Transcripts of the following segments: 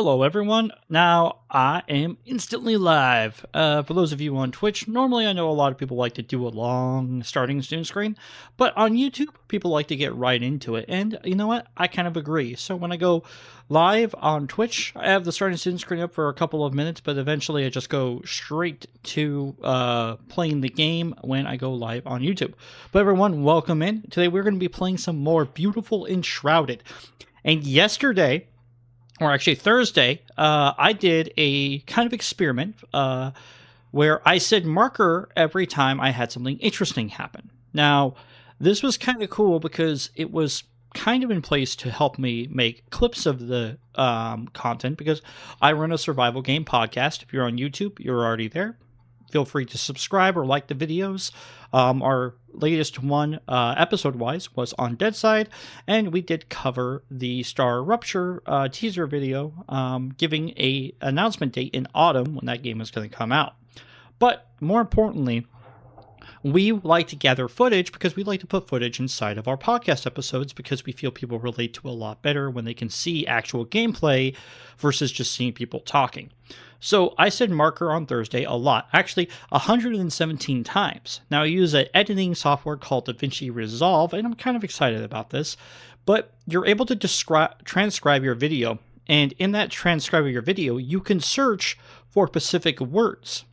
Hello, everyone. Now, I am instantly live. For those of you on Twitch, normally I know a lot of people like to do a long starting Zoom screen, but on YouTube, people like to get right into it. And you know what? I kind of agree. So when I go live on Twitch, I have the starting Zoom screen up for a couple of minutes, but eventually I just go straight to playing the game when I go live on YouTube. But everyone, welcome in. Today we're going to be playing some more Beautiful Enshrouded. And yesterday, or actually Thursday, I did a kind of experiment where I said marker every time I had something interesting happen. Now, this was kind of cool because it was kind of in place to help me make clips of the content, because I run a survival game podcast. If you're on YouTube, you're already there. Feel free to subscribe or like the videos. Our latest one, episode-wise, was on Deadside, and we did cover the Star Rupture teaser video, giving a announcement date in autumn when that game is going to come out. But more importantly, we like to gather footage because we like to put footage inside of our podcast episodes, because we feel people relate to a lot better when they can see actual gameplay versus just seeing people talking. So I said marker on Thursday a lot, actually 117 times. Now I use an editing software called DaVinci Resolve, and I'm kind of excited about this, but you're able to transcribe your video, and in that transcribe of your video, you can search for specific words.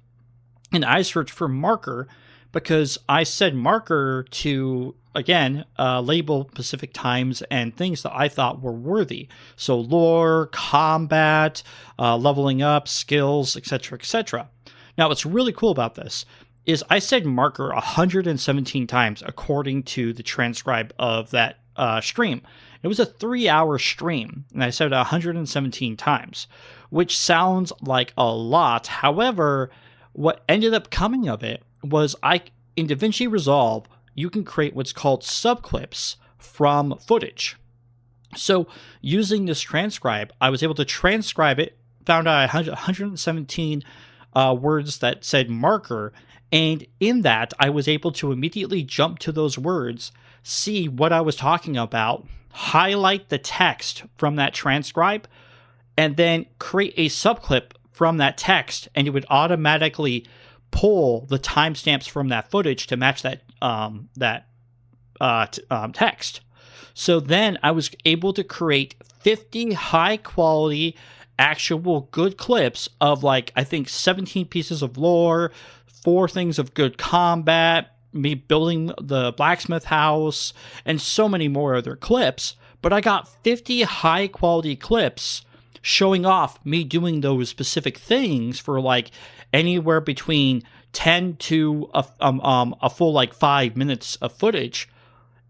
And I searched for marker because I said marker to, again, label specific times and things that I thought were worthy. So lore, combat, leveling up, skills, etc., etc. Now, what's really cool about this is I said marker 117 times according to the transcribe of that stream. It was a 3-hour stream, and I said it 117 times, which sounds like a lot. However, what ended up coming of it was in DaVinci Resolve, you can create what's called subclips from footage. So using this transcribe, I was able to transcribe it, found out 117 words that said marker, and in that, I was able to immediately jump to those words, see what I was talking about, highlight the text from that transcribe, and then create a subclip from that text, and it would automatically pull the timestamps from that footage to match that text. So then I was able to create 50 high quality, actual good clips of, like, I think 17 pieces of lore, 4 things of good combat, me building the blacksmith house, and so many more other clips. But I got 50 high quality clips showing off me doing those specific things for like anywhere between 10 to a full like 5 minutes of footage.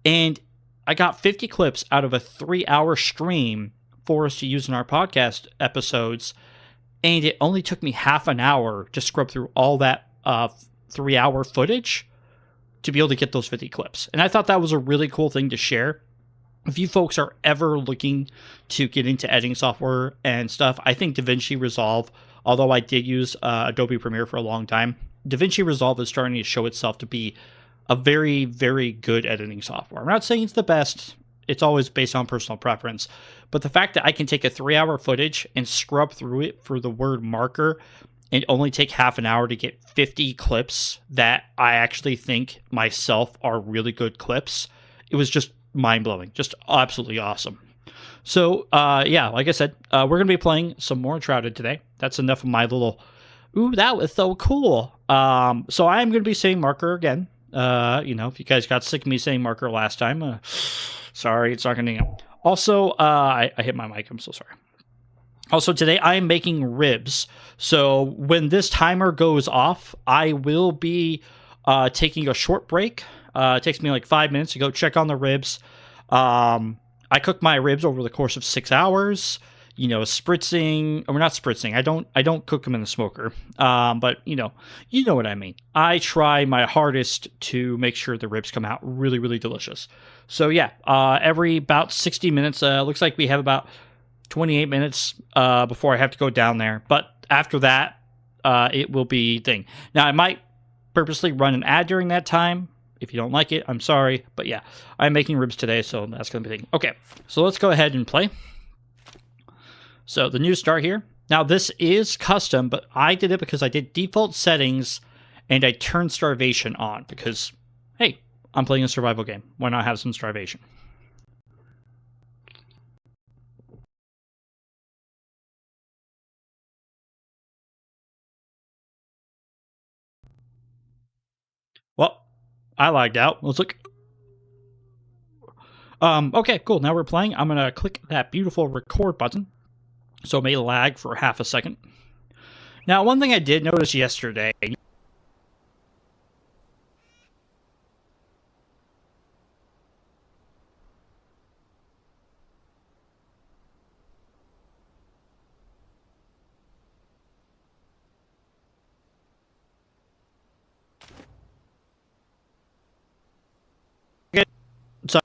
And I got 50 clips out of a 3-hour stream for us to use in our podcast episodes. And it only took me half an hour to scrub through all that 3-hour footage to be able to get those 50 clips. And I thought that was a really cool thing to share. If you folks are ever looking to get into editing software and stuff, I think DaVinci Resolve, although I did use Adobe Premiere for a long time, DaVinci Resolve is starting to show itself to be a very, very good editing software. I'm not saying it's the best. It's always based on personal preference. But the fact that I can take a 3-hour footage and scrub through it for the word marker and only take half an hour to get 50 clips that I actually think myself are really good clips, it was just mind-blowing, just absolutely awesome. So yeah, like I said, we're gonna be playing some more Enshrouded today. That's enough of my little ooh, that was so cool. So I am gonna be saying marker again. If you guys got sick of me saying marker last time, sorry, it's not gonna. Also, I hit my mic, I'm so sorry. Also, today I am making ribs. So when this timer goes off, I will be taking a short break. It takes me like 5 minutes to go check on the ribs. I cook my ribs over the course of 6 hours. Spritzing, or not spritzing. I don't cook them in the smoker. But you know what I mean. I try my hardest to make sure the ribs come out really, really delicious. So yeah, every about 60 minutes. Looks like we have about 28 minutes before I have to go down there. But after that, it will be thing. Now I might purposely run an ad during that time. If you don't like it, I'm sorry. But yeah, I'm making ribs today, so that's going to be the thing. Okay, so let's go ahead and play. So the new start here. Now this is custom, but I did it because I did default settings and I turned starvation on because, hey, I'm playing a survival game. Why not have some starvation? Well, I lagged out. Let's look. Okay, cool. Now we're playing. I'm gonna click that beautiful record button, so it may lag for half a second. Now, one thing I did notice yesterday. So,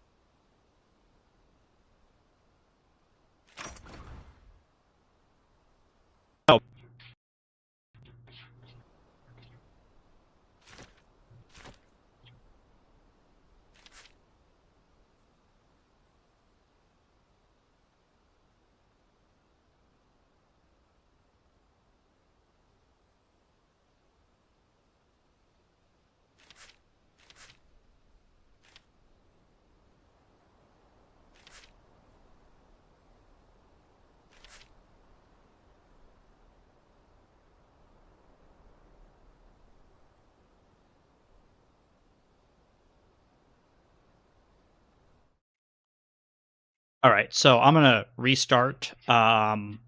all right, so I'm gonna restart. Not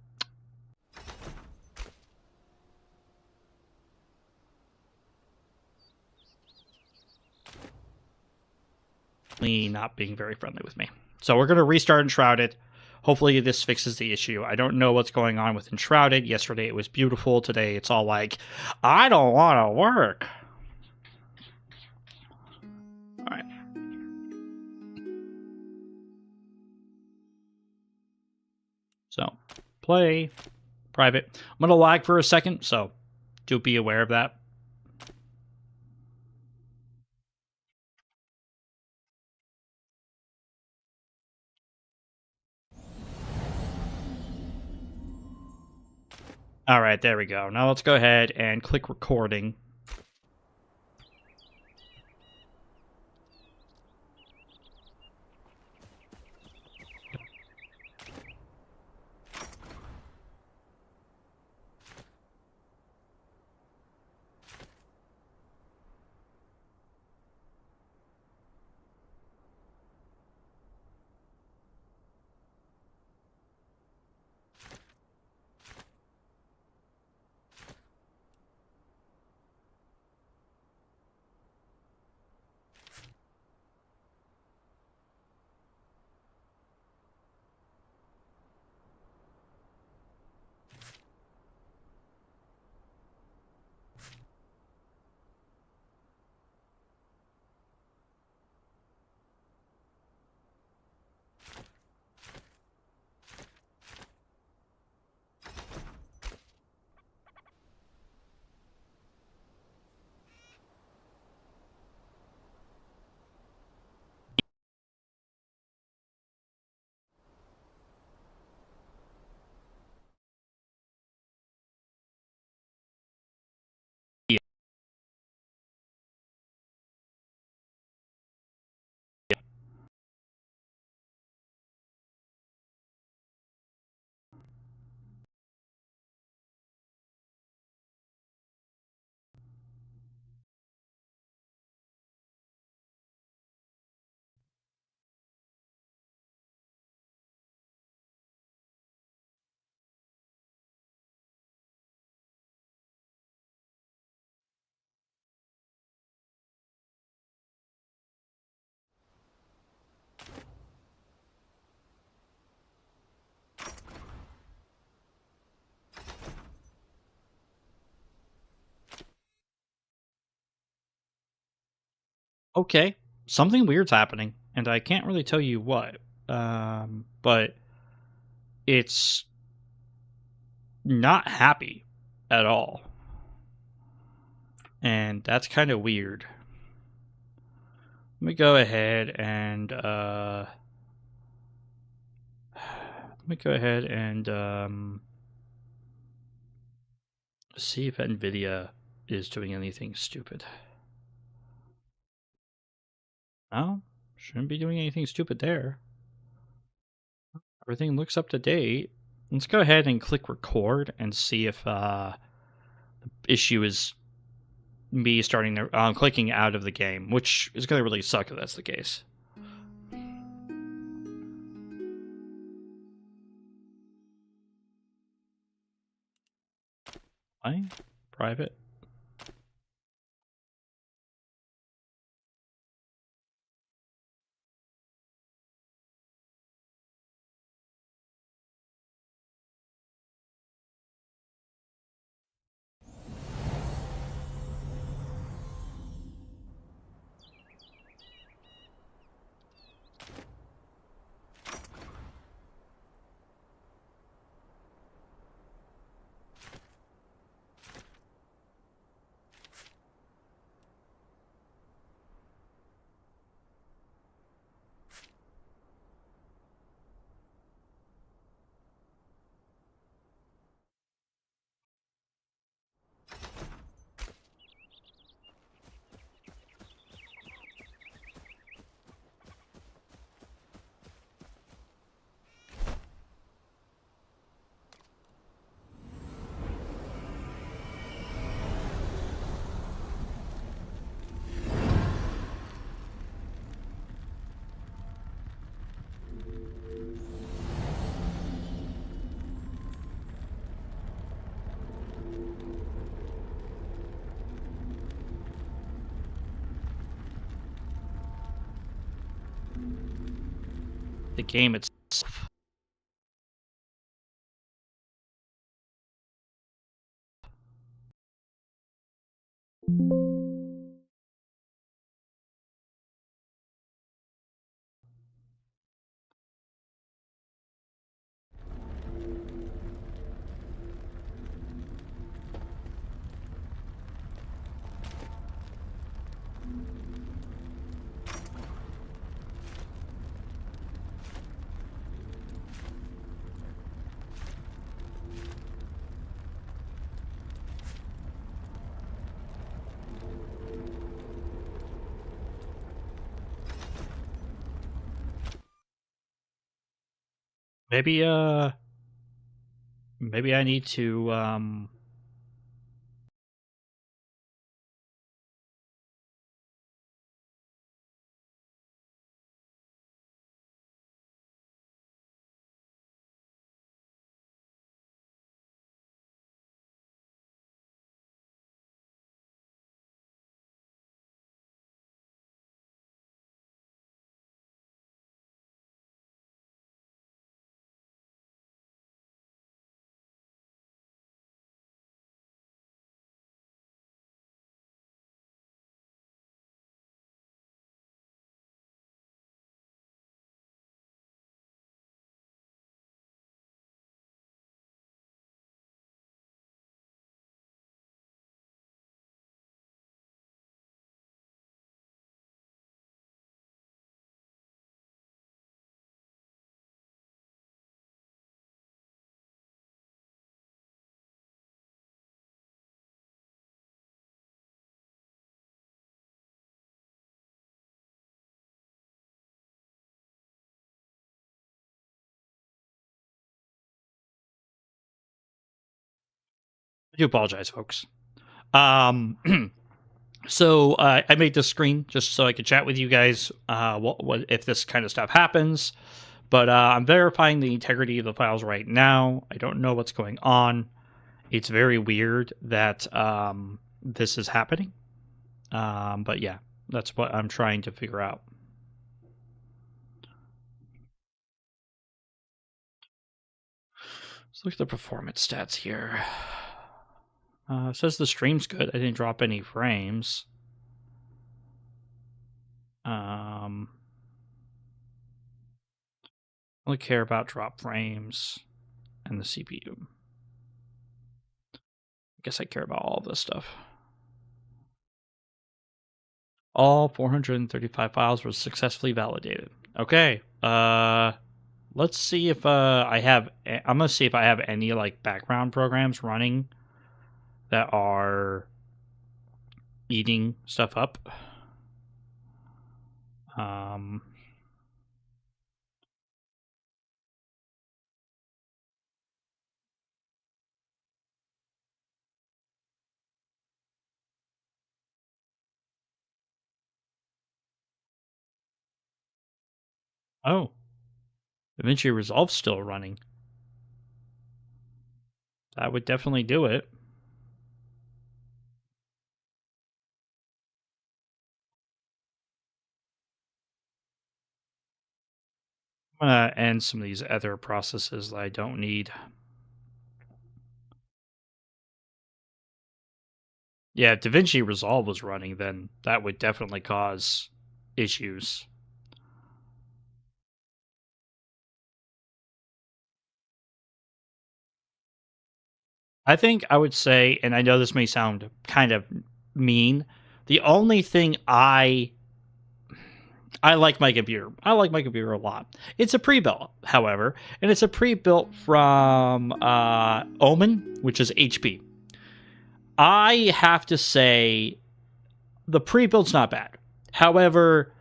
being very friendly with me. So we're gonna restart Enshrouded. Hopefully this fixes the issue. I don't know what's going on with Enshrouded. Yesterday it was beautiful. Today it's all like, I don't want to work. All right. So play private. I'm gonna lag for a second, so do be aware of that. All right, there we go. Now let's go ahead and click recording. Okay, something weird's happening, and I can't really tell you what. But it's not happy at all. And that's kind of weird. Let me go ahead and Let me go ahead and see if NVIDIA is doing anything stupid. No, shouldn't be doing anything stupid there. Everything looks up to date. Let's go ahead and click record and see if the issue is me starting to clicking out of the game, which is going to really suck if that's the case. Why? Private. The game itself. Maybe maybe I need to I do apologize, folks. So I made this screen just so I could chat with you guys. What if this kind of stuff happens? But I'm verifying the integrity of the files right now. I don't know what's going on. It's very weird that this is happening. But yeah, that's what I'm trying to figure out. Let's look at the performance stats here. It says the stream's good. I didn't drop any frames. I only care about drop frames and the CPU. I guess I care about all this stuff. All 435 files were successfully validated. Okay. let's see if I have. I'm gonna see if I have any like background programs running that are eating stuff up. Um. Oh, DaVinci Resolve's still running. That would definitely do it. I'm gonna end some of these other processes that I don't need. Yeah, if DaVinci Resolve was running, then that would definitely cause issues. I think I would say, and I know this may sound kind of mean, the only thing I like my computer. I like my computer a lot. It's a pre-built, however, and it's a pre-built from Omen, which is HP. I have to say the pre-built's not bad. However,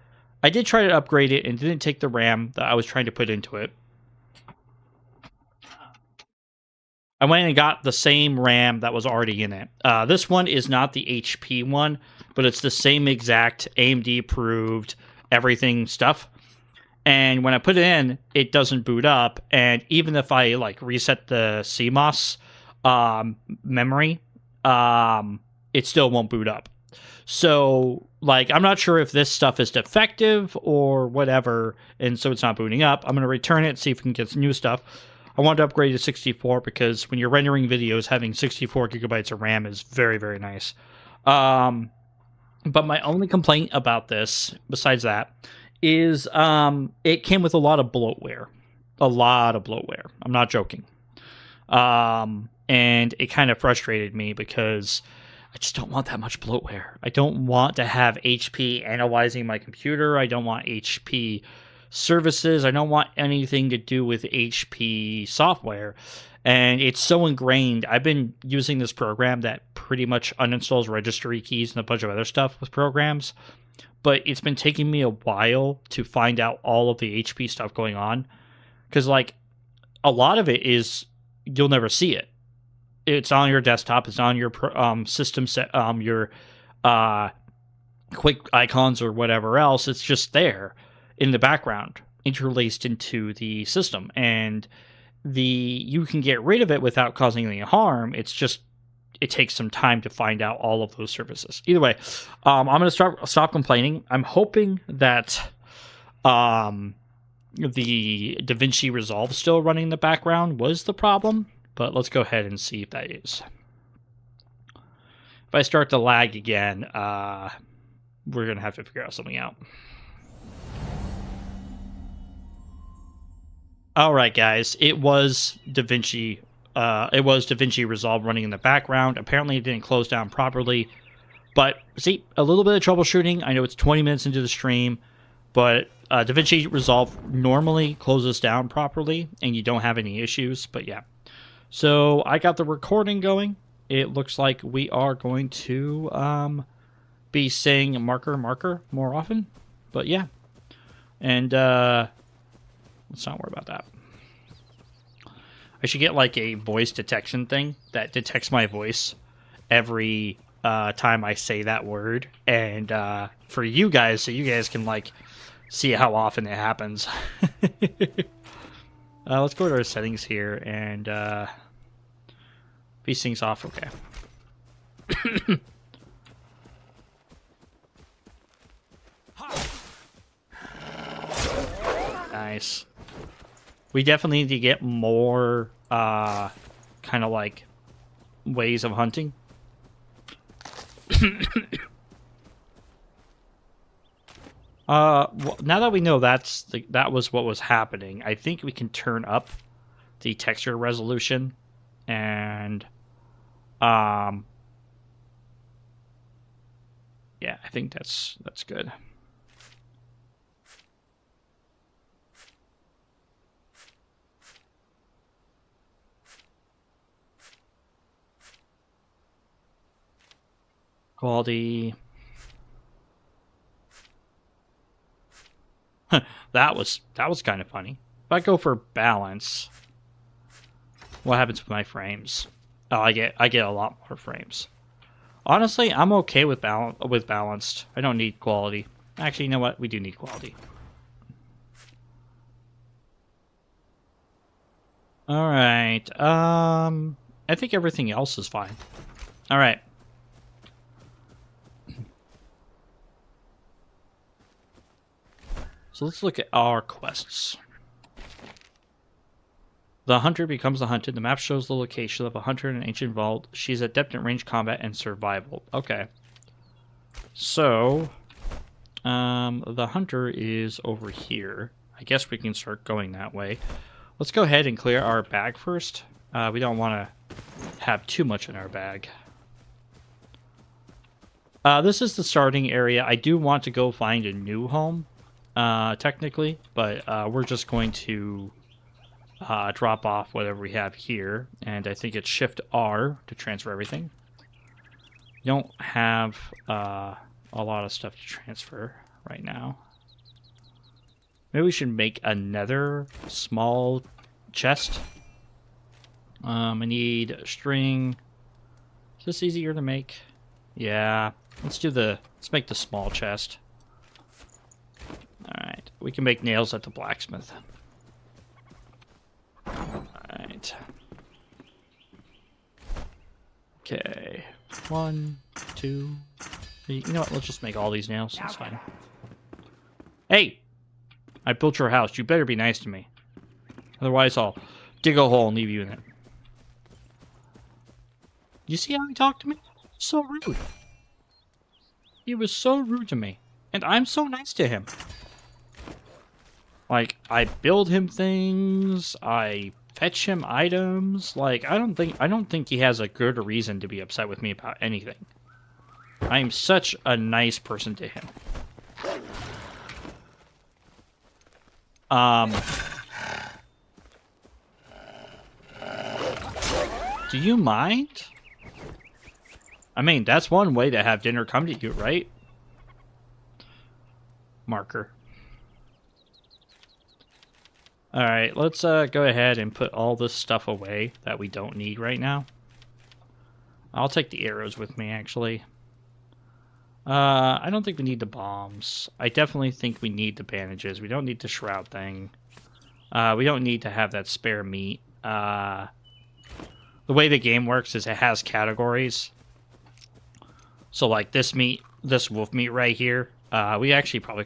I did try to upgrade it and didn't take the RAM that I was trying to put into it. I went and got the same RAM that was already in it. This one is not the HP one, but it's the same exact AMD approved everything stuff. And when I put it in, it doesn't boot up. And even if I like reset the CMOS memory, it still won't boot up. So like I'm not sure if this stuff is defective or whatever, and so it's not booting up. I'm gonna return it, see if we can get some new stuff. I wanted to upgrade to 64 because when you're rendering videos, having 64 gigabytes of RAM is very, very nice. But my only complaint about this, besides that, is it came with a lot of bloatware. A lot of bloatware. I'm not joking. And it kind of frustrated me because I just don't want that much bloatware. I don't want to have HP analyzing my computer. I don't want HP services. I don't want anything to do with HP software. And it's so ingrained. I've been using this program that pretty much uninstalls registry keys and a bunch of other stuff with programs. But it's been taking me a while to find out all of the HP stuff going on. Because, like, a lot of it is you'll never see it. It's on your desktop. It's on your system set. Your quick icons or whatever else. It's just there in the background, interlaced into the system, and you can get rid of it without causing any harm. It's just it takes some time to find out all of those services. Either way, I'm gonna stop complaining. I'm hoping that the DaVinci Resolve still running in the background was the problem. But let's go ahead and see if that is. If I start to lag again, we're going to have to figure out something out. All right, guys. It was DaVinci. It was DaVinci Resolve running in the background. Apparently, it didn't close down properly. But see, a little bit of troubleshooting. I know it's 20 minutes into the stream, but DaVinci Resolve normally closes down properly, and you don't have any issues. But yeah. So I got the recording going. It looks like we are going to be saying marker more often. But yeah. And let's not worry about that. I should get like a voice detection thing that detects my voice every time I say that word. And for you guys, so you guys can like see how often it happens. Let's go to our settings here and these things off. Okay. Nice. We definitely need to get more kind of like ways of hunting. Well, now that we know that was what was happening, I think we can turn up the texture resolution and yeah, I think that's good. Quality. That was kind of funny. If I go for balance, what happens with my frames? Oh, I get a lot more frames. Honestly, I'm okay with balanced. I don't need quality. Actually, you know what? We do need quality. All right. I think everything else is fine. All right. So let's look at our quests. The hunter becomes the hunted. The map shows the location of a hunter in an ancient vault. She's adept at range combat and survival. Okay. So, the hunter is over here. I guess we can start going that way. Let's go ahead and clear our bag first. We don't want to have too much in our bag. This is the starting area. I do want to go find a new home, technically, but we're just going to drop off whatever we have here, and I think it's Shift R to transfer everything. You don't have a lot of stuff to transfer right now. Maybe we should make another small chest. I need a string. Is this easier to make? Yeah. Let's make the small chest. Alright. We can make nails at the blacksmith. Alright. Okay. 1, 2, 3. You know what? Let's just make all these nails. That's fine. Hey! I built your house. You better be nice to me. Otherwise, I'll dig a hole and leave you in it. You see how he talked to me? So rude. He was so rude to me. And I'm so nice to him. Like, I build him things, I fetch him items. Like, I don't think he has a good reason to be upset with me about anything. I'm such a nice person to him. Do you mind? I mean, that's one way to have dinner come to you, right? Marker. Alright, let's go ahead and put all this stuff away that we don't need right now. I'll take the arrows with me, actually. I don't think we need the bombs. I definitely think we need the bandages. We don't need the shroud thing. We don't need to have that spare meat. The way the game works is it has categories. So, like, this wolf meat right here, we actually probably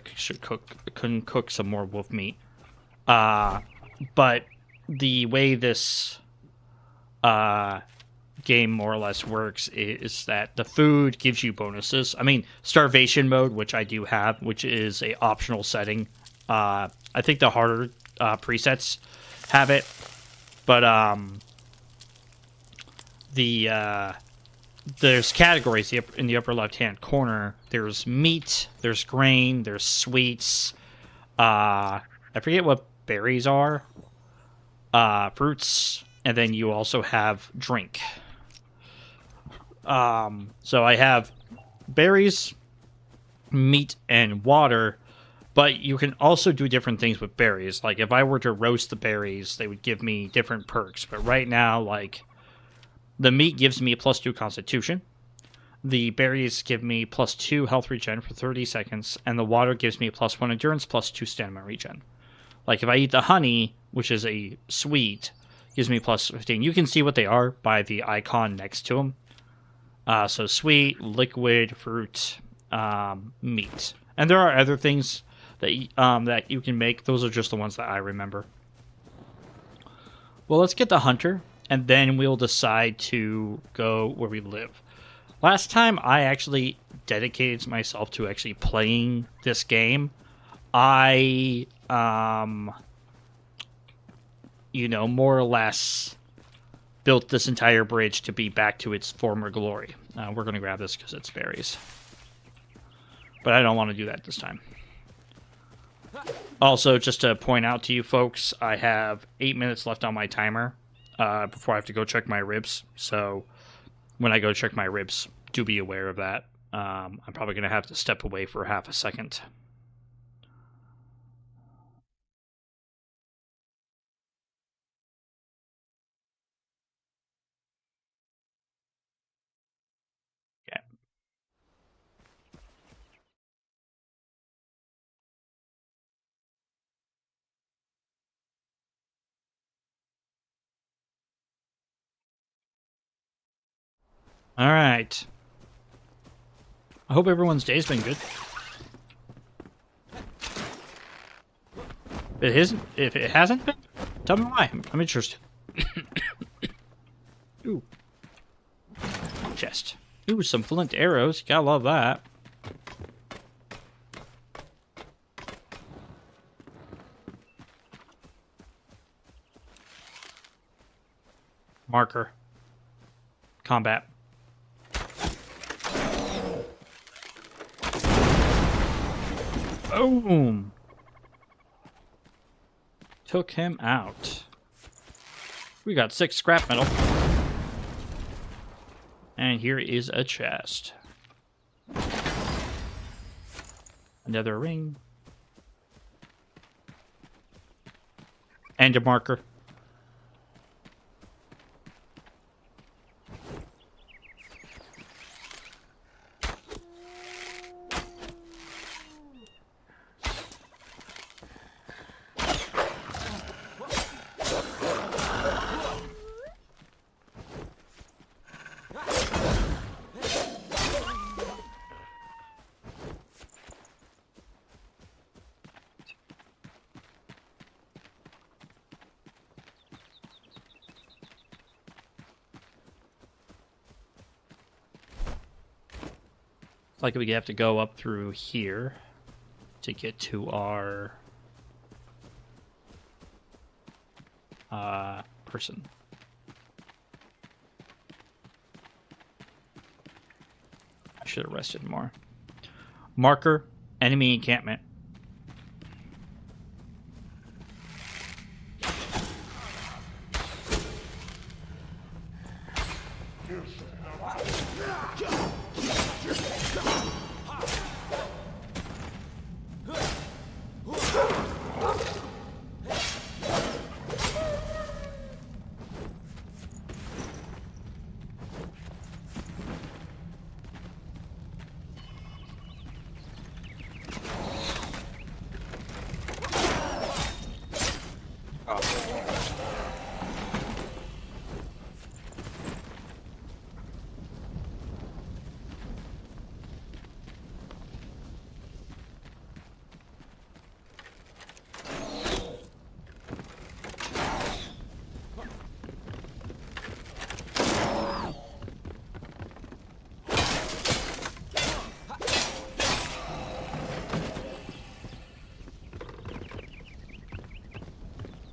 couldn't cook some more wolf meat. But the way this game more or less works is that the food gives you bonuses. I mean, starvation mode, which I do have, which is a optional setting. I think the harder presets have it, but there's categories in the upper left-hand corner. There's meat, there's grain, there's sweets. I forget what berries are. Fruits, and then you also have drink. So I have berries, meat, and water, but you can also do different things with berries. Like, if I were to roast the berries, they would give me different perks. But right now, like, the meat gives me a +2 constitution. The berries give me +2 health regen for 30 seconds, and the water gives me +1 endurance, +2 stamina regen. Like, if I eat the honey, which is a sweet, gives me +15. You can see what they are by the icon next to them. So sweet, liquid, fruit, meat. And there are other things that you can make. Those are just the ones that I remember. Well, let's get the hunter, and then we'll decide to go where we live. Last time I actually dedicated myself to actually playing this game, I, more or less built this entire bridge to be back to its former glory. We're going to grab this because it's berries. But I don't want to do that this time. Also, just to point out to you folks, I have 8 minutes left on my timer before I have to go check my ribs. So when I go check my ribs, do be aware of that. I'm probably going to have to step away for half a second. Okay. All right. I hope everyone's day's been good. If it hasn't been, tell me why. I'm interested. Ooh. Chest. Ooh, some flint arrows. Gotta love that. Marker. Combat. Boom. Took him out. We got 6 scrap metal. And here is a chest. Another ring. And a marker. Like we have to go up through here to get to our person. I should have rested more. Marker, enemy encampment.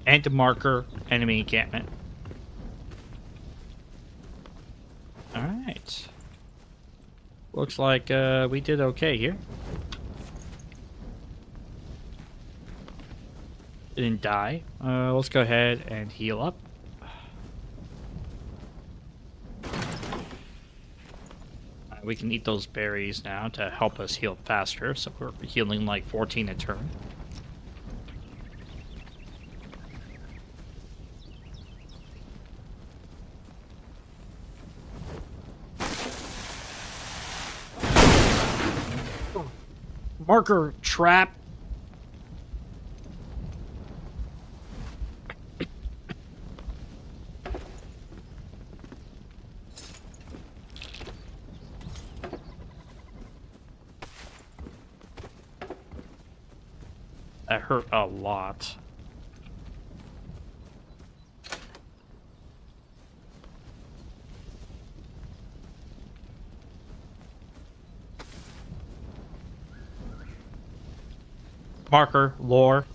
And marker, enemy encampment. Alright. Looks like we did okay here. Didn't die. Let's go ahead and heal up. We can eat those berries now to help us heal faster, so we're healing like 14 a turn. Marker trap. That hurt a lot. Marker, lore.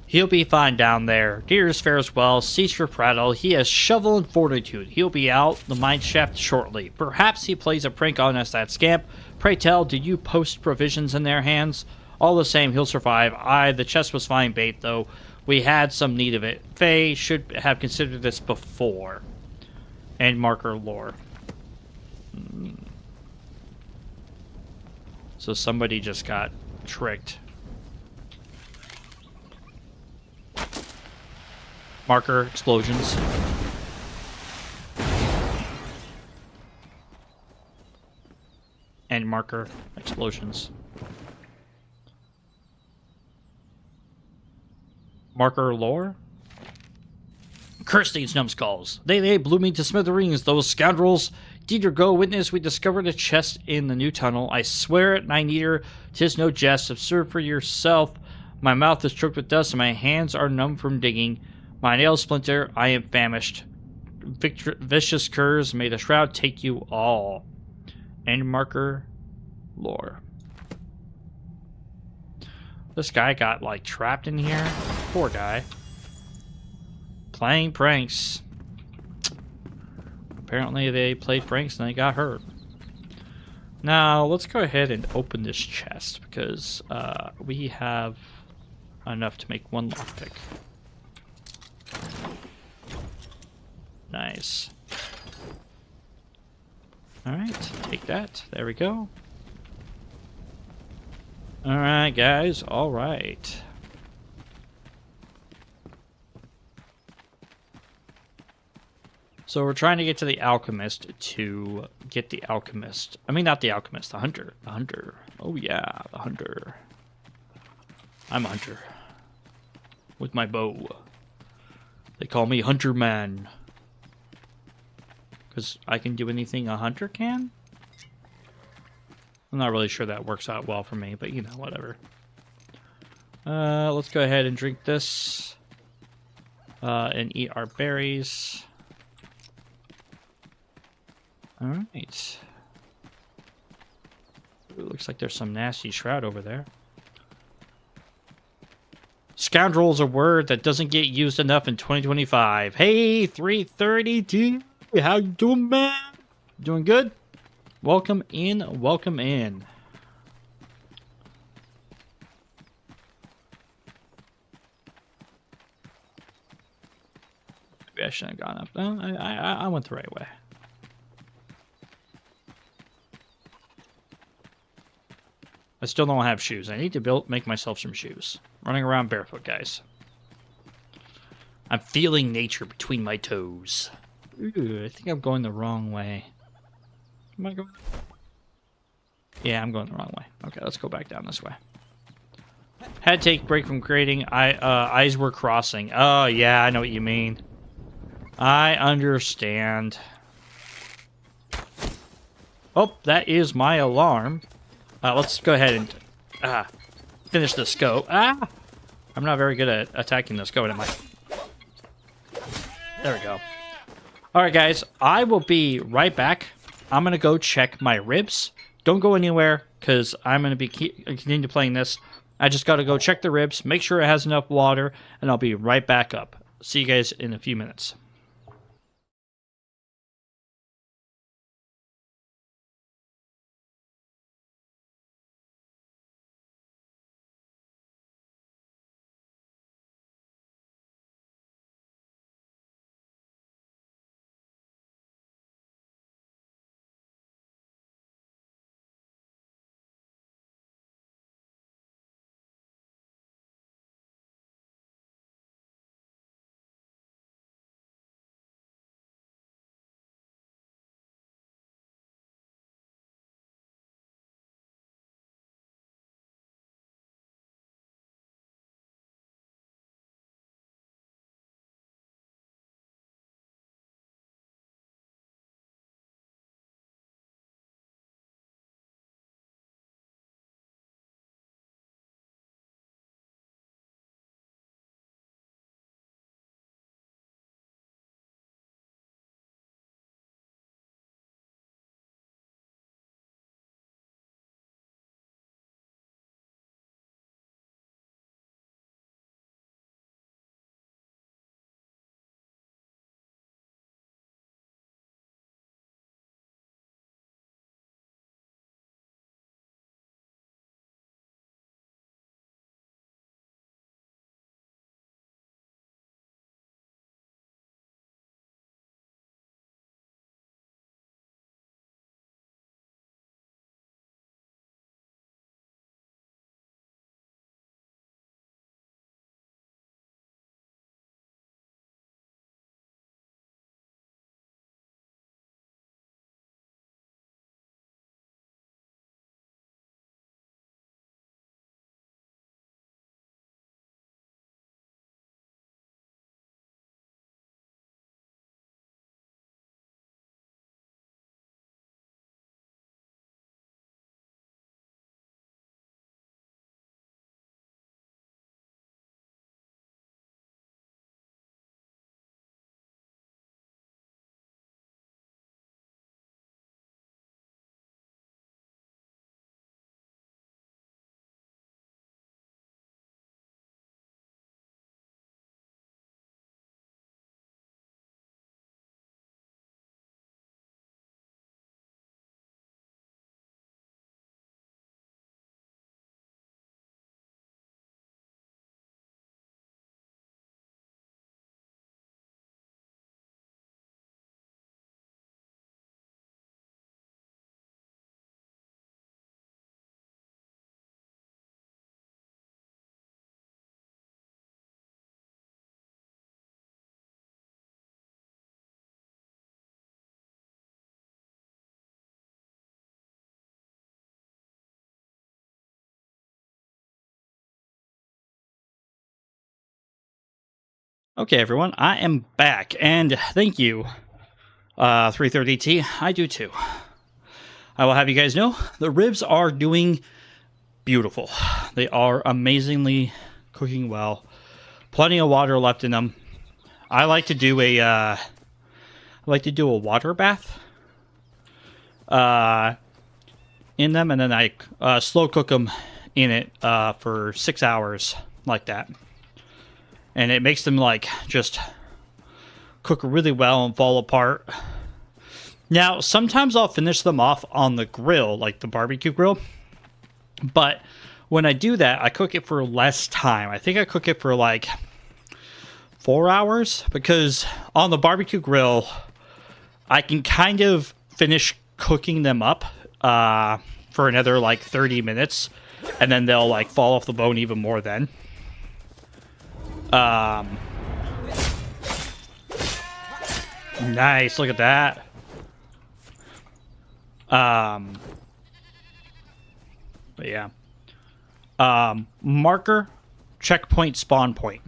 He'll be fine down there. Gears fares well, cease for prattle. He has shovel and fortitude. He'll be out the mine shaft shortly. Perhaps he plays a prank on us, that scamp. Pray tell, did you post provisions in their hands? All the same, he'll survive. The chest was fine bait, though. We had some need of it. Faye should have considered this before. And marker lore. So somebody just got tricked. Marker explosions. And marker explosions. Marker lore? Curse these numbskulls. They blew me to smithereens, those scoundrels. Dieter, go witness, we discovered a chest in the new tunnel. I swear it, Nine-Eater, 'tis no jest. Observe for yourself. My mouth is choked with dust, and my hands are numb from digging. My nails splinter, I am famished. Vicious curs, may the shroud take you all. End marker lore. This guy got, like, trapped in here. Poor guy. Playing pranks. Apparently they played pranks and they got hurt. Now, let's go ahead and open this chest because we have enough to make one lockpick. Nice. Alright, take that. There we go. Alright, guys. Alright. So we're trying to get to the alchemist to get the alchemist. I mean, not the alchemist, the hunter. The hunter. Oh, yeah, the hunter. I'm a hunter. With my bow. They call me Hunter Man. Because I can do anything a hunter can? I'm not really sure that works out well for me, but you know, whatever. Let's go ahead and drink this. And eat our berries. Alright. Looks like there's some nasty shroud over there. Scoundrel is a word that doesn't get used enough in 2025. Hey, 332. How you doing, man? Doing good? Welcome in, welcome in. Maybe I shouldn't have gone up. No, I went the right way. I still don't have shoes. I need to make myself some shoes. Running around barefoot, guys. I'm feeling nature between my toes. Ooh, I think I'm going the wrong way. Am I going? Yeah, I'm going the wrong way. Okay, let's go back down this way. Had to take a break from grading. Eyes were crossing. Oh, yeah, I know what you mean. I understand. Oh, that is my alarm. Let's go ahead and finish this goat. I'm not very good at attacking this goat, am I? There we go. Alright, guys. I will be right back. I'm going to go check my ribs. Don't go anywhere, because I'm going to be continue playing this. I just got to go check the ribs, make sure it has enough water, and I'll be right back up. See you guys in a few minutes. Okay, everyone, I am back, and thank you, 330T. I do too. I will have you guys know the ribs are doing beautiful. They are amazingly cooking well. Plenty of water left in them. I like to do a water bath in them, and then I slow cook them in it for 6 hours, like that. And it makes them like just cook really well and fall apart. Now, sometimes I'll finish them off on the grill, like the barbecue grill. But when I do that, I cook it for less time. I think I cook it for like 4 hours, because on the barbecue grill, I can kind of finish cooking them up for another like 30 minutes, and then they'll like fall off the bone even more then. Nice, look at that. But yeah. Marker, checkpoint, spawn point.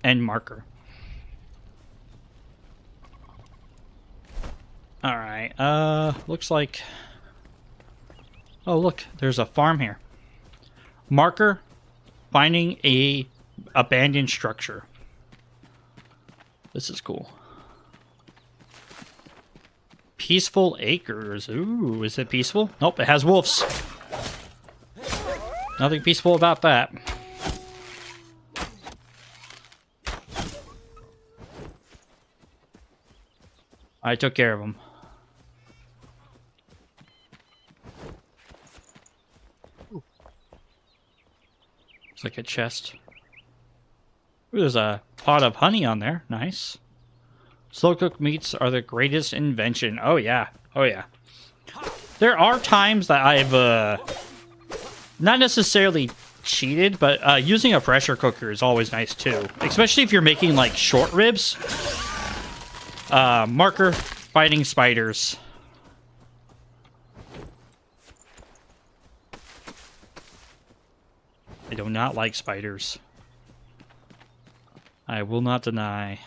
And marker. Alright, looks like... Oh, look, there's a farm here. Marker, finding a abandoned structure. This is cool. Peaceful Acres. Ooh, is it peaceful? Nope, it has wolves. Nothing peaceful about that. I took care of them. It's like a chest. Ooh, there's a pot of honey on there. Nice. Slow cooked meats are the greatest invention. Oh yeah. Oh yeah. There are times that I've not necessarily cheated, but using a pressure cooker is always nice too. Especially if you're making like short ribs. Marker, fighting spiders. I do not like spiders. I will not deny.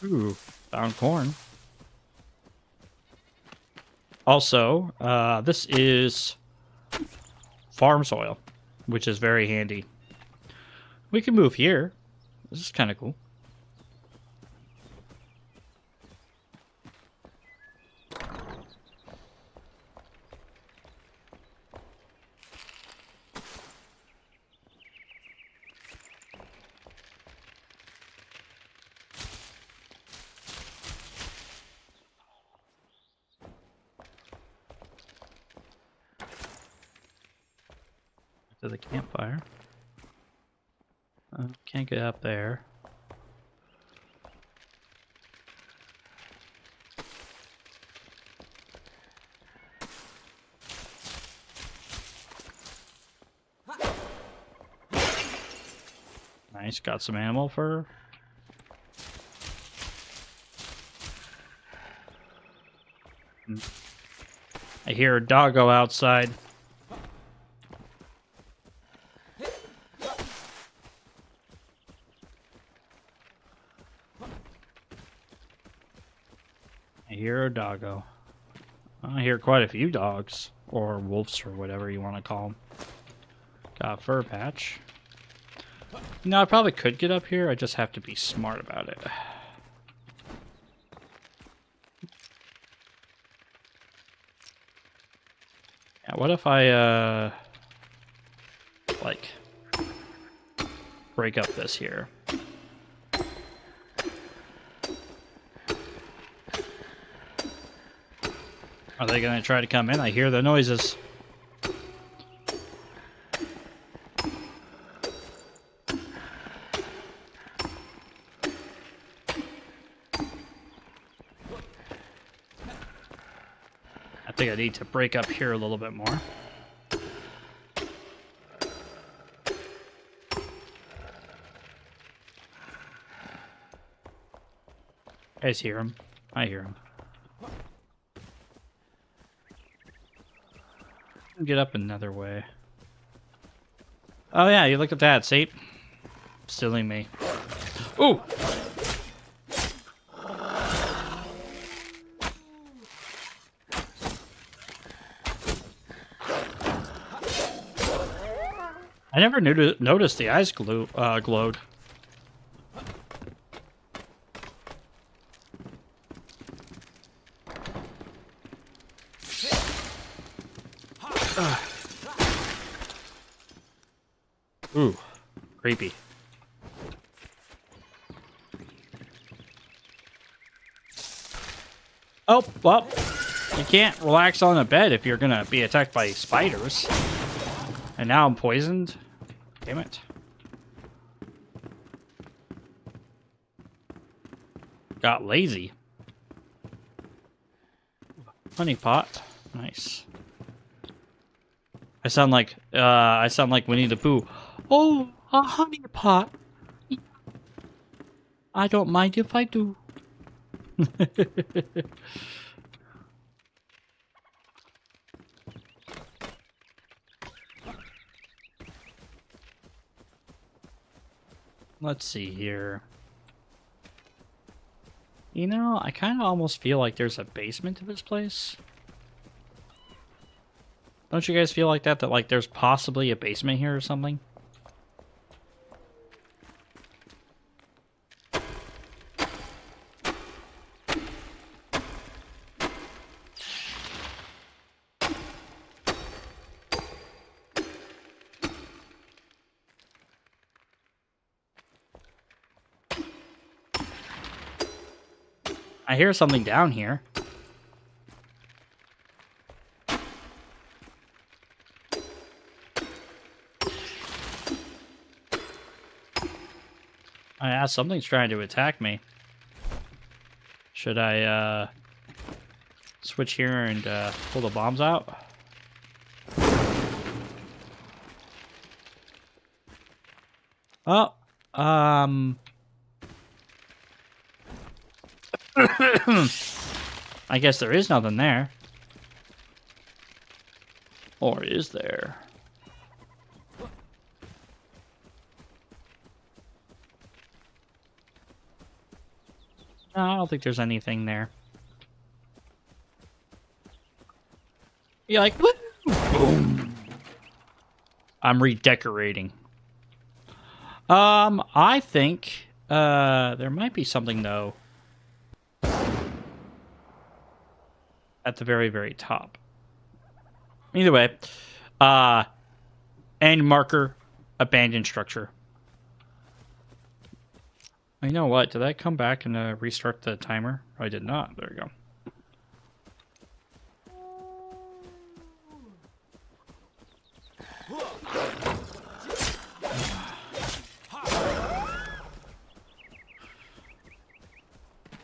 Ooh, found corn. Also, this is farm soil, which is very handy. We can move here. This is kind of cool. To the campfire. Can't get up there. Nice, got some animal fur. I hear a doggo outside. I hear a doggo. I hear quite a few dogs, or wolves, or whatever you want to call them. Got a fur patch. You know, I probably could get up here, I just have to be smart about it. Yeah, what if I, like, break up this here? Are they gonna try to come in? I hear the noises. I think I need to break up here a little bit more. I just hear him. I hear him. Get up another way. Oh yeah, you look at that. See? Silly me. Ooh! I never noticed the eyes glowed. Ooh, creepy. Oh, well, you can't relax on a bed if you're gonna be attacked by spiders. And now I'm poisoned. Damn it. Got lazy. Honey pot. Nice. I sound like Winnie the Pooh. Oh, a honey pot. I don't mind if I do. Let's see here. You know, I kind of almost feel like there's a basement to this place. Don't you guys feel like that? That like there's possibly a basement here or something? I hear something down here. Something's trying to attack me. Should I switch here and pull the bombs out? Oh, I guess there is nothing there. Or is there? No, I don't think there's anything there. You're like, what? Boom. I'm redecorating. I think there might be something though at the very, very top. Either way, end marker, abandoned structure. You know what? Did I come back and restart the timer? Oh, I did not. There we go.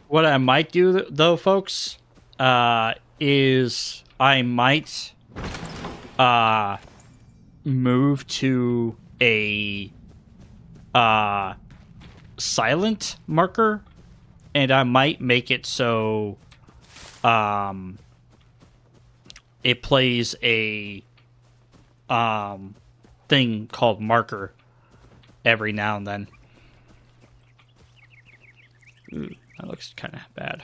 What I might do, though, folks, is I might move to a silent marker, and I might make it so it plays a thing called marker every now and then. Ooh, that looks kind of bad.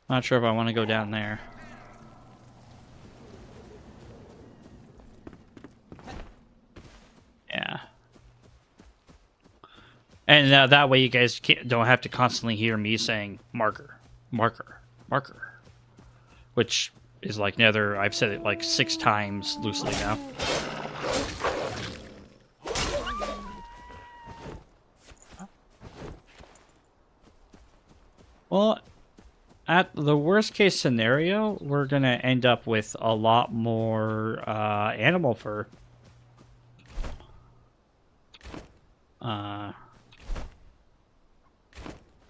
Not sure if I want to go down there. Yeah. And that way you guys don't have to constantly hear me saying marker, marker, marker. Which is like another, I've said it like 6 times loosely now. Well, at the worst case scenario, we're going to end up with a lot more animal fur.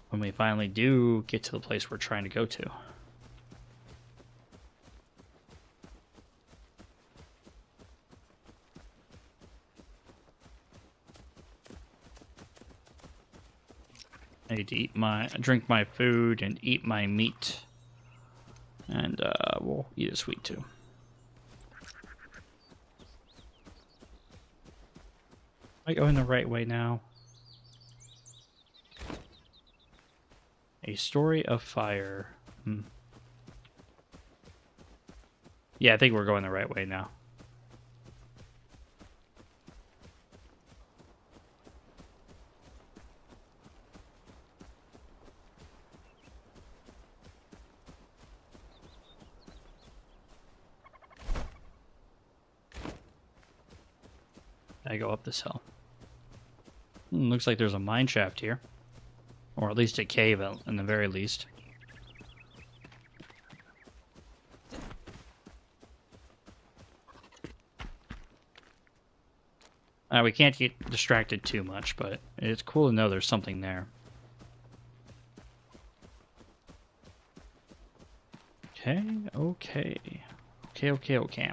When we finally do get to the place we're trying to go to. I need to drink my food and eat my meat. And we'll eat a sweet too. Am I going the right way now? A story of fire. Yeah, I think we're going the right way now. I go up this hill. Looks like there's a mine shaft here. Or at least a cave, in the very least. We can't get distracted too much, but it's cool to know there's something there. Okay. Okay.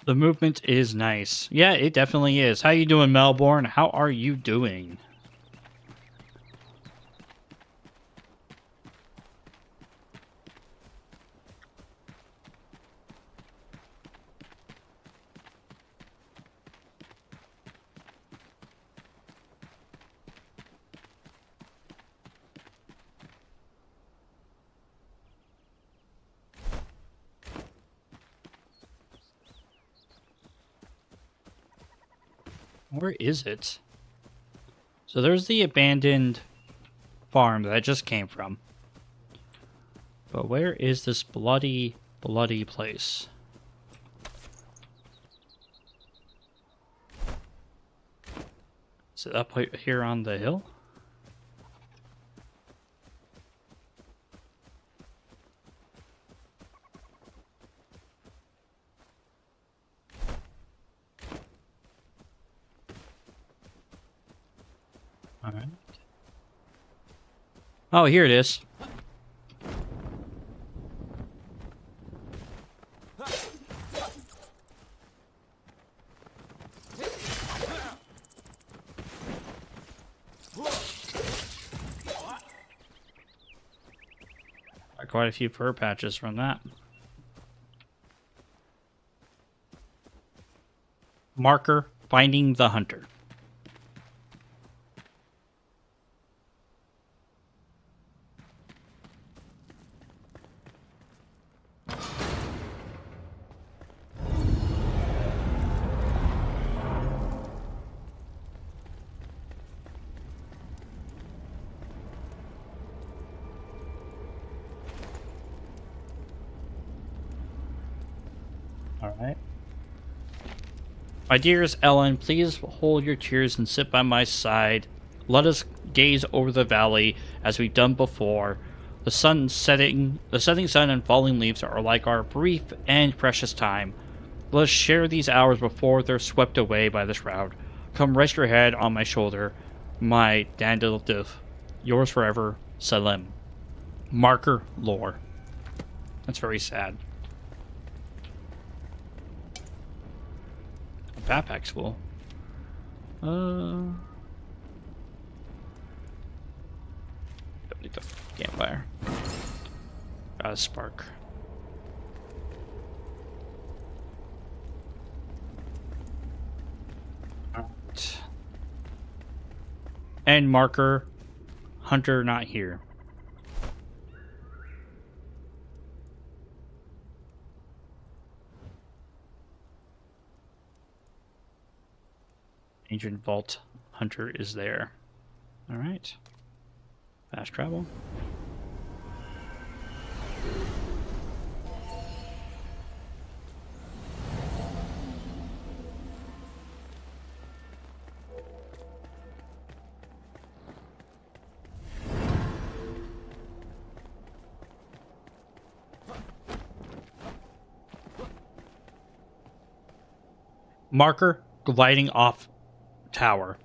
The movement is nice. Yeah, it definitely is. How you doing, Melbourne? How are you doing? Where is it? So there's the abandoned farm that I just came from. But where is this bloody place? Is it up here on the hill? All right. Oh, here it is. Got quite a few fur patches from that. Marker, finding the hunter. All right. My dearest Ellen, please hold your tears and sit by my side. Let us gaze over the valley as we've done before. The setting sun and falling leaves are like our brief and precious time. Let us share these hours before they're swept away by the shroud. Come rest your head on my shoulder, my Dandeliff. Yours forever, Salem. Marker lore. That's very sad. Backpack's full. Don't need the campfire. Got a spark. Alright. And marker. Hunter not here. Ancient Vault Hunter is there. Alright. Fast travel. Marker gliding off tower.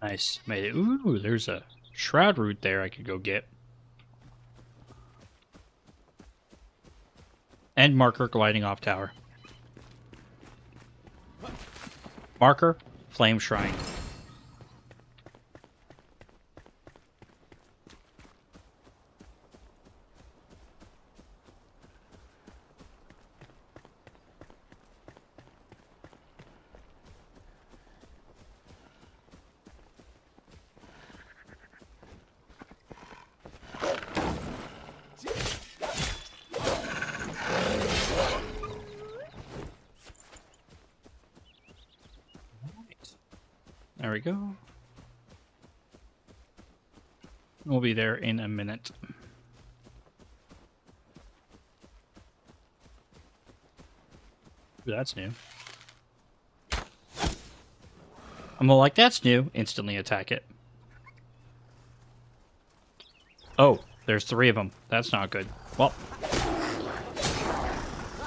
Nice. Made it. Ooh, there's a shroud root there I could go get. And marker gliding off tower. Marker, flame shrine. There we go. We'll be there in a minute. Ooh, that's new. I'm all like, that's new. Instantly attack it. Oh, there's 3 of them. That's not good. Well,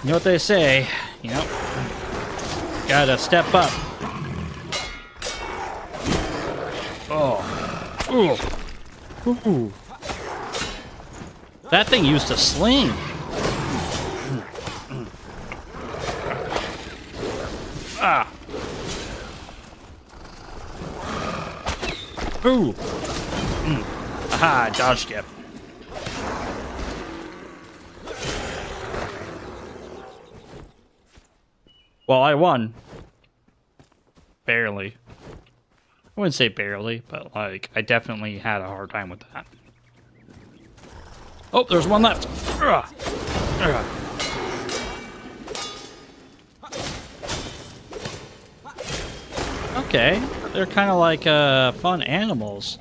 you know what they say, you know, gotta step up. Oh. Ooh. Ooh. That thing used to sling. Ah. Ooh. Aha, dodge skip. Well, I won. Barely. I wouldn't say barely, but like, I definitely had a hard time with that. Oh, there's one left. Ugh. Ugh. Okay, they're kind of like fun animals.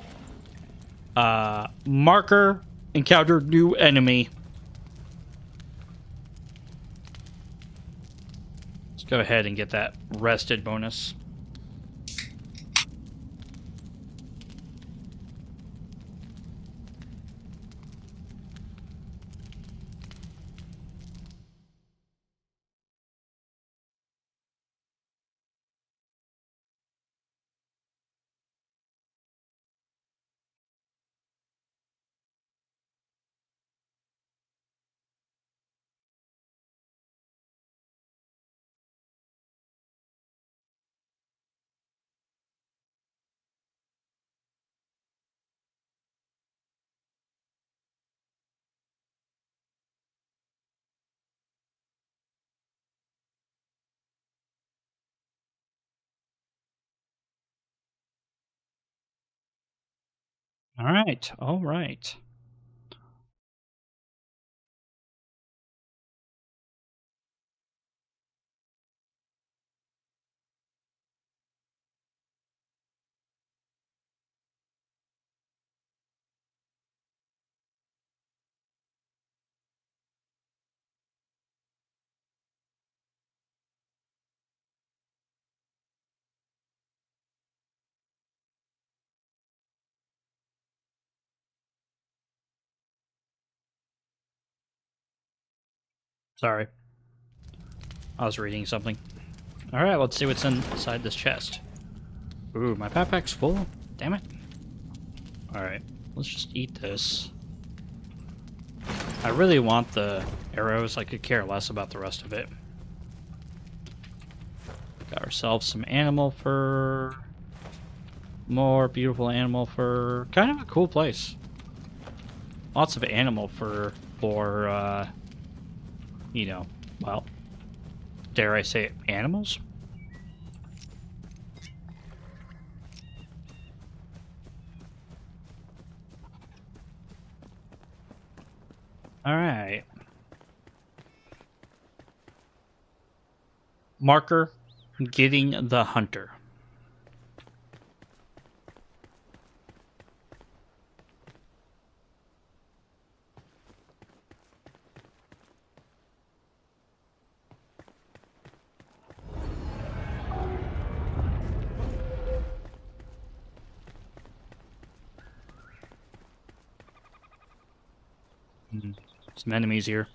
Marker, encountered new enemy. Let's go ahead and get that rested bonus. All right, all right. Sorry. I was reading something. Alright, let's see what's inside this chest. Ooh, my backpack's full? Damn it. Alright, let's just eat this. I really want the arrows. I could care less about the rest of it. Got ourselves some animal fur. More beautiful animal fur. Kind of a cool place. Lots of animal fur for, you know, well, dare I say it, animals? Alright. Marker, getting the hunter. Some enemies here.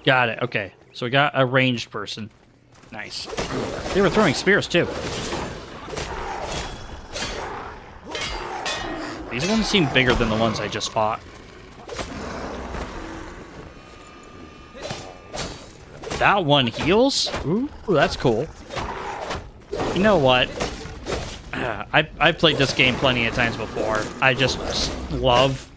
Got it. Okay. So we got a ranged person. Nice. They were throwing spears, too. These ones seem bigger than the ones I just fought. That one heals? Ooh, that's cool. You know what? I've played this game plenty of times before. I just love...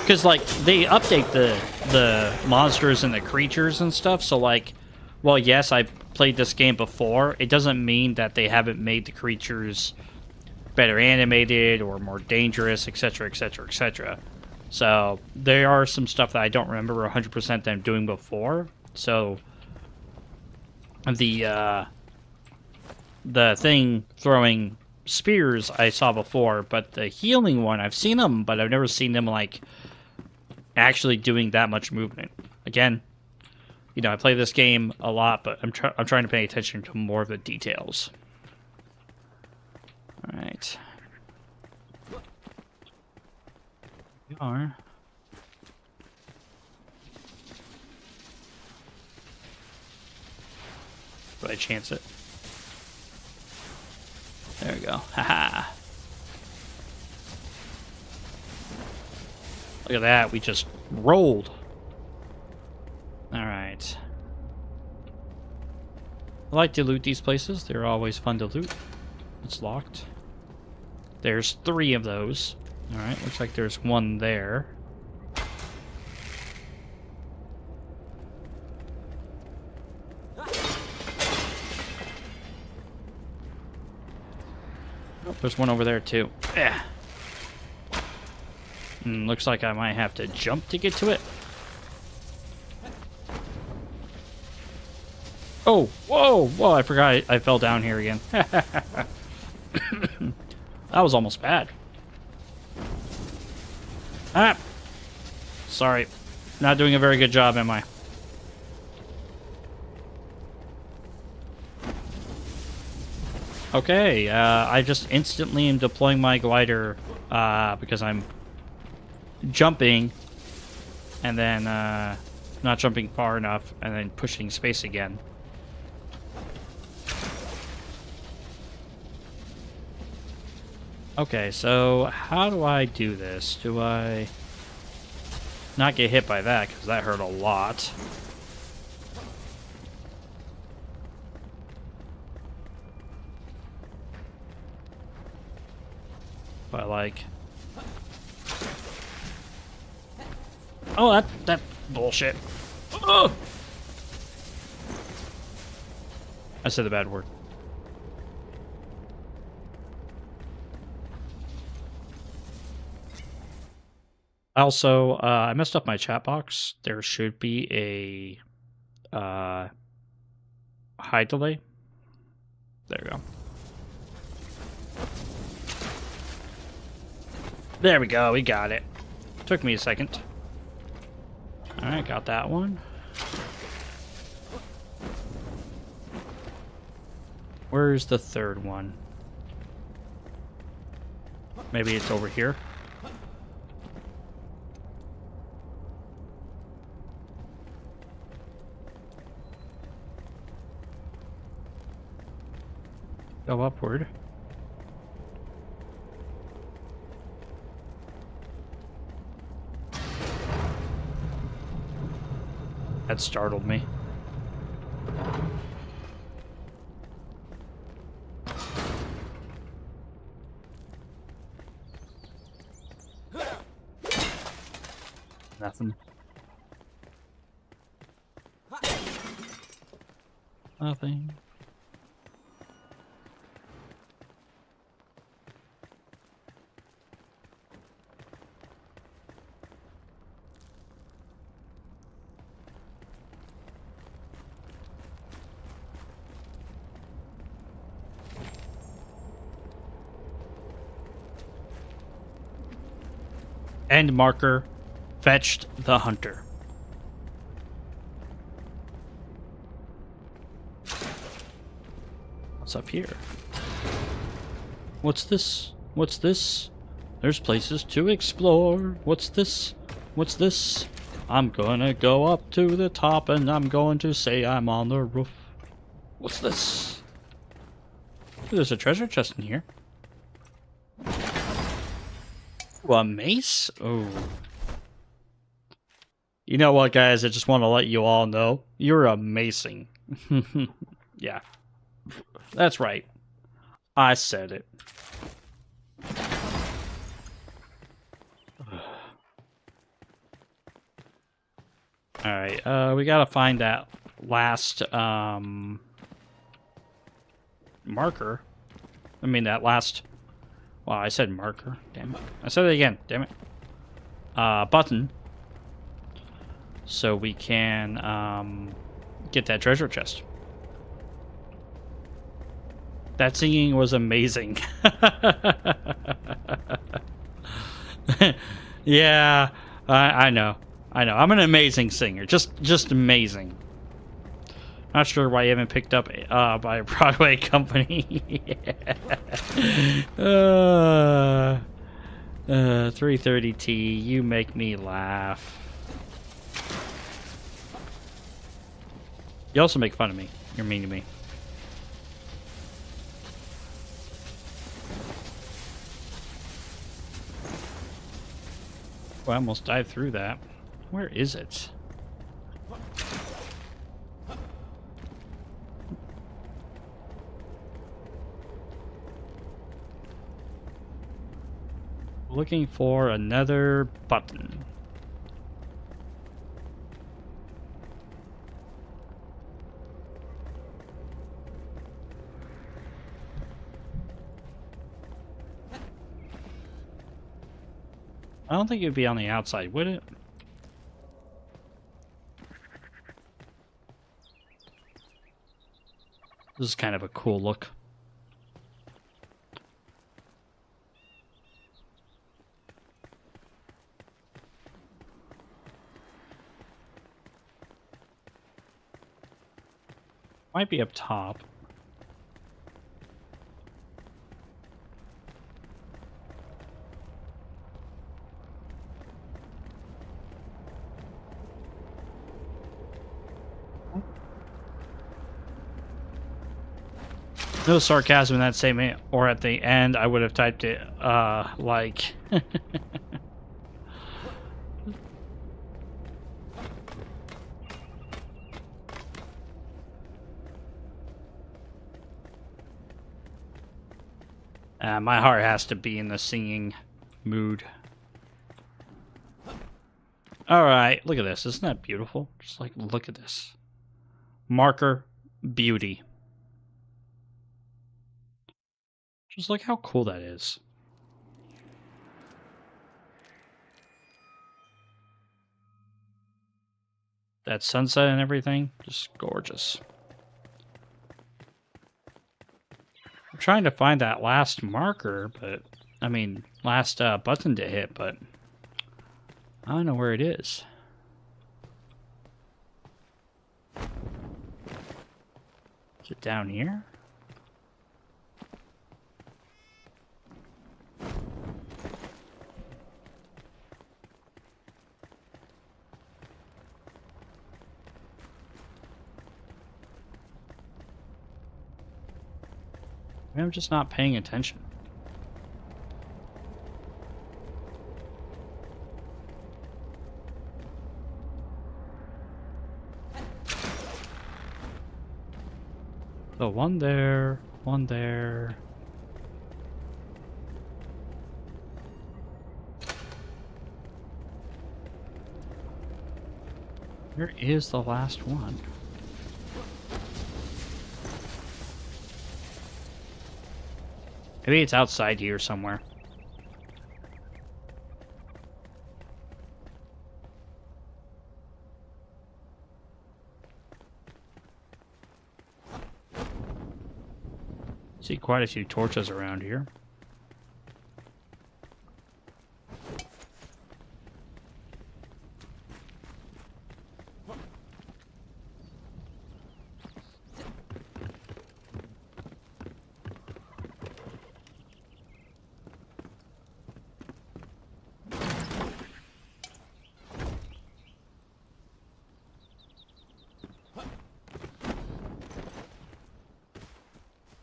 Because, like, they update the monsters and the creatures and stuff, so, like... Well, yes, I played this game before. It doesn't mean that they haven't made the creatures better animated or more dangerous, etc., etc., etc. So, there are some stuff that I don't remember 100% them doing before. So, the thing throwing spears I saw before, but the healing one, I've seen them, but I've never seen them, like, actually doing that much movement. Again, you know, I play this game a lot, but I'm trying to pay attention to more of the details. All right. We are. But I chance it. There we go. Haha. Look at that. We just rolled. All right. I like to loot these places. They're always fun to loot. It's locked. There's 3 of those. All right. Looks like there's one there. Oh, there's one over there too. Yeah. Looks like I might have to jump to get to it. Oh, whoa, whoa, I forgot I fell down here again. That was almost bad. Ah! Sorry. Not doing a very good job, am I? Okay, I just instantly am deploying my glider because I'm jumping and then not jumping far enough and then pushing space again. Okay, so how do I do this? Do I not get hit by that, because that hurt a lot. But like... Oh, that bullshit. Oh! I said the bad word. Also, I messed up my chat box. There should be a high delay. There we go. There we go, we got it. Took me a second. Alright, got that one. Where's the third one? Maybe it's over here. Go upward. That startled me. Nothing. Nothing. End marker. Fetched the hunter. What's up here? What's this? What's this? There's places to explore. What's this? What's this? I'm gonna go up to the top and I'm going to say I'm on the roof. What's this? Ooh, there's a treasure chest in here. Ooh, a mace? Oh. You know what, guys? I just want to let you all know you're amazing. Yeah. That's right. I said it. Alright, we gotta find that last, marker. I mean, that last... Wow, I said marker. Damn it. I said it again. Damn it. Button. So we can, get that treasure chest. That singing was amazing. Yeah, I know. I know. I'm an amazing singer. Just amazing. Not sure why you haven't picked up by a Broadway company. 330T, you make me laugh. You also make fun of me. You're mean to me. Oh, I almost died through that. Where is it? Looking for another button. I don't think it'd be on the outside, would it? This is kind of a cool look. Might be up top. No sarcasm in that statement, or at the end I would have typed it, like... my heart has to be in the singing mood. Alright, look at this. Isn't that beautiful? Just like, look at this. Marker, beauty. Just look how cool that is. That sunset and everything, just gorgeous. I'm trying to find that last marker, but... I mean, last button to hit, but... I don't know where it is. Is it down here? Maybe I'm just not paying attention. So one there, one there. Where is the last one? Maybe it's outside here somewhere. See quite a few torches around here.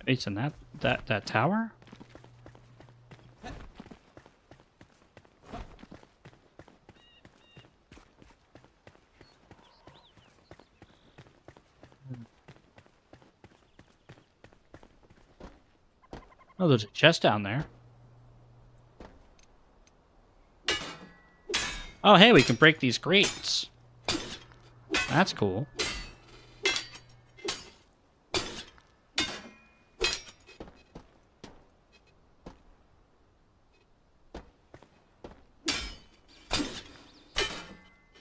It's in that tower? Oh, there's a chest down there. Oh, hey, we can break these grates. That's cool.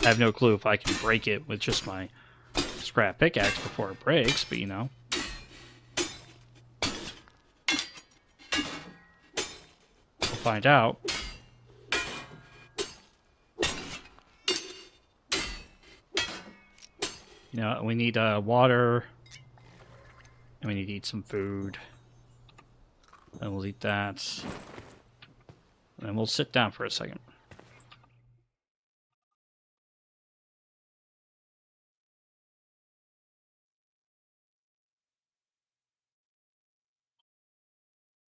I have no clue if I can break it with just my scrap pickaxe before it breaks, but you know. We'll find out. You know, we need water, and we need to eat some food. And we'll eat that. And we'll sit down for a second.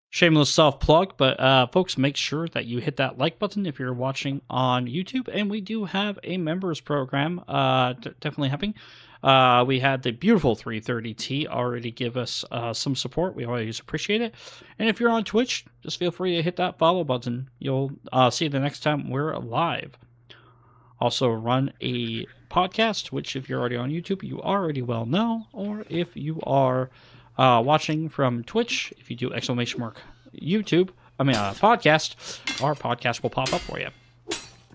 Shameless self-plug, but folks, make sure that you hit that like button if you're watching on YouTube. And we do have a members program, definitely happening. We had the beautiful 330T already give us some support. We always appreciate it. And if you're on Twitch, just feel free to hit that follow button. You'll see the next time we're live. Also run a podcast, which if you're already on YouTube, you already well know. Or if you are watching from Twitch, if you do !YouTube, podcast, our podcast will pop up for you.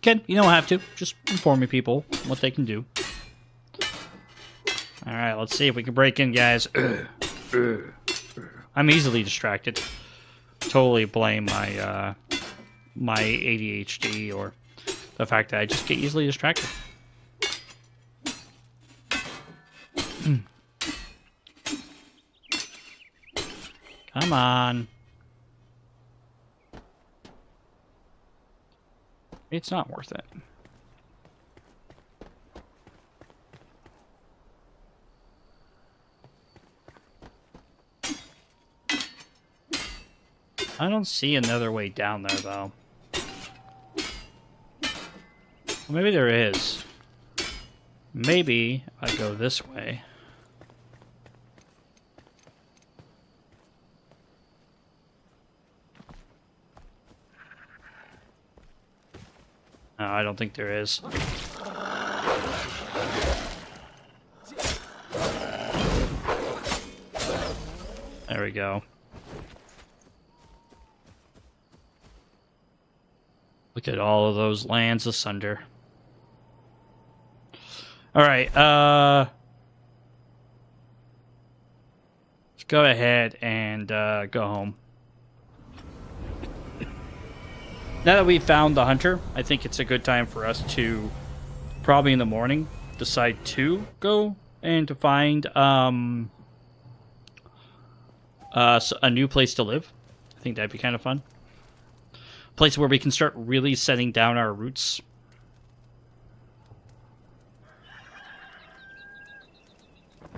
Ken, you don't have to. Just informing people what they can do. All right, let's see if we can break in, guys. I'm easily distracted. Totally blame my my ADHD or the fact that I just get easily distracted. Come on. It's not worth it. I don't see another way down there, though. Well, maybe there is. Maybe I go this way. No, I don't think there is. There we go. Look at all of those lands asunder. All right, let's go ahead and go home. Now that we've found the hunter, I think it's a good time for us to, probably in the morning, decide to go and to find a new place to live. I think that'd be kind of fun. A place where we can start really setting down our roots.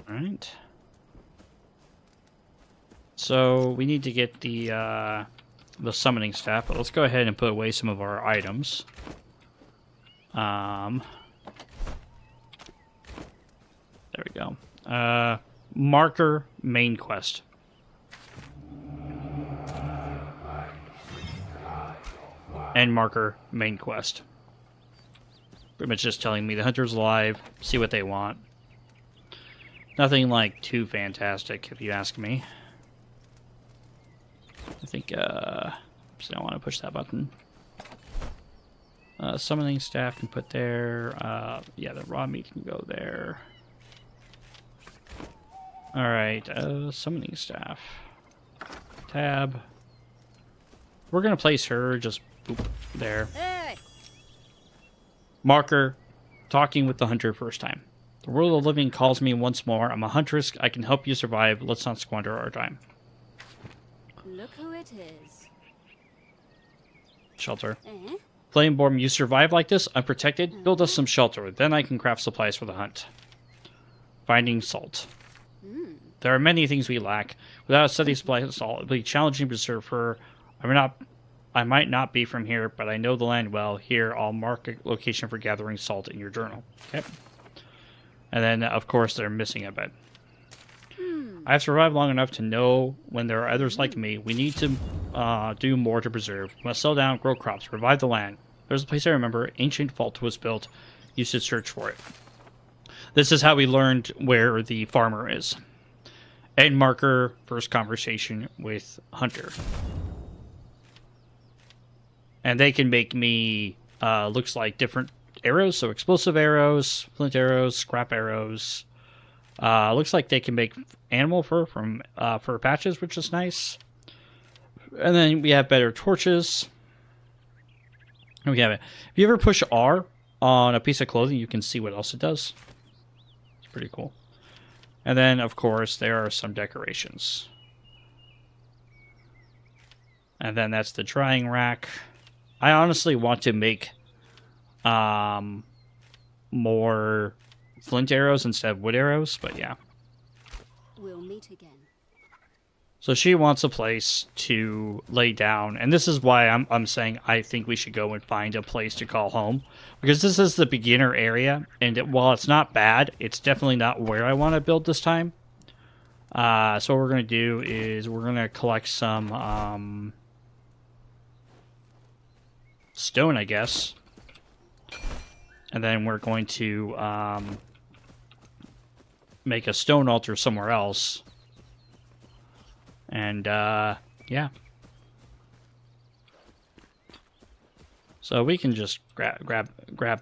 All right. So we need to get the summoning staff, but let's go ahead and put away some of our items. There we go. Marker main quest. And marker main quest. Pretty much just telling me the hunter's alive, see what they want. Nothing like too fantastic, if you ask me. I think, just don't want to push that button. Summoning staff can put there. Yeah, the raw meat can go there. Alright, summoning staff. Tab. We're going to place her just boop, there. Hey. Marker, talking with the hunter first time. The world of the living calls me once more. I'm a huntress. I can help you survive. Let's not squander our time. Look who it is. Shelter. Eh? Flameborn, you survive like this, unprotected? Build us some shelter. Then I can craft supplies for the hunt. Finding salt. There are many things we lack. Without a steady supply of salt, it would be challenging to preserve fur. I might not be from here, but I know the land well. Here, I'll mark a location for gathering salt in your journal. Okay. And then, of course, they're missing a bed. I have survived long enough to know when there are others like me. We need to do more to preserve. We must settle down, grow crops, revive the land. There's a place I remember. Ancient vault was built. You should search for it. This is how we learned where the farmer is. End marker, first conversation with Hunter. And they can make me, looks like different arrows. So explosive arrows, flint arrows, scrap arrows. Looks like they can make animal fur from fur patches, which is nice. And then we have better torches. And we have it. If you ever push R on a piece of clothing, you can see what else it does. It's pretty cool. And then, of course, there are some decorations. And then that's the drying rack. I honestly want to make more flint arrows instead of wood arrows, but yeah. We'll meet again. So she wants a place to lay down, and this is why I'm saying I think we should go and find a place to call home, because this is the beginner area, and while it's not bad, it's definitely not where I want to build this time. So what we're going to do is we're going to collect some stone, I guess, and then we're going to make a stone altar somewhere else. And, yeah. So we can just grab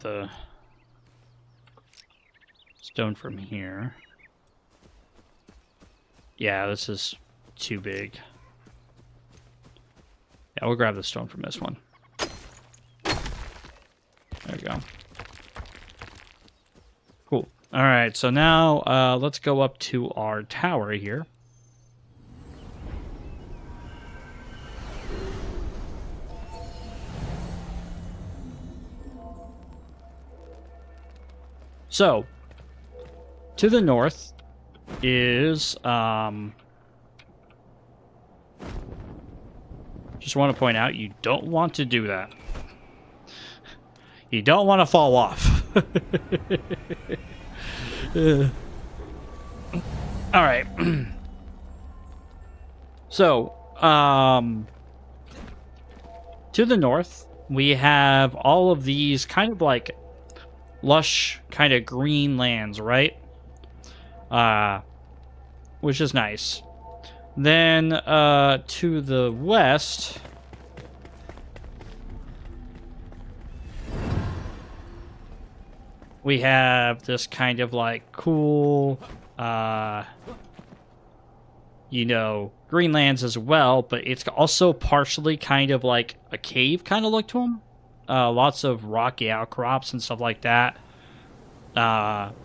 the stone from here. Yeah, this is too big. Yeah, we'll grab the stone from this one. There we go. Cool. All right, so now let's go up to our tower here. So, to the north is, just want to point out, you don't want to do that. You don't want to fall off. All right. So, to the north, we have all of these kind of like lush kind of green lands, right? Which is nice. Then to the west, we have this kind of like cool you know, green lands as well, but it's also partially kind of like a cave kind of look to them. Lots of rocky outcrops and stuff like that.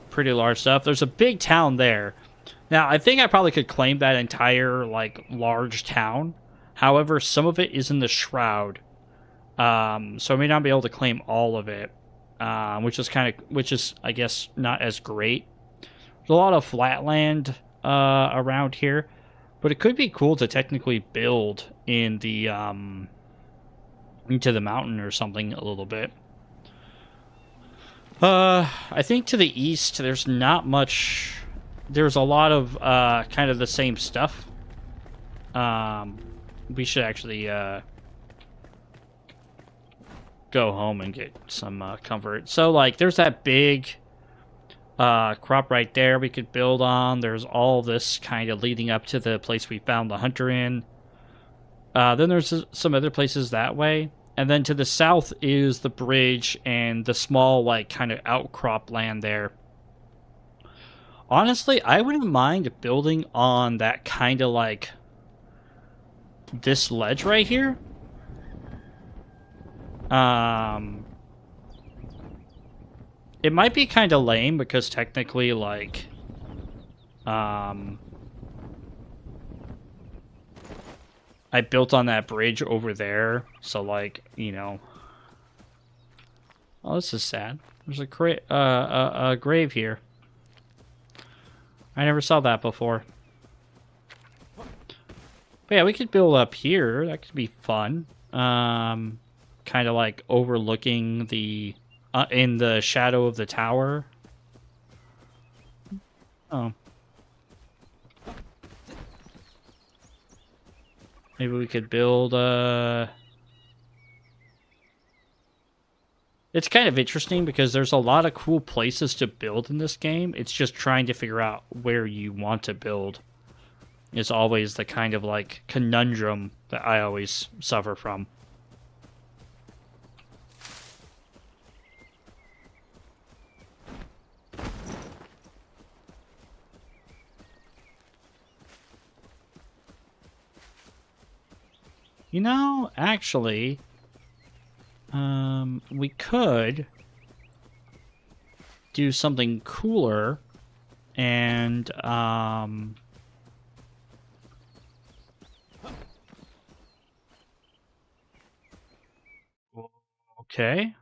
Pretty large stuff. There's a big town there. Now, I think I probably could claim that entire, like, large town. However, some of it is in the Shroud. So I may not be able to claim all of it. Which is, I guess, not as great. There's a lot of flat land around here. But it could be cool to technically build in the, into the mountain or something a little bit. I think to the east, there's not much. There's a lot of kind of the same stuff. We should actually go home and get some comfort. So, like, there's that big crop right there we could build on. There's all this kind of leading up to the place we found the hunter in. Then there's some other places that way. And then to the south is the bridge and the small, like, kind of outcrop land there. Honestly, I wouldn't mind building on that kind of, like, this ledge right here. It might be kind of lame because technically, like, I built on that bridge over there, so, like, you know. Oh, this is sad. There's a grave here. I never saw that before. But yeah, we could build up here. That could be fun. Kind of like overlooking the in the shadow of the tower. Oh. Maybe we could build It's kind of interesting because there's a lot of cool places to build in this game. It's just trying to figure out where you want to build. Is always the kind of like conundrum that I always suffer from. You know, actually, we could do something cooler and, okay.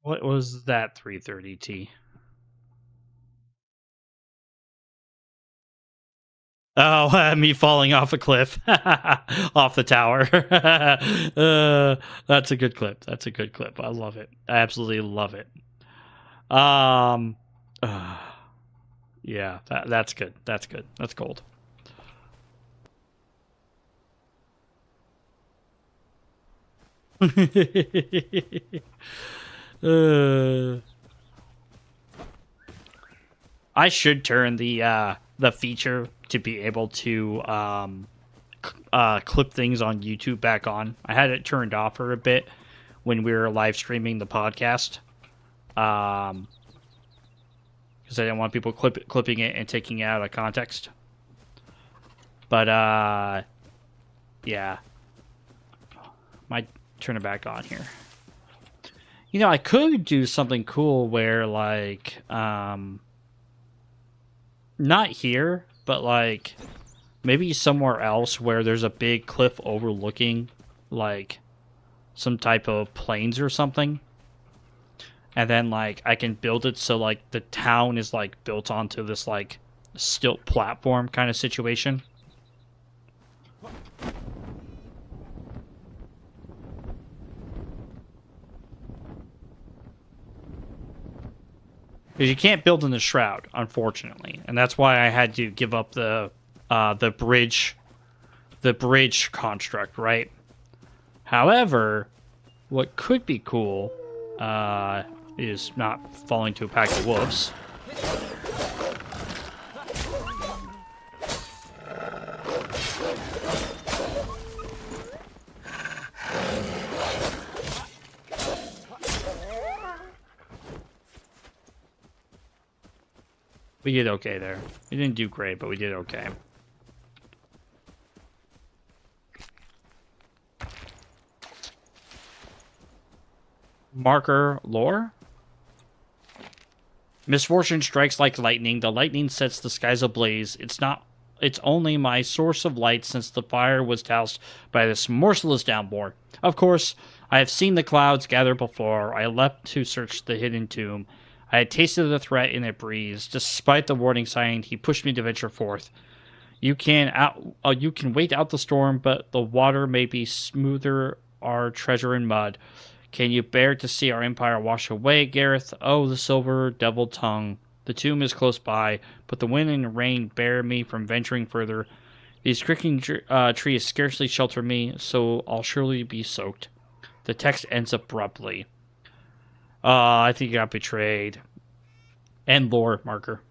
What was that 330T? Oh, me falling off a cliff, off the tower. That's a good clip. That's a good clip. I love it. I absolutely love it. Um, yeah, that's good. That's good. That's gold. I should turn the feature to be able to clip things on YouTube back on. I had it turned off for a bit when we were live streaming the podcast, because I didn't want people clipping it and taking it out of context. But yeah, might turn it back on here. You know, I could do something cool where like not here, but like maybe somewhere else where there's a big cliff overlooking like some type of plains or something. And then like I can build it so like the town is like built onto this like stilt platform kind of situation. Because you can't build in the shroud, unfortunately, and that's why I had to give up the bridge construct, right? However, what could be cool is not falling to a pack of wolves. We did okay there. We didn't do great, but we did okay. Marker lore? Misfortune strikes like lightning. The lightning sets the skies ablaze. It's only my source of light since the fire was doused by this merciless downpour. Of course, I have seen the clouds gather before. I left to search the hidden tomb. I had tasted the threat in a breeze. Despite the warning sign, he pushed me to venture forth. You can wait out the storm, but the water may be smoother our treasure in mud. Can you bear to see our empire wash away, Gareth? Oh, the silver devil tongue. The tomb is close by, but the wind and rain bear me from venturing further. These creaking trees scarcely shelter me, so I'll surely be soaked. The text ends abruptly. I think you got betrayed. End lore marker.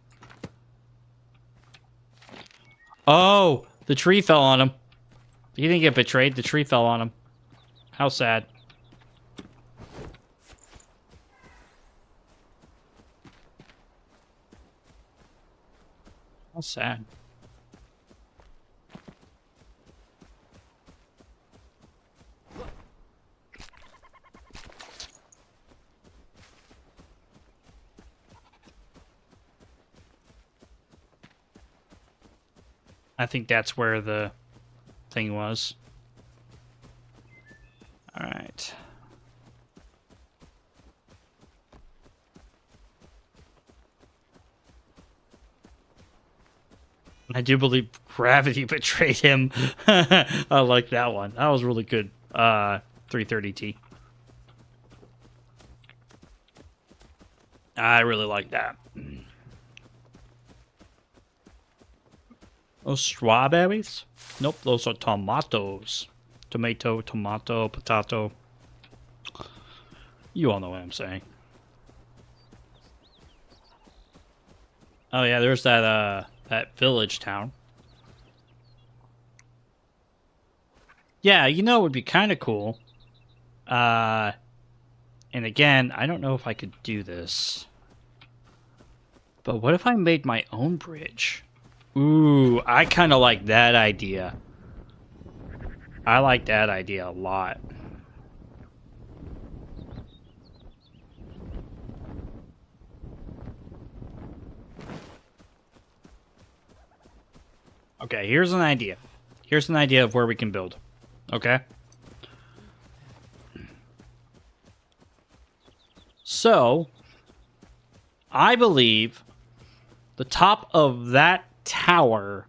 Oh, the tree fell on him. He didn't get betrayed. The tree fell on him. How sad. How sad. I think that's where the thing was. Alright. I do believe gravity betrayed him. I like that one. That was really good. 330T. I really like that. Those strawberries? Nope, those are tomatoes. Tomato, tomato, potato. You all know what I'm saying. Oh yeah, there's that village town. Yeah, you know it would be kind of cool. And again, I don't know if I could do this. But what if I made my own bridge? Ooh, I kind of like that idea. I like that idea a lot. Okay, here's an idea. Here's an idea of where we can build. Okay? So, I believe the top of that tower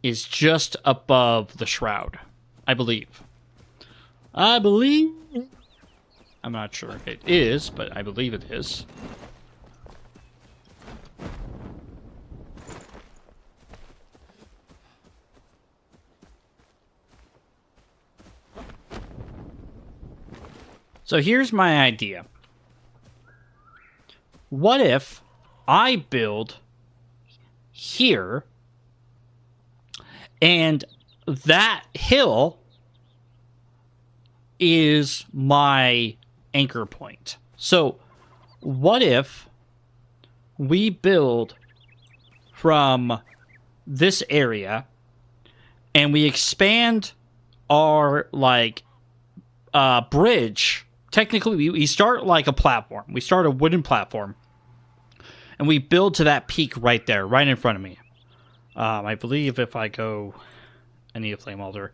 is just above the shroud. I believe. I'm not sure if it is, but I believe it is. So here's my idea. What if I build here and that hill is my anchor point? So what if we build from this area and we expand our bridge? Technically, we start like a platform. We start a wooden platform. And we build to that peak right there, right in front of me. I believe if I go... I need a flame altar.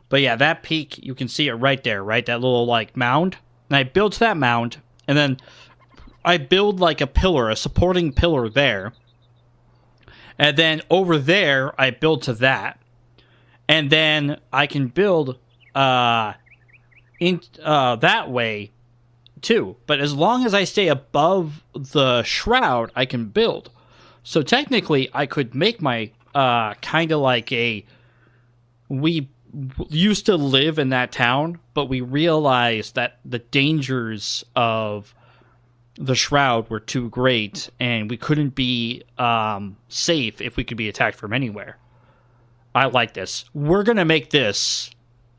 But yeah, that peak, you can see it right there, right? That little, mound. And I build to that mound. And then I build, a pillar, a supporting pillar there. And then over there, I build to that. And then I can build... that way too, but as long as I stay above the shroud, I can build. So technically, I could make my kind of like a. We used to live in that town, but we realized that the dangers of the shroud were too great, and we couldn't be safe if we could be attacked from anywhere. I like this. We're gonna make this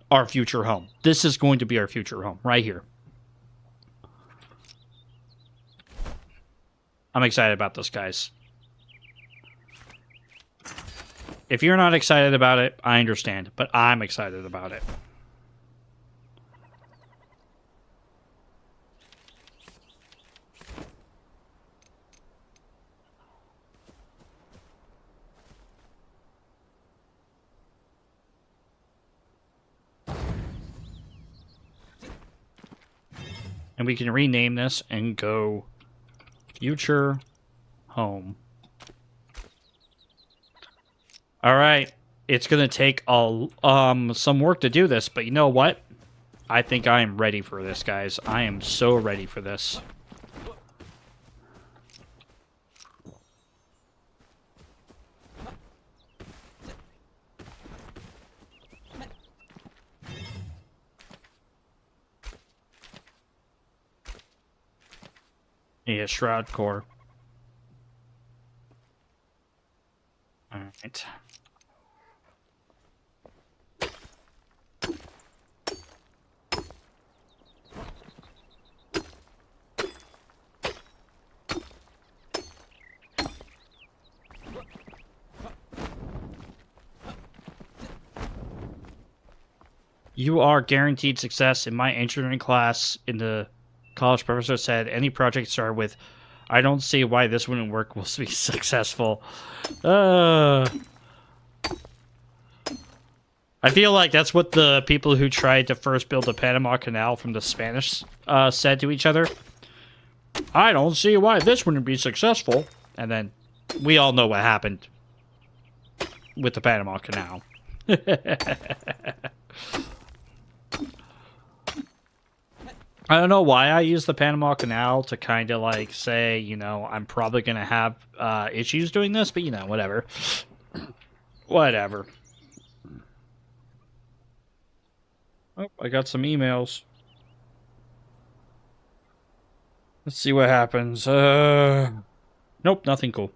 our future home. This is going to be our future home, right here. I'm excited about this, guys. If you're not excited about it, I understand, but I'm excited about it. And we can rename this and go future home. All right. It's going to take some work to do this, but you know what? I think I am ready for this, guys. I am so ready for this. Yeah, Shroud Core. Alright. You are guaranteed success. In my engineering class in the college, professor said any project start with, I don't see why this wouldn't work, will be successful. I feel like that's what the people who tried to first build the Panama Canal from the Spanish said to each other. I don't see why this wouldn't be successful. And then we all know what happened with the Panama Canal. I don't know why I use the Panama Canal to kind of like say, you know, I'm probably going to have issues doing this, but you know, whatever. Whatever. Oh, I got some emails. Let's see what happens. Nope, nothing cool.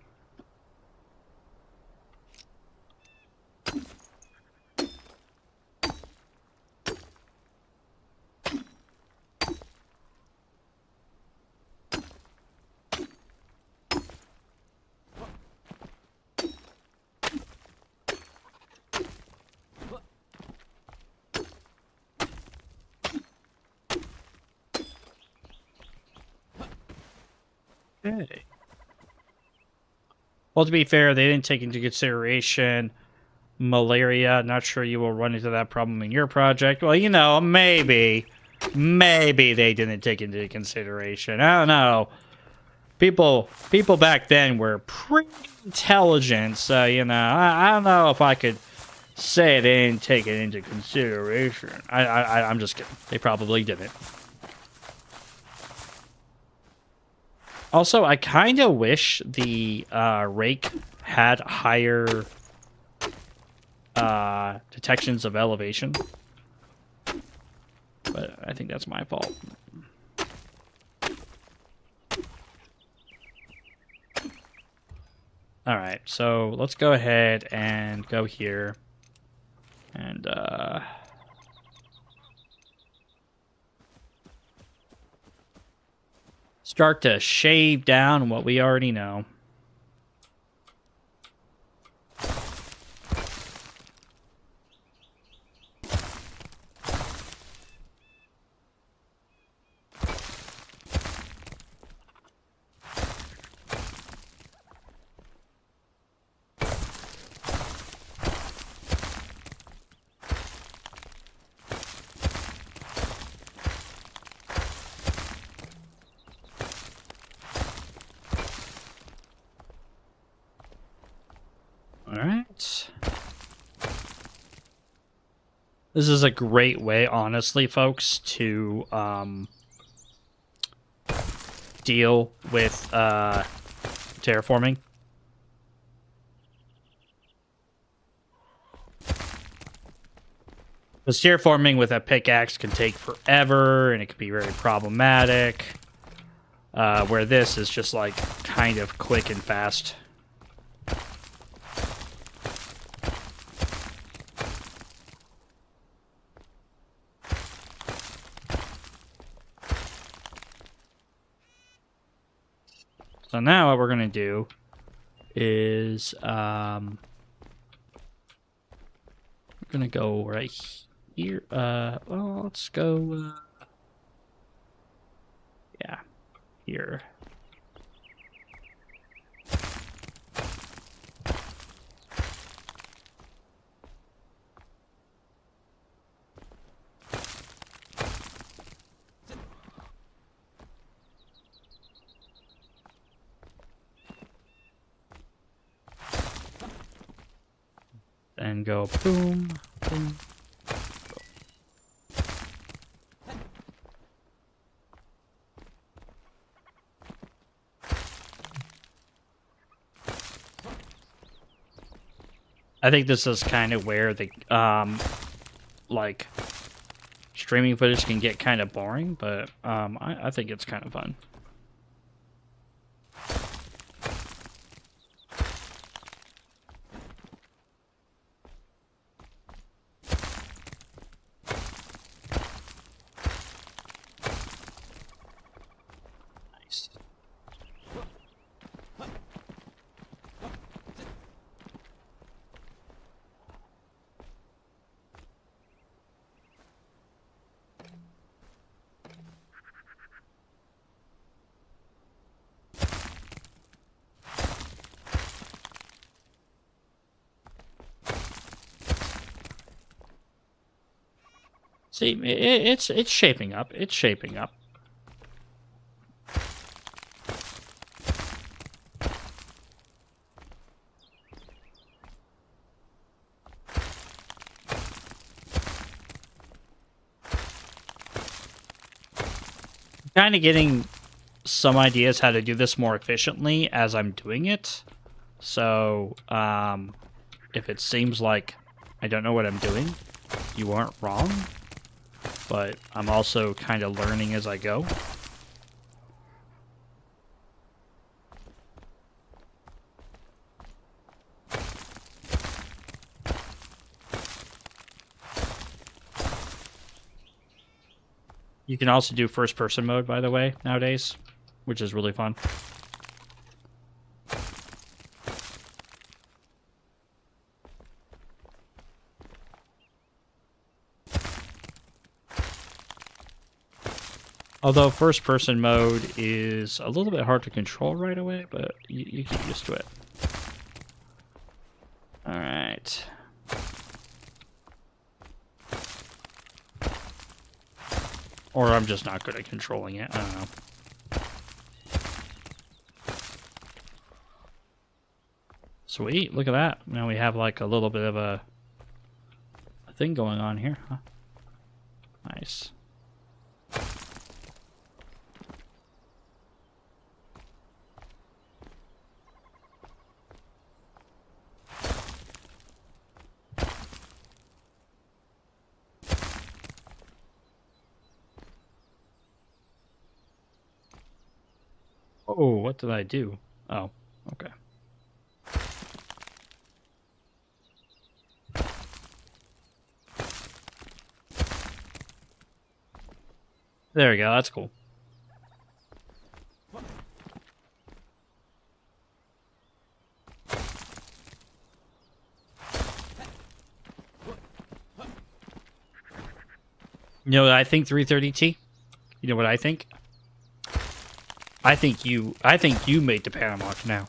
Okay. Well, to be fair, they didn't take into consideration malaria. Not sure you will run into that problem in your project. Well, you know, maybe they didn't take into consideration. I don't know. People back then were pretty intelligent, so you know, I don't know if I could say they didn't take it into consideration. I'm just kidding. They probably didn't. Also, I kind of wish the rake had higher detections of elevation. But I think that's my fault. Alright, so let's go ahead and go here. And, start to shave down what we already know. Alright. This is a great way, honestly, folks, to deal with terraforming. Because terraforming with a pickaxe can take forever, and it can be very problematic. Where this is just, like, kind of quick and fast. So now what we're going to do is we're going to go right here. Well, let's go yeah, here. And go boom, boom. I think this is kind of where the like streaming footage can get kind of boring, but I think it's kind of fun. Nice. See, it's shaping up. It's shaping up. Kind of getting some ideas how to do this more efficiently as I'm doing it. So, if it seems like I don't know what I'm doing, you aren't wrong. But I'm also kind of learning as I go. You can also do first-person mode, by the way, nowadays, which is really fun. Although first-person mode is a little bit hard to control right away, but you get used to it. All right. Or I'm just not good at controlling it. I don't know. Sweet, look at that. Now we have like a little bit of a thing going on here. Huh? Nice. Oh, what did I do? Oh, okay. There we go, that's cool. You know what I think, 330T? You know what I think? I think you made the Panama Canal.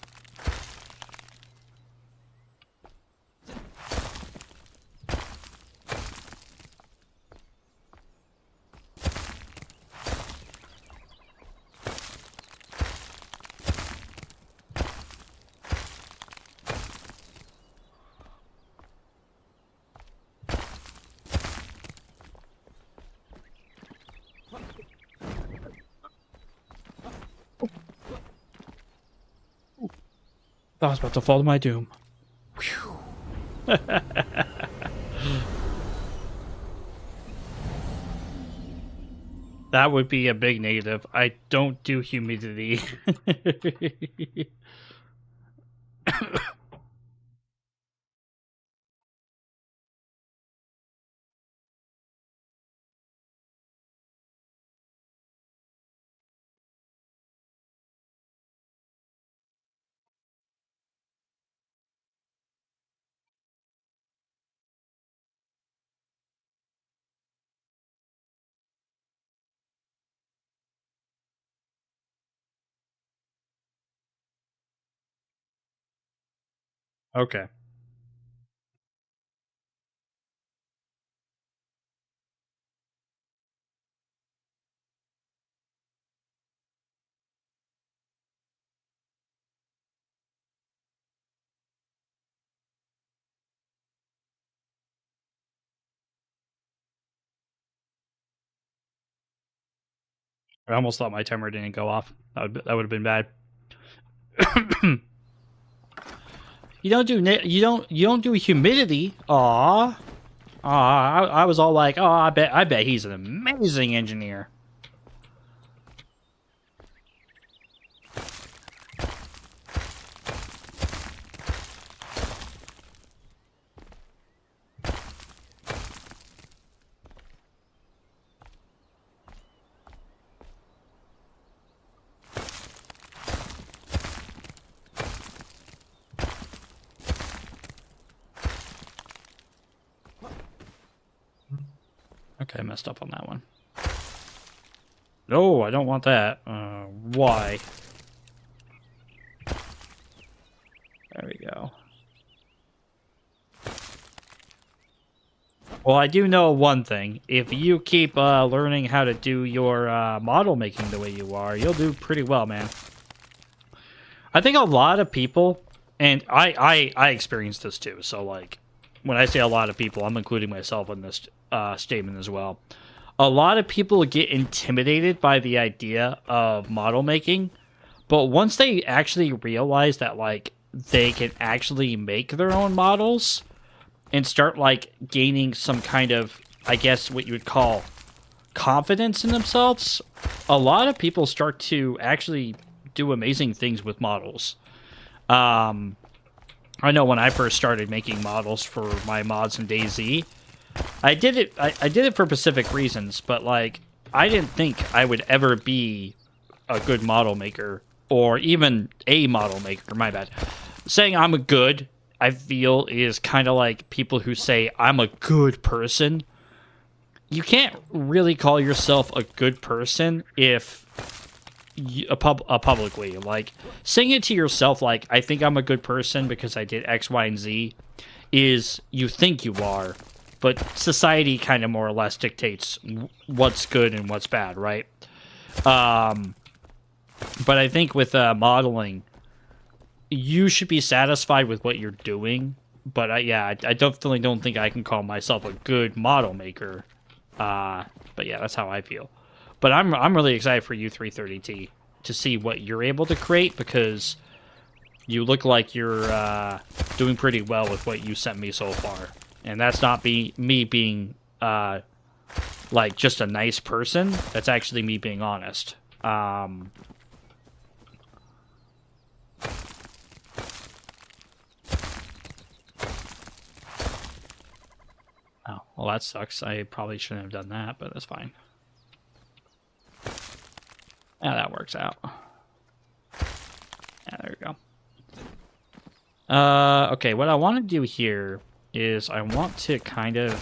I was about to fall to my doom. That would be a big negative. I don't do humidity. Okay. I almost thought my timer didn't go off. That would have been bad. You don't do humidity. Aw. I was all like, oh, I bet he's an amazing engineer. Okay, I messed up on that one. No, I don't want that. Why? There we go. Well, I do know one thing. If you keep learning how to do your model making the way you are, you'll do pretty well, man. I think a lot of people, and I experienced this too. So, like, when I say a lot of people, I'm including myself in this statement as well. A lot of people get intimidated by the idea of model making, but once they actually realize that, like, they can actually make their own models and start, like, gaining some kind of, I guess, what you would call confidence in themselves, a lot of people start to actually do amazing things with models. Um, I know when I first started making models for my mods in DayZ, I did it. I did it for specific reasons, but like I didn't think I would ever be a good model maker or even a model maker. My bad. Saying I'm a good, I feel, is kind of like people who say I'm a good person. You can't really call yourself a good person if publicly, like, saying it to yourself, like, I think I'm a good person because I did X, Y, and Z, is you think you are, but society kind of more or less dictates what's good and what's bad, right? But I think with modeling, you should be satisfied with what you're doing. But I definitely don't think I can call myself a good model maker. But yeah, that's how I feel. But I'm really excited for U330T to see what you're able to create, because you look like you're doing pretty well with what you sent me so far. And that's not me being like just a nice person. That's actually me being honest. Oh, well, that sucks. I probably shouldn't have done that, but that's fine. Yeah, that works out. Yeah, there we go. Okay, what I want to do here is I want to kind of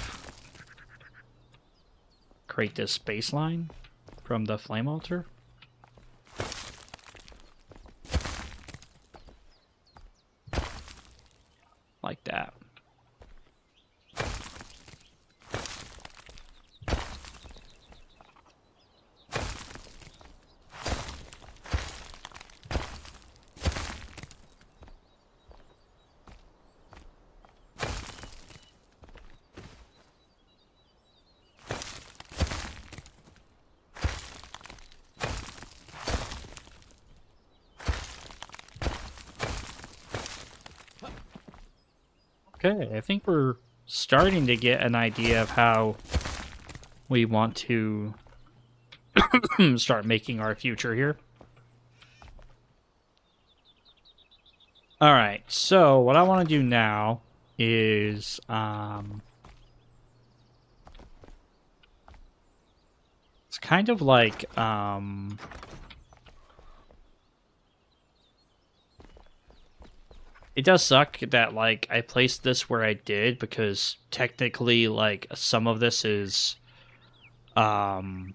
create this baseline from the flame altar. Like that. Okay, I think we're starting to get an idea of how we want to start making our future here. All right, so what I want to do now is it's kind of like it does suck that, like, I placed this where I did, because technically, like, some of this is encapsulated.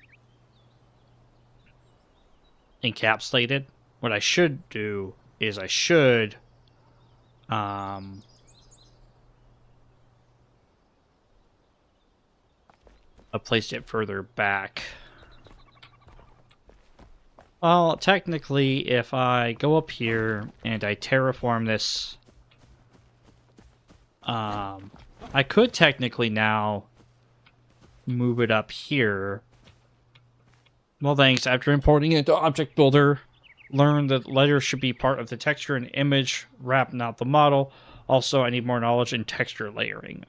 What I should do is I should have placed it further back. Well, technically, if I go up here and I terraform this, I could technically now move it up here. Well, thanks. After importing it into Object Builder, learn that letters should be part of the texture and image wrap, not the model. Also, I need more knowledge in texture layering.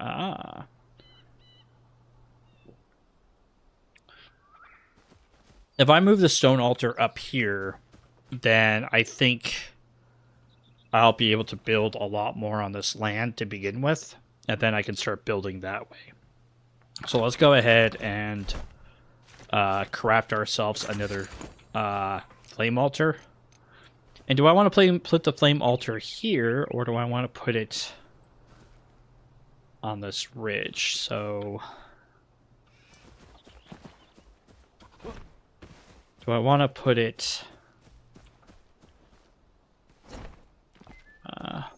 If I move the stone altar up here, then I think I'll be able to build a lot more on this land to begin with, and then I can start building that way. So let's go ahead and craft ourselves another flame altar. And do I want to put the flame altar here, or do I want to put it on this ridge? So do I want to put it...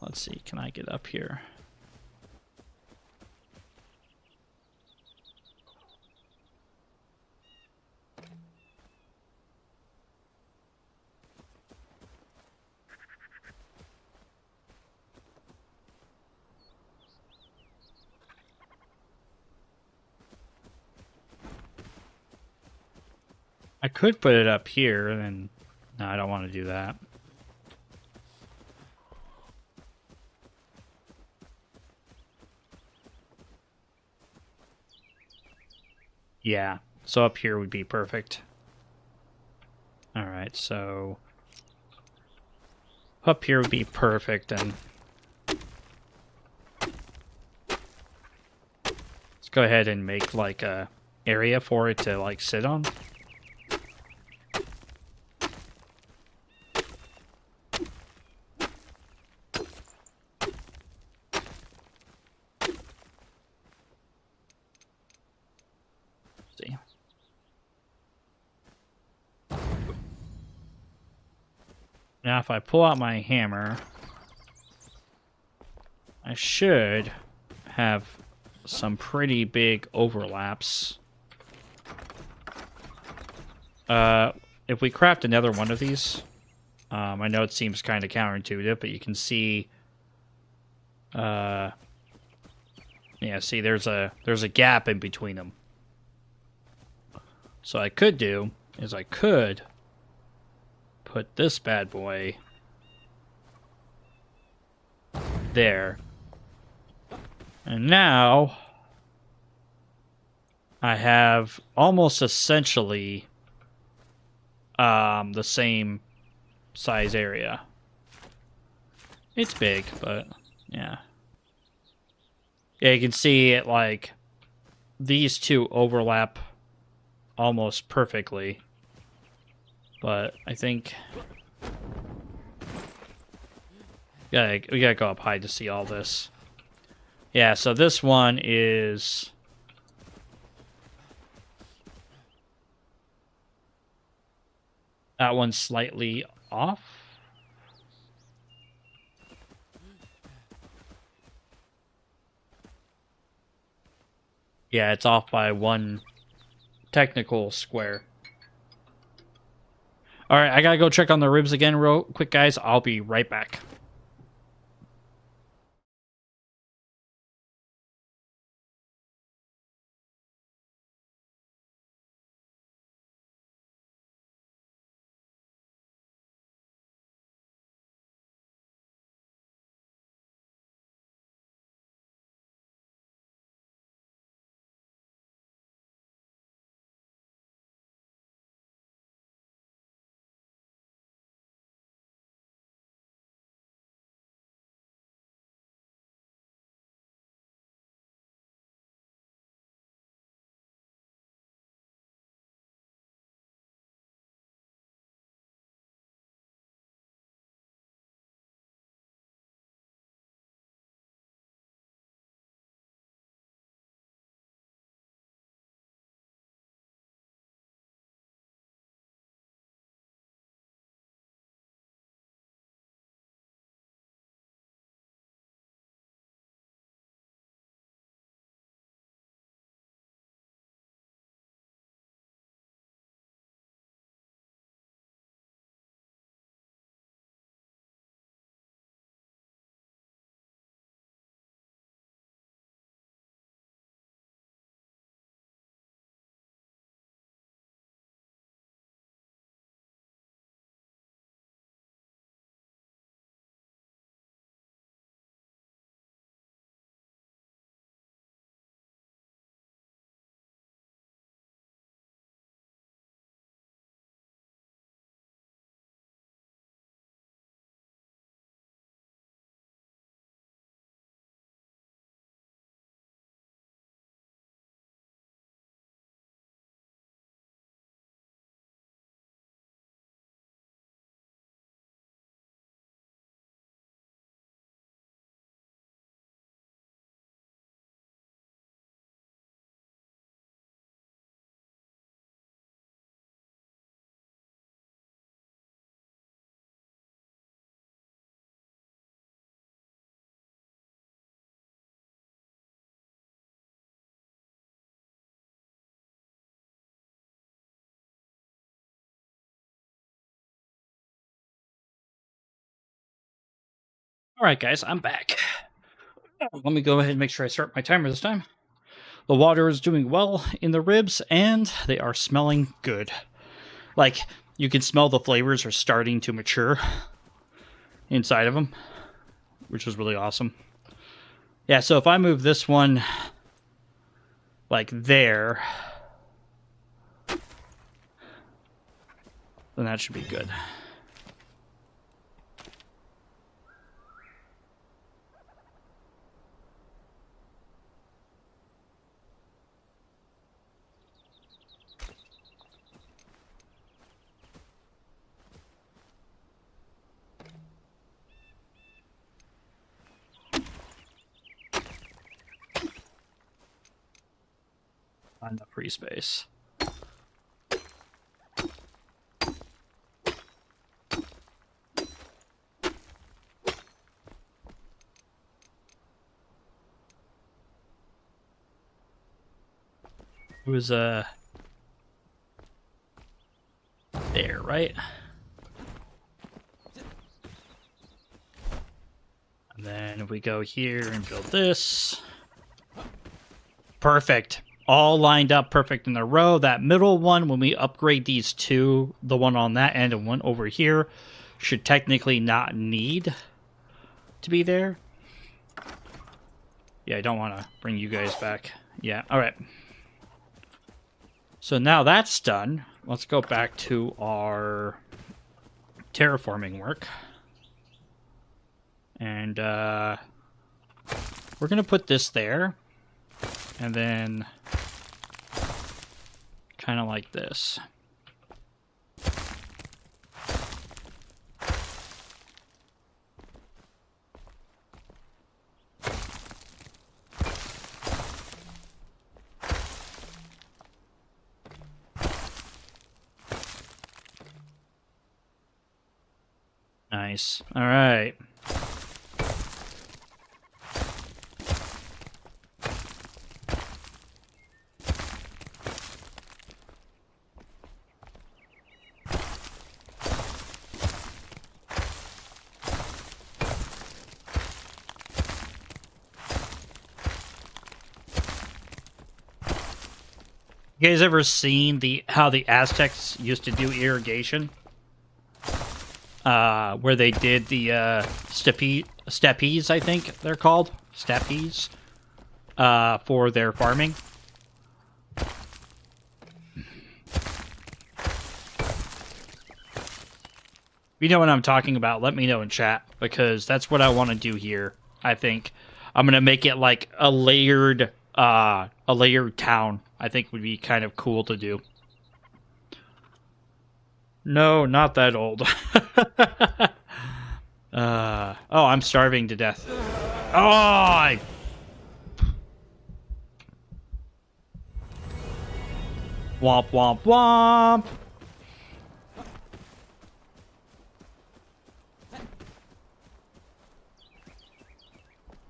let's see, can I get up here? I could put it up here, and no, I don't want to do that. Yeah, so up here would be perfect. All right, so up here would be perfect, and let's go ahead and make like a area for it to like sit on. See. Now if I pull out my hammer, I should have some pretty big overlaps. If we craft another one of these, I know it seems kind of counterintuitive, but you can see, yeah, see, there's a gap in between them. So I could do is I could put this bad boy there, and now I have almost essentially the same size area. It's big, but yeah. Yeah, you can see it like these two overlap almost perfectly. But I think we gotta go up high to see all this. Yeah, so this one is that one's slightly off. Yeah, it's off by one technical square. All right, I gotta go check on the ribs again real quick, guys. I'll be right back. All right, guys, I'm back. Let me go ahead and make sure I start my timer this time. The water is doing well in the ribs, and they are smelling good. Like, you can smell the flavors are starting to mature inside of them, which was really awesome. Yeah, so if I move this one like there, then that should be good. Not enough free space. It was there, right? And then if we go here and build this. Perfect. All lined up perfect in a row. That middle one, when we upgrade these two, the one on that end and one over here, should technically not need to be there. Yeah, I don't want to bring you guys back. Yeah, all right. So now that's done. Let's go back to our terraforming work. And we're going to put this there. And then kind of like this. Nice. All right. You guys ever seen how the Aztecs used to do irrigation? Where they did the stepes, I think they're called stepes, for their farming. If you know what I'm talking about, let me know in chat, because that's what I want to do here. I think I'm gonna make it like a layered town. I think would be kind of cool to do. No, not that old. Oh, I'm starving to death. Oh, Womp, womp, womp.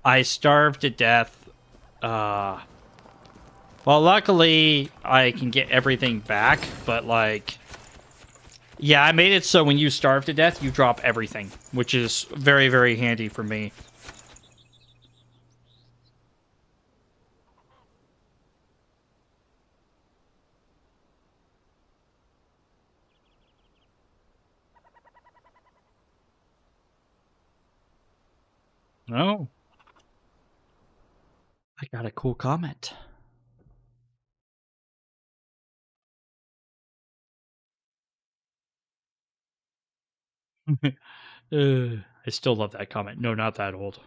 I starved to death. Well, luckily, I can get everything back, but, like... Yeah, I made it so when you starve to death, you drop everything, which is very, very handy for me. Oh. I got a cool comment. I still love that comment. No, not that old.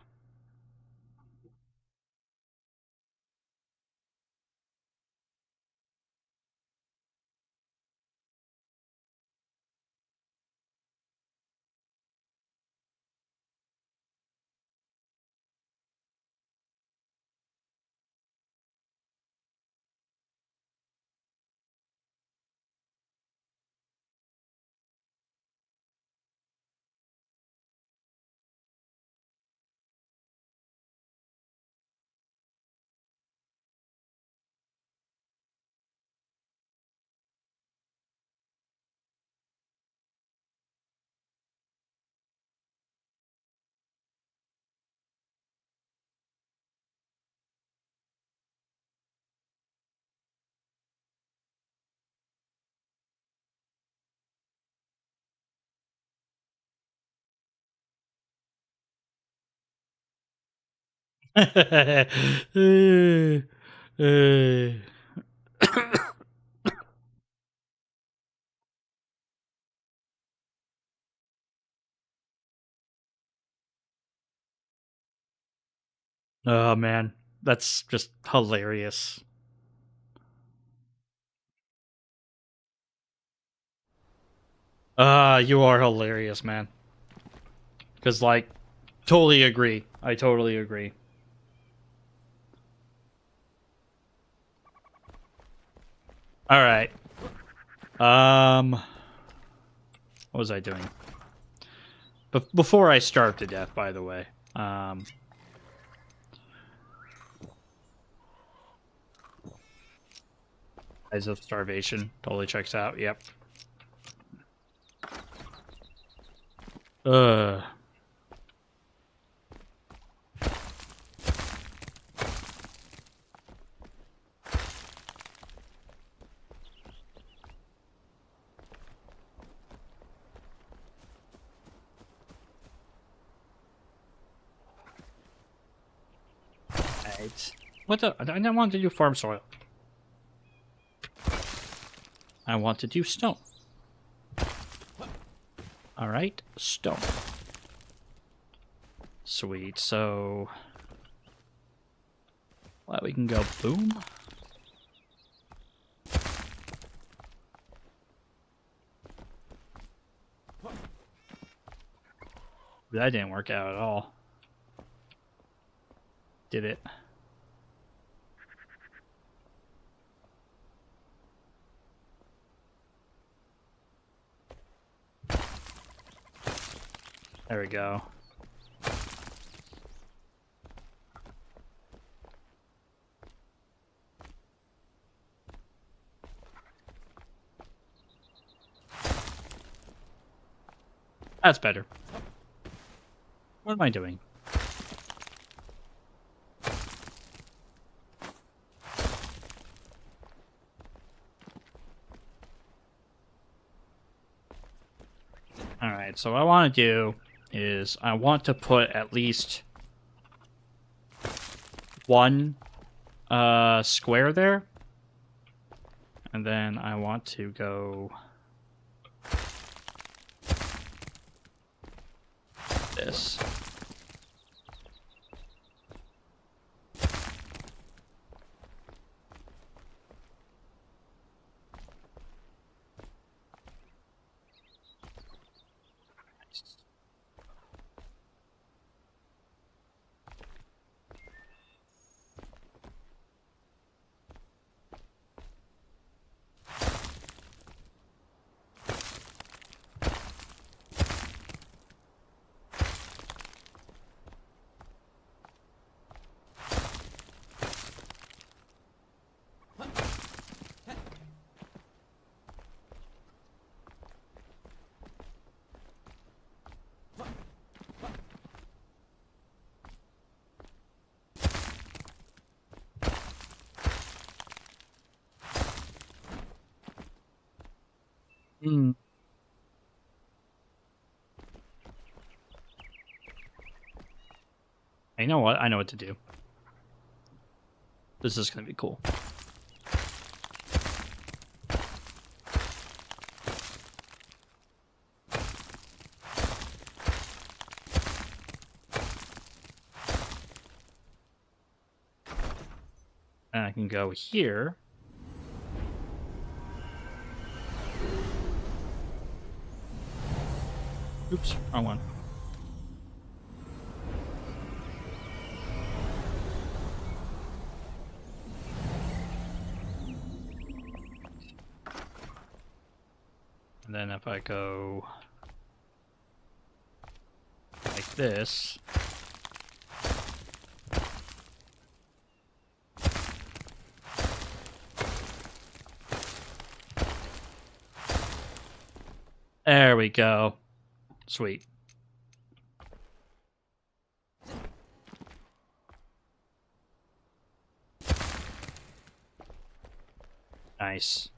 Oh man, that's just hilarious. You are hilarious, man. Because, like, totally agree. I totally agree. All right. What was I doing? Before I starved to death, by the way. Eyes of Starvation totally checks out. Yep. Uh. Right. What the? I don't want to do farm soil. I want to do stone. All right, stone. Sweet. So, well, we can go boom. That didn't work out at all. Did it? There we go. That's better. What am I doing? Alright, so what I want to do is I want to put at least one square there. And then I want to go this. Hmm. You know what? I know what to do. This is going to be cool. And I can go here. Oops, wrong one. And then if I go like this, there we go. Sweet. Nice.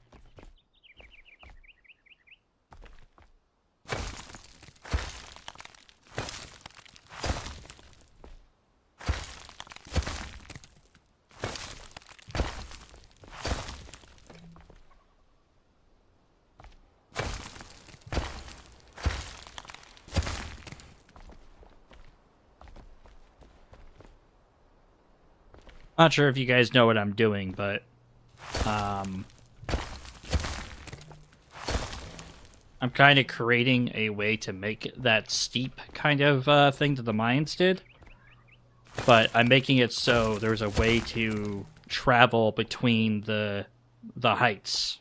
Not sure if you guys know what I'm doing, but I'm kind of creating a way to make that steep kind of thing that the Mayans did. But I'm making it so there's a way to travel between the heights.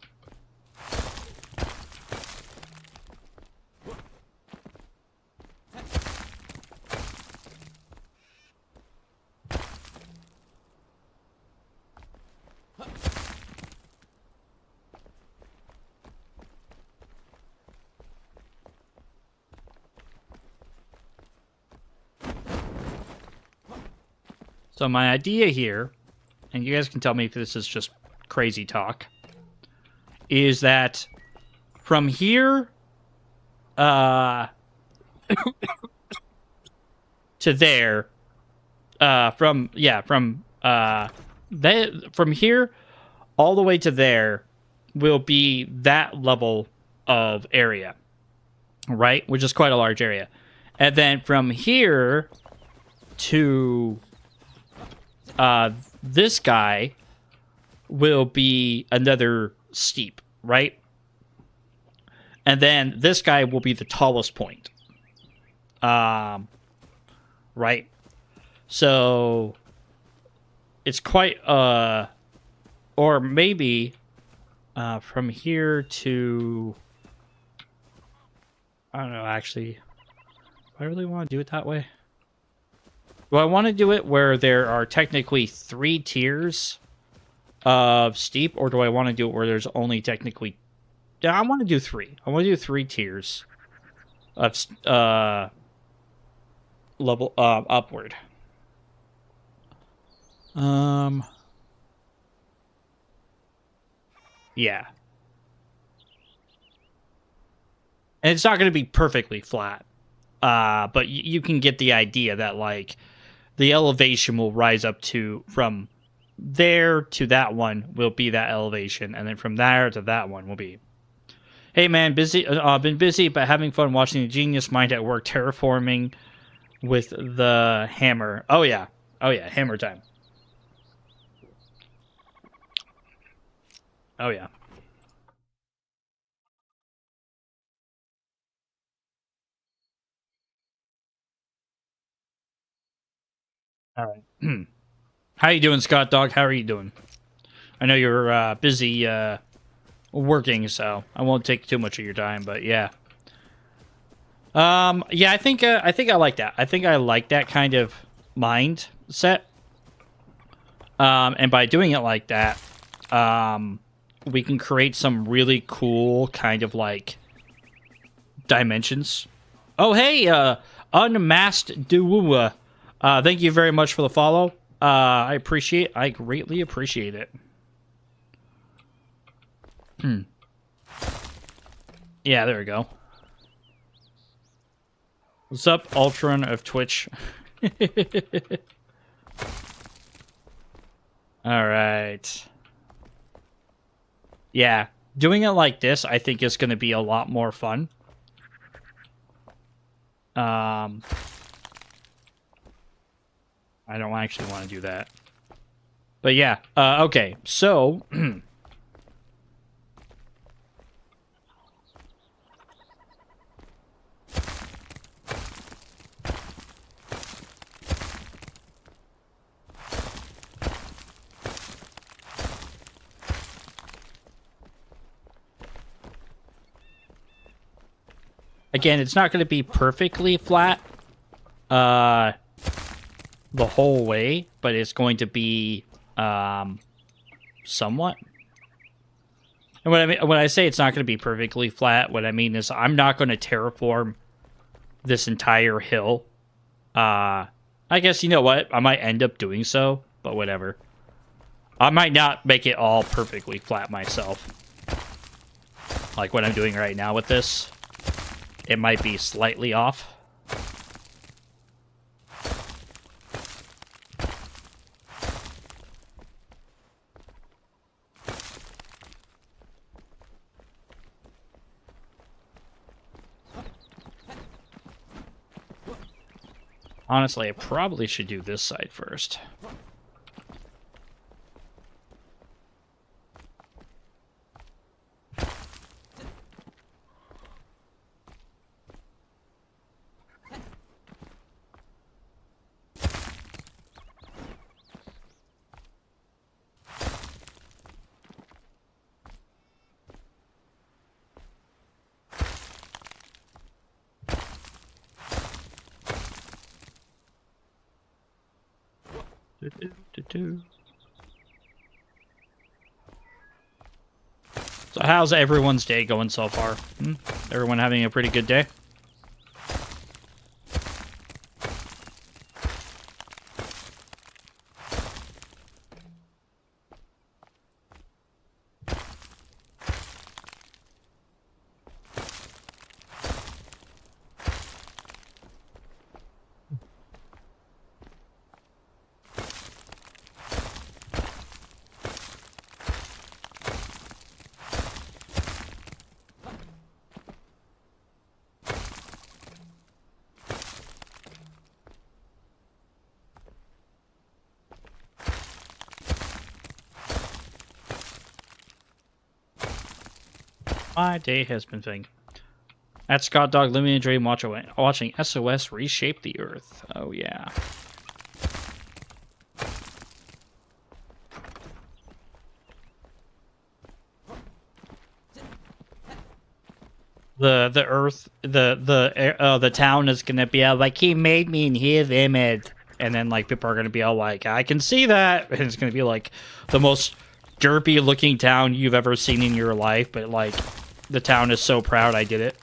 So my idea here, and you guys can tell me if this is just crazy talk, is that from here to there, from here all the way to there will be that level of area, right? Which is quite a large area. And then from here to this guy will be another steep, right? And then this guy will be the tallest point. Right? So it's quite or maybe from here to, I don't know, actually, do I really want to do it that way? Do I want to do it where there are technically 3 tiers of steep, or do I want to do it where there's only technically... I want to do 3. I want to do 3 tiers of level upward. Yeah. And it's not going to be perfectly flat. But you can get the idea that, like, the elevation will rise up to, from there to that one will be that elevation, and then from there to that one will be, hey man, been busy but having fun watching the Genius Mind at work terraforming with the hammer. Oh yeah, hammer time. Oh yeah. All right. How you doing, Scott Dog? How are you doing? I know you're busy working, so I won't take too much of your time, but yeah. Yeah, I think I like that. I think I like that kind of mindset. And by doing it like that, we can create some really cool kind of like dimensions. Oh, hey, Unmasked Duwua. Thank you very much for the follow. I greatly appreciate it. Yeah, there we go. What's up, Ultron of Twitch? Alright. Yeah, doing it like this, I think, is going to be a lot more fun. I don't actually want to do that. But yeah, okay, so... Again, it's not going to be perfectly flat the whole way, but it's going to be somewhat. And when I say it's not going to be perfectly flat, what I mean is I'm not going to terraform this entire hill. I guess, you know what? I might end up doing so, but whatever. I might not make it all perfectly flat myself. Like what I'm doing right now with this. It might be slightly off. Honestly, I probably should do this side first. So how's everyone's day going so far? Everyone having a pretty good day? My day has been fine. At Scott Dog, living a dream, watching SOS reshape the Earth. Oh yeah. The Earth, the town is gonna be all like, he made me in his image, and then like people are gonna be all like, I can see that, and it's gonna be like the most derpy looking town you've ever seen in your life, but like the town is so proud I did it.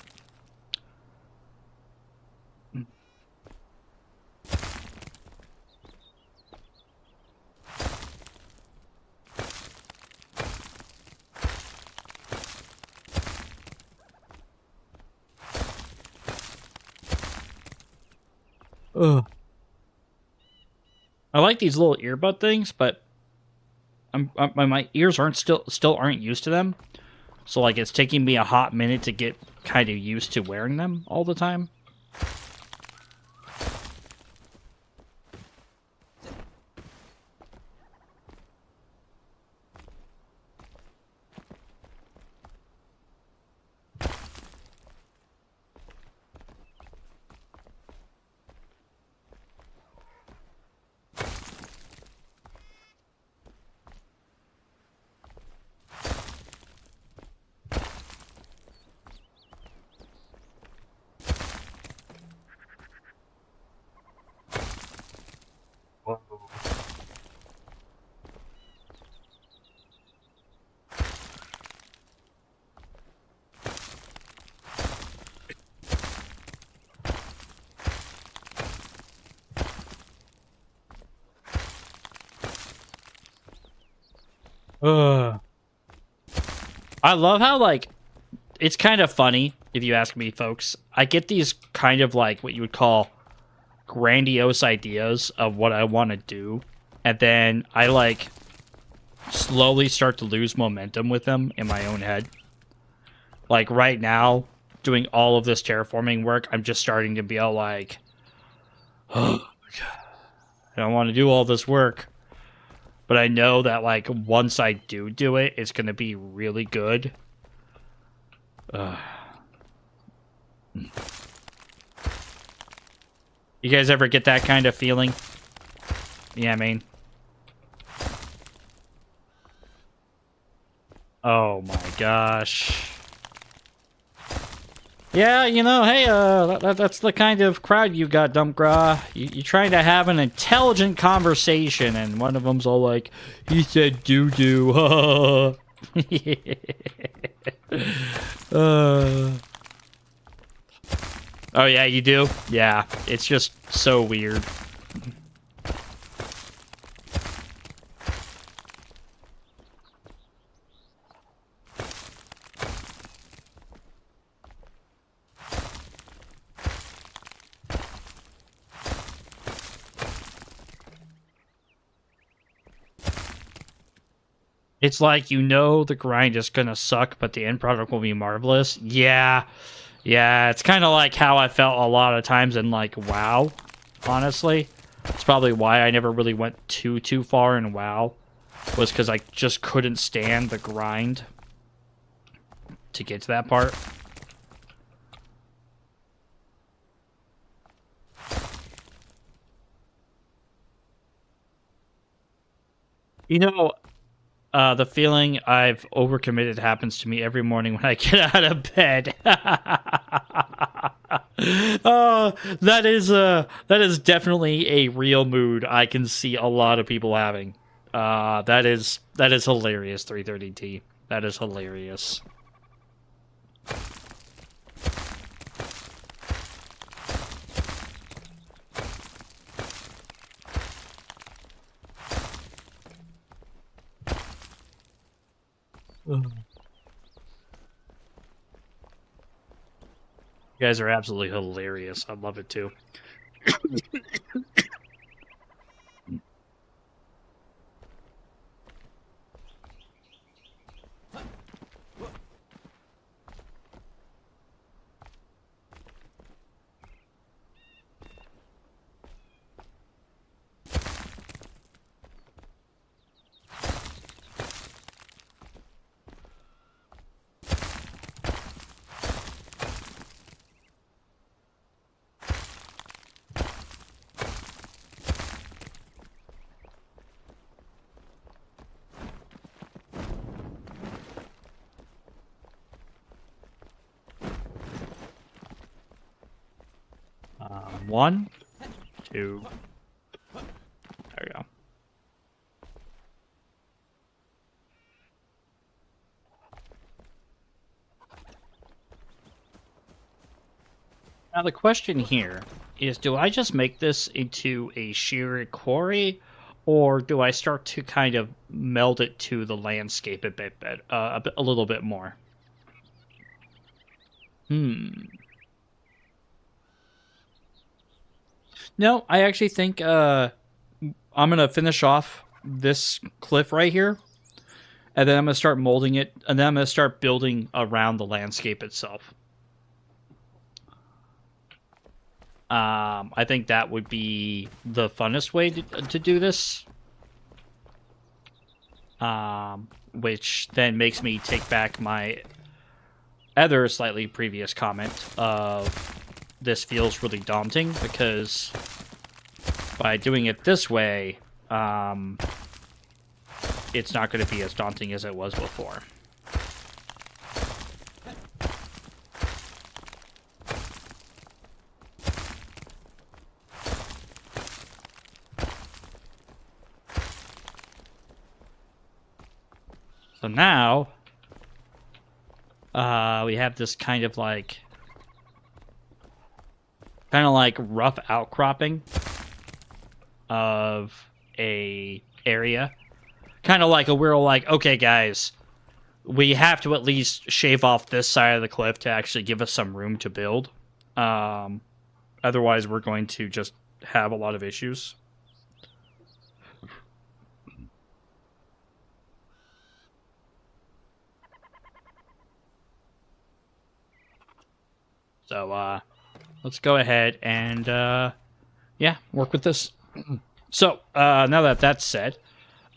Ugh. I like these little earbud things, but my ears still aren't used to them. So like it's taking me a hot minute to get kind of used to wearing them all the time. Ugh. I love how, like, it's kind of funny, if you ask me, folks. I get these kind of, like, what you would call grandiose ideas of what I want to do, and then I, like, slowly start to lose momentum with them in my own head. Like, right now, doing all of this terraforming work, I'm just starting to be all like, oh, I don't want to do all this work. But I know that, like, once I do it, it's going to be really good. You guys ever get that kind of feeling? Yeah, I mean. Oh my gosh. Yeah, you know, hey, that's the kind of crowd you got, Dumpgra. You're trying to have an intelligent conversation, and one of them's all like, he said doo-doo. Oh, yeah, you do? Yeah, it's just so weird. It's like, you know, the grind is gonna suck, but the end product will be marvelous. Yeah, it's kind of like how I felt a lot of times in, like, WoW, honestly. It's probably why I never really went too far in WoW, was because I just couldn't stand the grind to get to that part. You know, the feeling I've overcommitted happens to me every morning when I get out of bed. That is definitely a real mood I can see a lot of people having. That is hilarious, 330T. That is hilarious. You guys are absolutely hilarious. I love it too. One, two. There we go. Now the question here is, do I just make this into a sheer quarry, or do I start to kind of meld it to the landscape a little bit more? No, I actually think I'm gonna finish off this cliff right here, and then I'm gonna start molding it, and then I'm gonna start building around the landscape itself. I think that would be the funnest way to do this. Which then makes me take back my other slightly previous comment of this feels really daunting, because by doing it this way, it's not going to be as daunting as it was before. So now, we have this kind of like rough outcropping of a area. Kind of like we're like, okay, guys, we have to at least shave off this side of the cliff to actually give us some room to build. Otherwise, we're going to just have a lot of issues. So, let's go ahead and, yeah, work with this. So, now that that's said,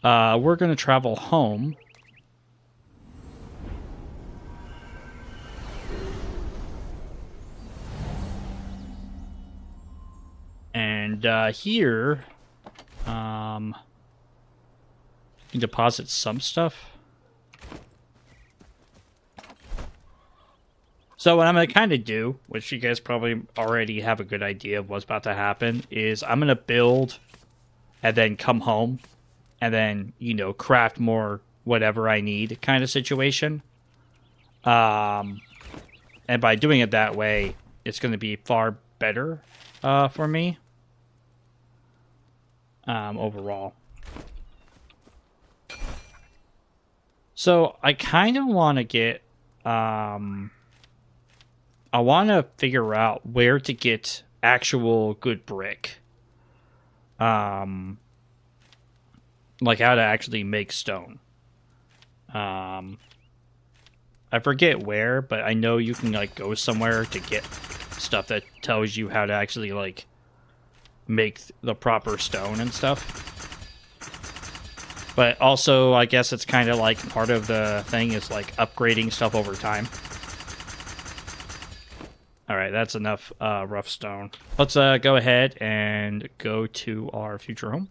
we're going to travel home. And, here, you can deposit some stuff. So what I'm going to kind of do, which you guys probably already have a good idea of what's about to happen, is I'm going to build and then come home and then, you know, craft more whatever I need kind of situation. And by doing it that way, it's going to be far better for me overall. So I kind of want to get... I want to figure out where to get actual good brick. Like how to actually make stone. I forget where, but I know you can like go somewhere to get stuff that tells you how to actually like make the proper stone and stuff. But also, I guess it's kind of like part of the thing is like upgrading stuff over time. Alright, that's enough rough stone. Let's go ahead and go to our future home.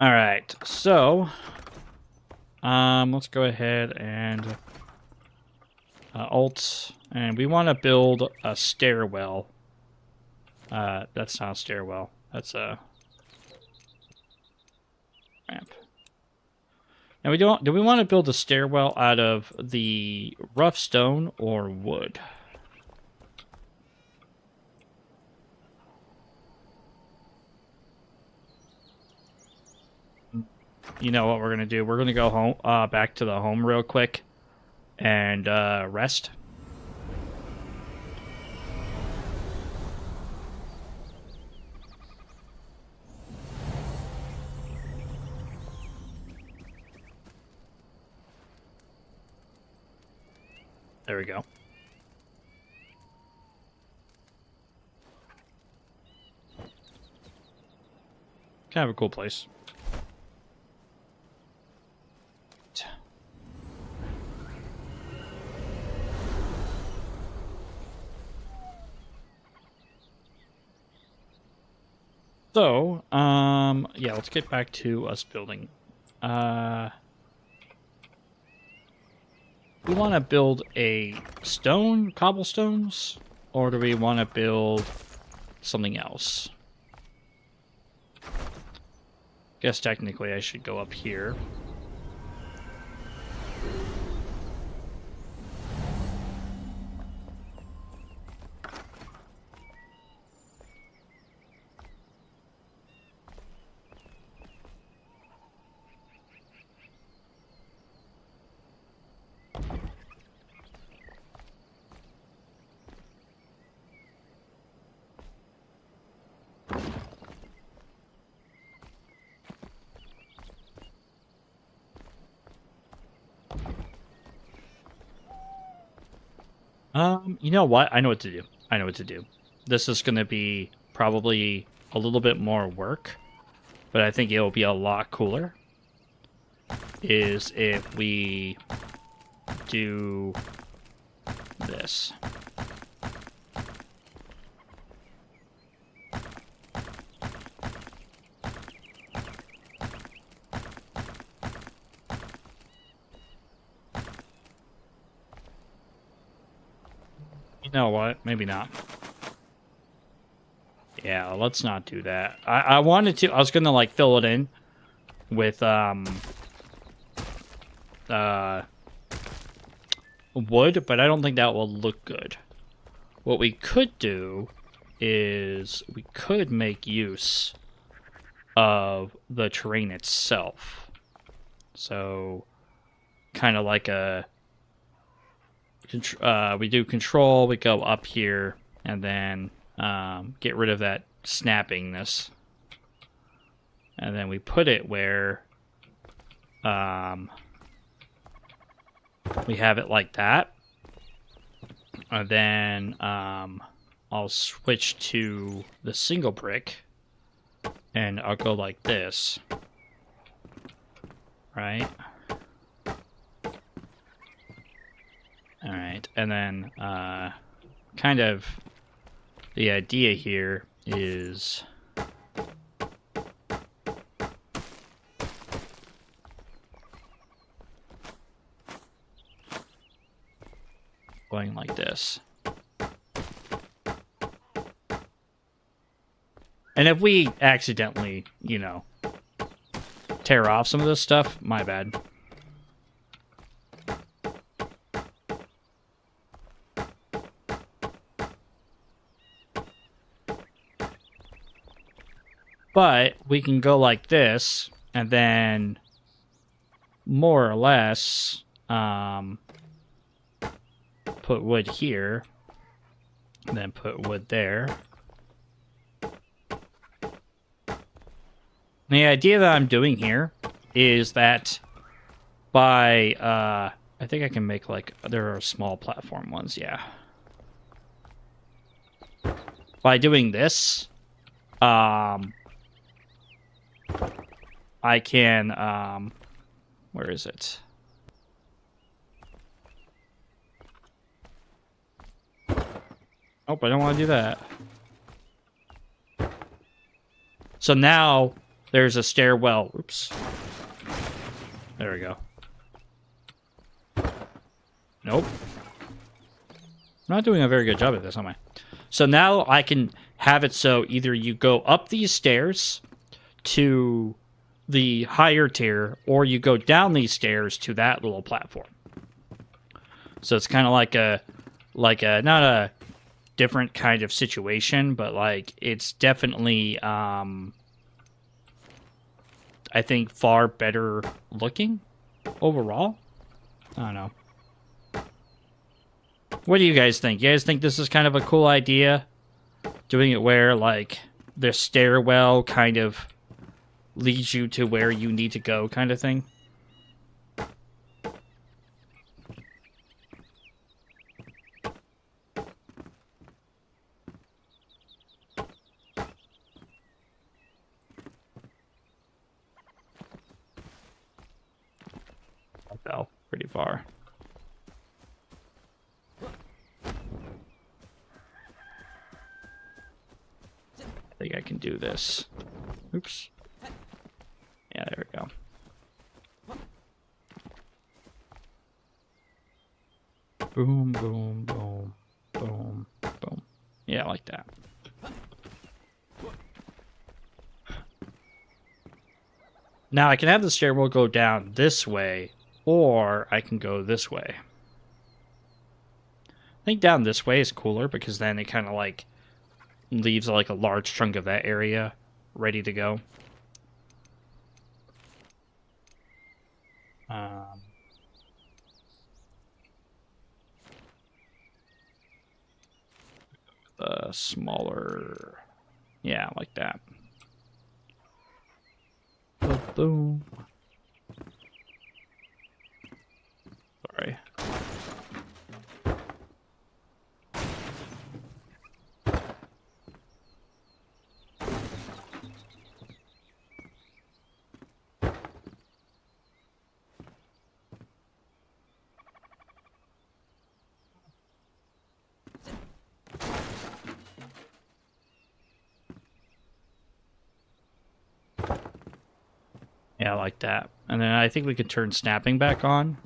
All right, so let's go ahead and alt, and we want to build a stairwell. That's not a stairwell. That's a ramp. Now do we want to build a stairwell out of the rough stone or wood? You know what we're gonna do? We're gonna go home, back to the home real quick, and rest. There we go. Kind of a cool place. So, yeah, let's get back to us building. We want to build a cobblestones, or do we want to build something else? Guess technically I should go up here. You know what? I know what to do. I know what to do. This is going to be probably a little bit more work, but I think it'll be a lot cooler. Is if we do this. You know what? Maybe not. Yeah, let's not do that. I wanted to. I was gonna like fill it in with wood, but I don't think that will look good. What we could do is we could make use of the terrain itself. So, kind of like a we do control, we go up here, and then get rid of that snappingness. And then we put it where we have it like that. And then I'll switch to the single brick, and I'll go like this. Right? Alright, and then kind of the idea here is going like this. And if we accidentally, you know, tear off some of this stuff, my bad. But we can go like this, and then more or less put wood here, and then put wood there. The idea that I'm doing here is that by, I think I can make like, there are small platform ones, yeah. By doing this, I can, where is it? Nope, I don't want to do that. So now there's a stairwell. Oops. There we go. Nope. I'm not doing a very good job at this, am I? So now I can have it so either you go up these stairs to the higher tier, or you go down these stairs to that little platform. So it's kind of like a not a different kind of situation, but like it's definitely I think far better looking overall. I don't know. What do you guys think? You guys think this is kind of a cool idea? Doing it where like the stairwell kind of leads you to where you need to go kind of thing? I fell pretty far. I think I can do this. Oops. Yeah, there we go. Boom, boom, boom, boom, boom. Yeah, like that. Now I can have the stairwell go down this way, or I can go this way. I think down this way is cooler because then it kind of like leaves like a large chunk of that area ready to go. Smaller, yeah, like that. Boom. Sorry. Yeah, like that. And then I think we could turn snapping back on.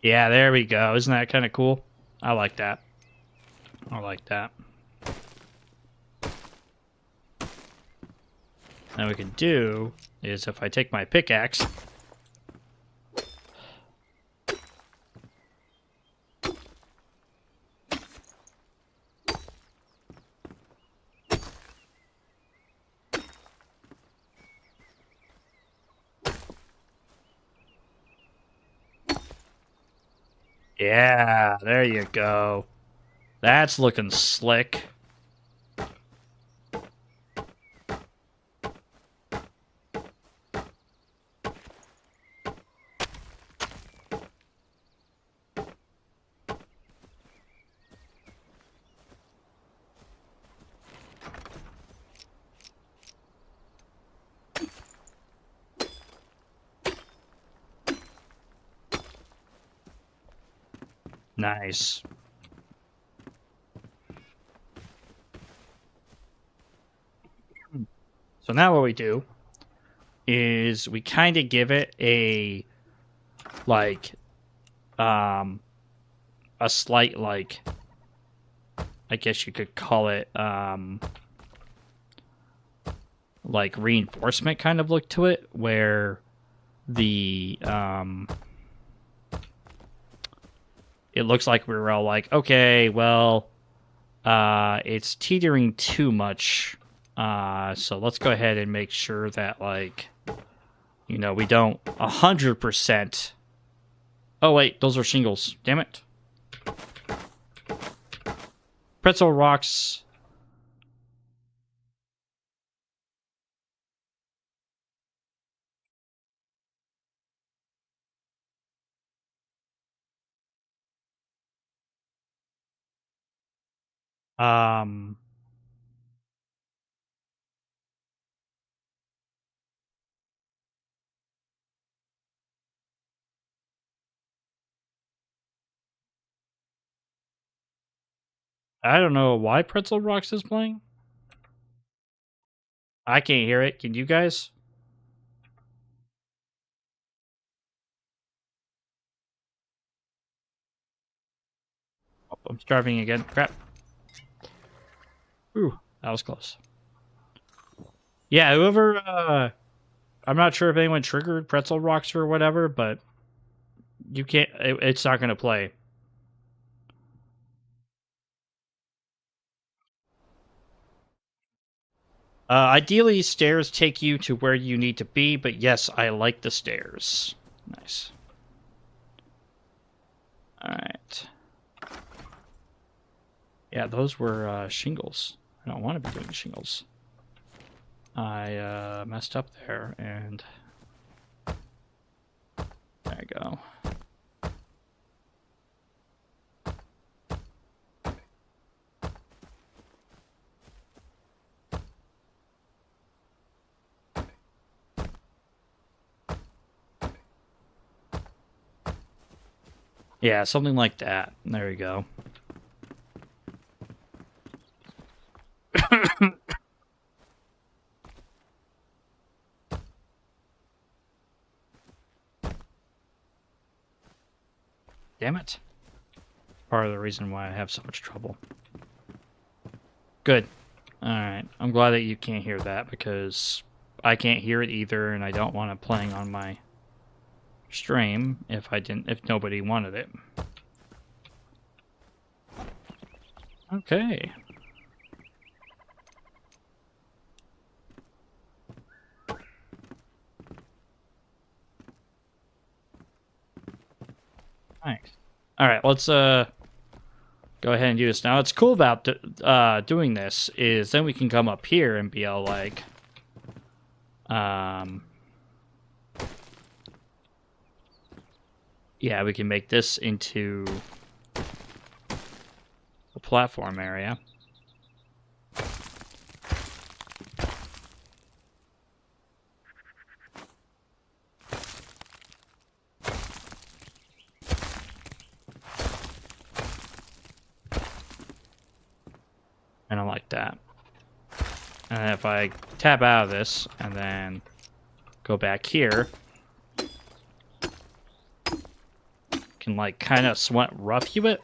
Yeah, there we go. Isn't that kind of cool? I like that. I like that. Now we can do is if I take my pickaxe. Yeah, there you go. That's looking slick. Nice. So now what we do is we kind of give it a like a slight like I guess you could call it like reinforcement kind of look to it where the it looks like we were all like, okay, well, it's teetering too much. So let's go ahead and make sure that, like, you know, we don't 100%. Oh, wait, those are shingles. Damn it. Pretzel rocks. Um, I don't know why Pretzel Rocks is playing. I can't hear it. Can you guys? Oh, I'm starving again. Crap. Ooh, that was close. Yeah, whoever, I'm not sure if anyone triggered Pretzel Rocks or whatever, but you can't, it's not going to play. Ideally, stairs take you to where you need to be, but yes, I like the stairs. Nice. Alright. Yeah, those were shingles. I don't want to be doing shingles. I messed up there, and there you go. Yeah, something like that. There you go. Damn it. Part of the reason why I have so much trouble. Good. Alright. I'm glad that you can't hear that because I can't hear it either, and I don't want it playing on my stream if nobody wanted it. Okay. Nice. Alright, let's go ahead and do this now. What's cool about doing this is then we can come up here and be all like yeah, we can make this into a platform area. And I like that. And if I tap out of this and then go back here, can like kind of somewhat rough you it.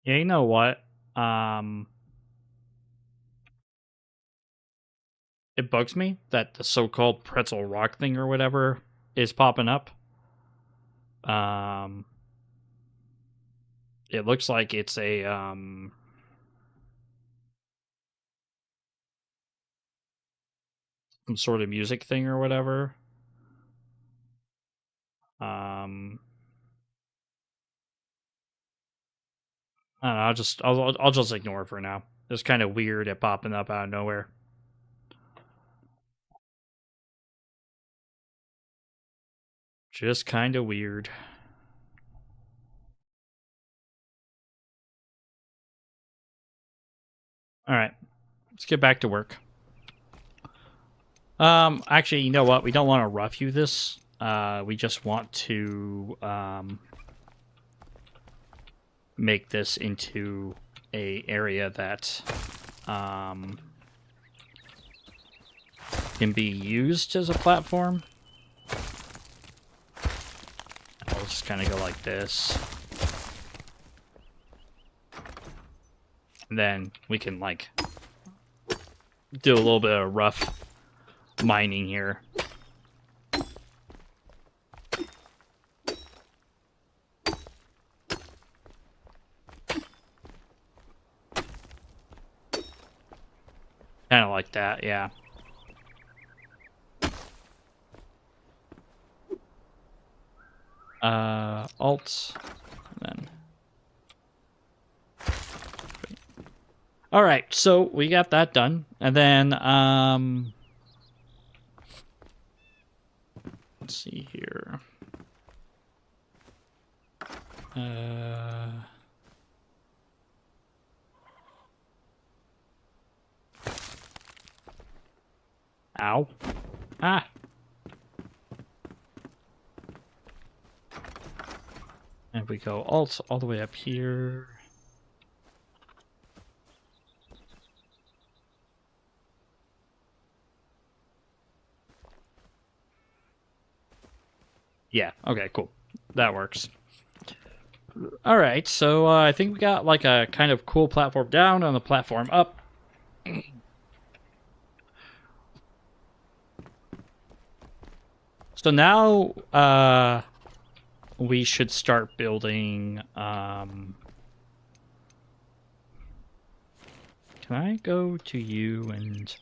Yeah, you know what? It bugs me that the so-called pretzel rock thing or whatever is popping up. It looks like it's a some sort of music thing or whatever. I don't know. I'll just ignore it for now. It's kind of weird it popping up out of nowhere. Just kind of weird. All right, let's get back to work. Actually, you know what? We don't want to rough you this. We just want to make this into a area that can be used as a platform. I'll just kind of go like this. And then we can like do a little bit of rough mining here. Kind of like that, yeah. Alt, and then. All right, so we got that done, and then let's see here. Ow. Ah. And we go all the way up here. Yeah, okay, cool. That works. All right, so I think we got like a kind of cool platform down and the platform up. So now we should start building. Can I go to you and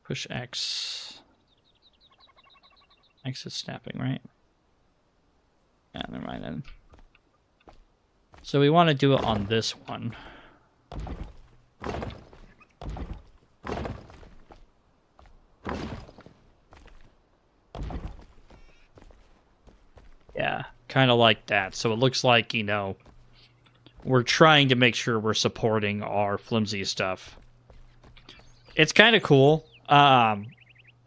push X? X is snapping, right? Yeah, never mind then. So we want to do it on this one. Yeah, kind of like that. So it looks like, you know, we're trying to make sure we're supporting our flimsy stuff. It's kind of cool.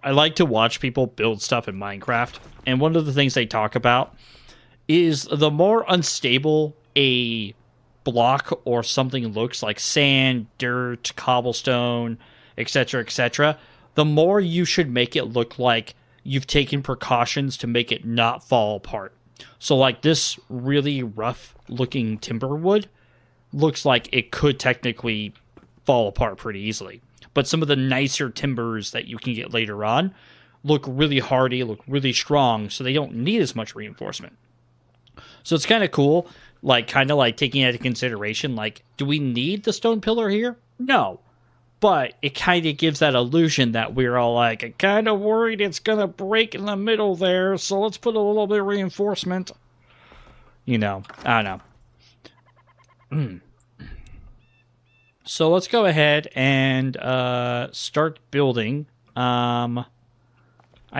I like to watch people build stuff in Minecraft, and one of the things they talk about is the more unstable a block or something looks, like sand, dirt, cobblestone, etc., the more you should make it look like you've taken precautions to make it not fall apart. So like this really rough looking timber wood looks like it could technically fall apart pretty easily. But some of the nicer timbers that you can get later on look really hardy, look really strong, so they don't need as much reinforcement. So it's kind of cool, like kind of like taking into consideration, like, do we need the stone pillar here? No. But it kind of gives that illusion that we're all like, I'm kind of worried it's going to break in the middle there, so let's put a little bit of reinforcement. You know, I don't know. So let's go ahead and start building. I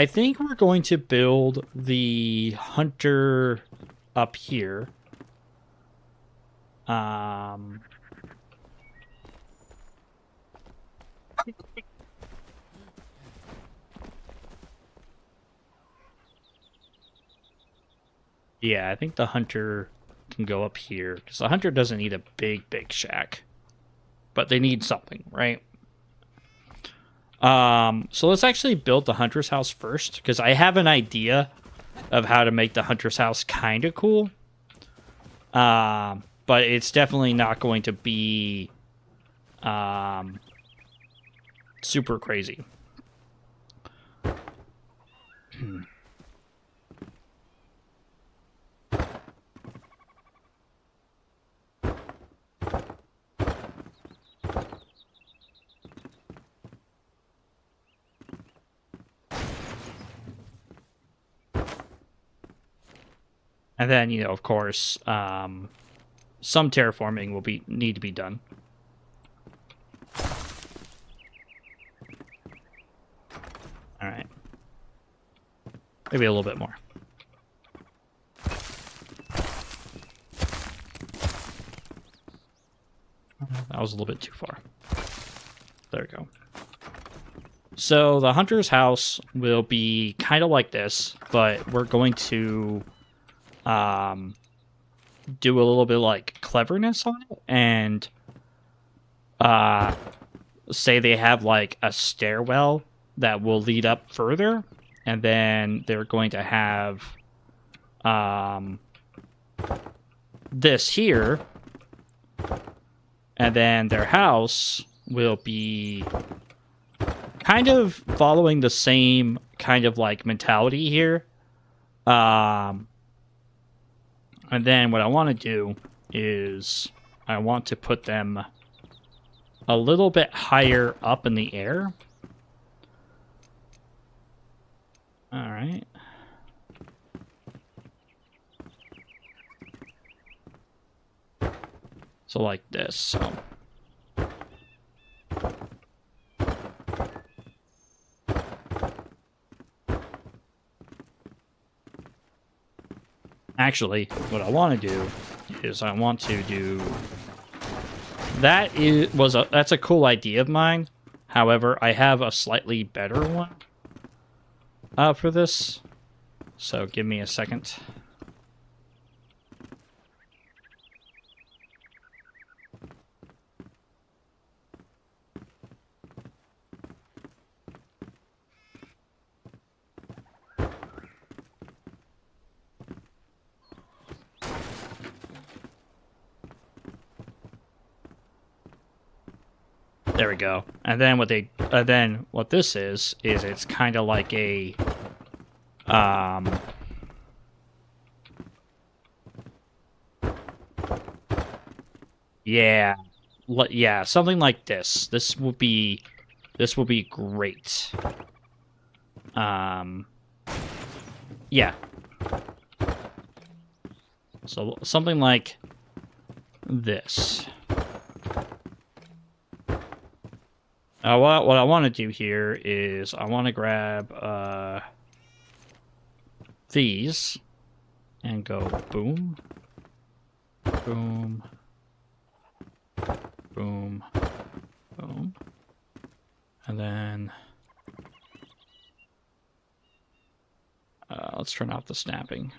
think we're going to build the hunter up here. Yeah, I think the hunter can go up here, because the hunter doesn't need a big shack. But they need something, right? So let's actually build the hunter's house first, because I have an idea of how to make the hunter's house kind of cool. But it's definitely not going to be super crazy. And then, you know, of course, some terraforming will need to be done. All right. Maybe a little bit more. That was a little bit too far. There we go. So the hunter's house will be kind of like this, but we're going to do a little bit like cleverness on it, and say they have like a stairwell that will lead up further, and then they're going to have this here, and then their house will be kind of following the same kind of like mentality here. And then what I want to do is I want to put them a little bit higher up in the air. All right. So like this. So. Actually, what I want to do is I want to do that's a cool idea of mine. However, I have a slightly better one for this. So give me a second. There we go. And then what this is it's kind of like a yeah, yeah, something like this. This will be great. Yeah. So something like this. What I want to do here is I want to grab these and go boom, boom, boom, boom, and then let's turn off the snapping.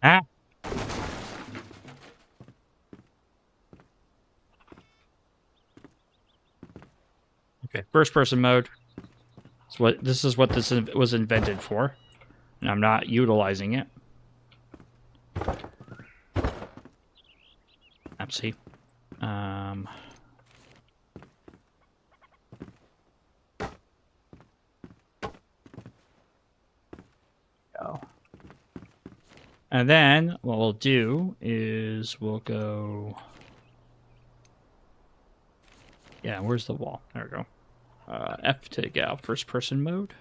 Ah. Okay, first person mode. This is what this was invented for, and I'm not utilizing it. See. Go. And then what we'll do is we'll go. Yeah, where's the wall? There we go. F to get out first person mode.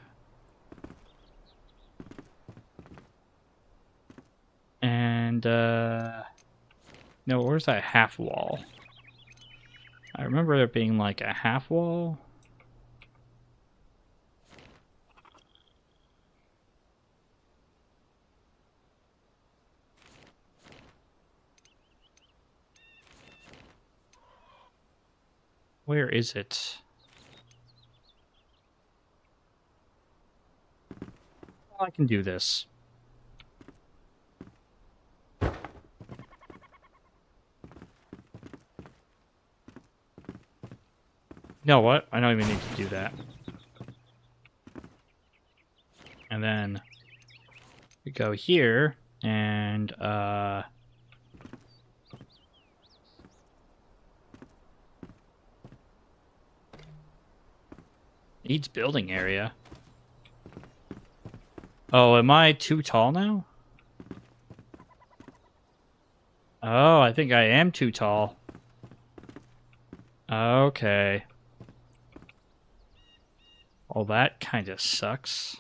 And no, where's that half wall? I remember there being like a half wall. Where is it? I can do this. You know what? I don't even need to do that. And then we go here and needs building area. Oh, am I too tall now? Oh, I think I am too tall. Okay. Well, that kind of sucks.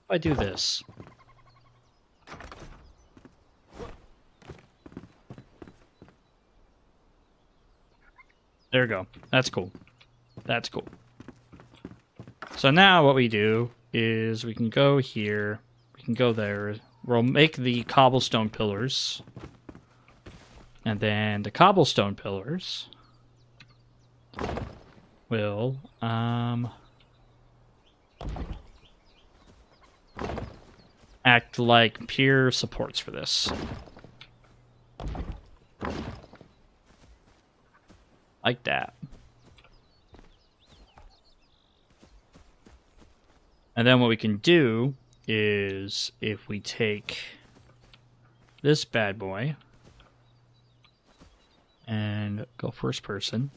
If I do this. There we go. That's cool. That's cool. So now what we do is we can go here. We can go there. We'll make the cobblestone pillars. And then the cobblestone pillars will act like pure supports for this. Like that. And then what we can do is if we take this bad boy and go first person.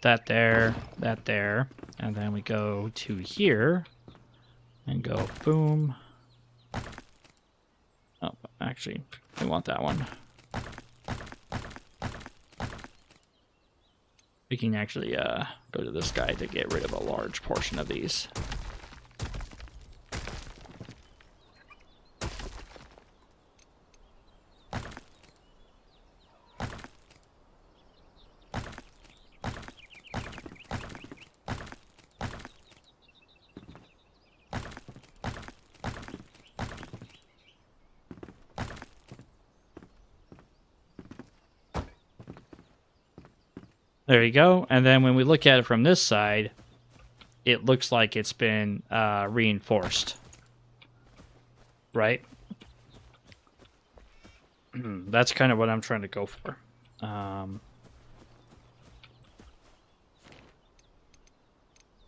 that there, and then we go to here, and go boom. Oh, actually, we want that one. We can actually go to this guy to get rid of a large portion of these. There you go. And then when we look at it from this side, it looks like it's been reinforced. Right? That's kind of what I'm trying to go for.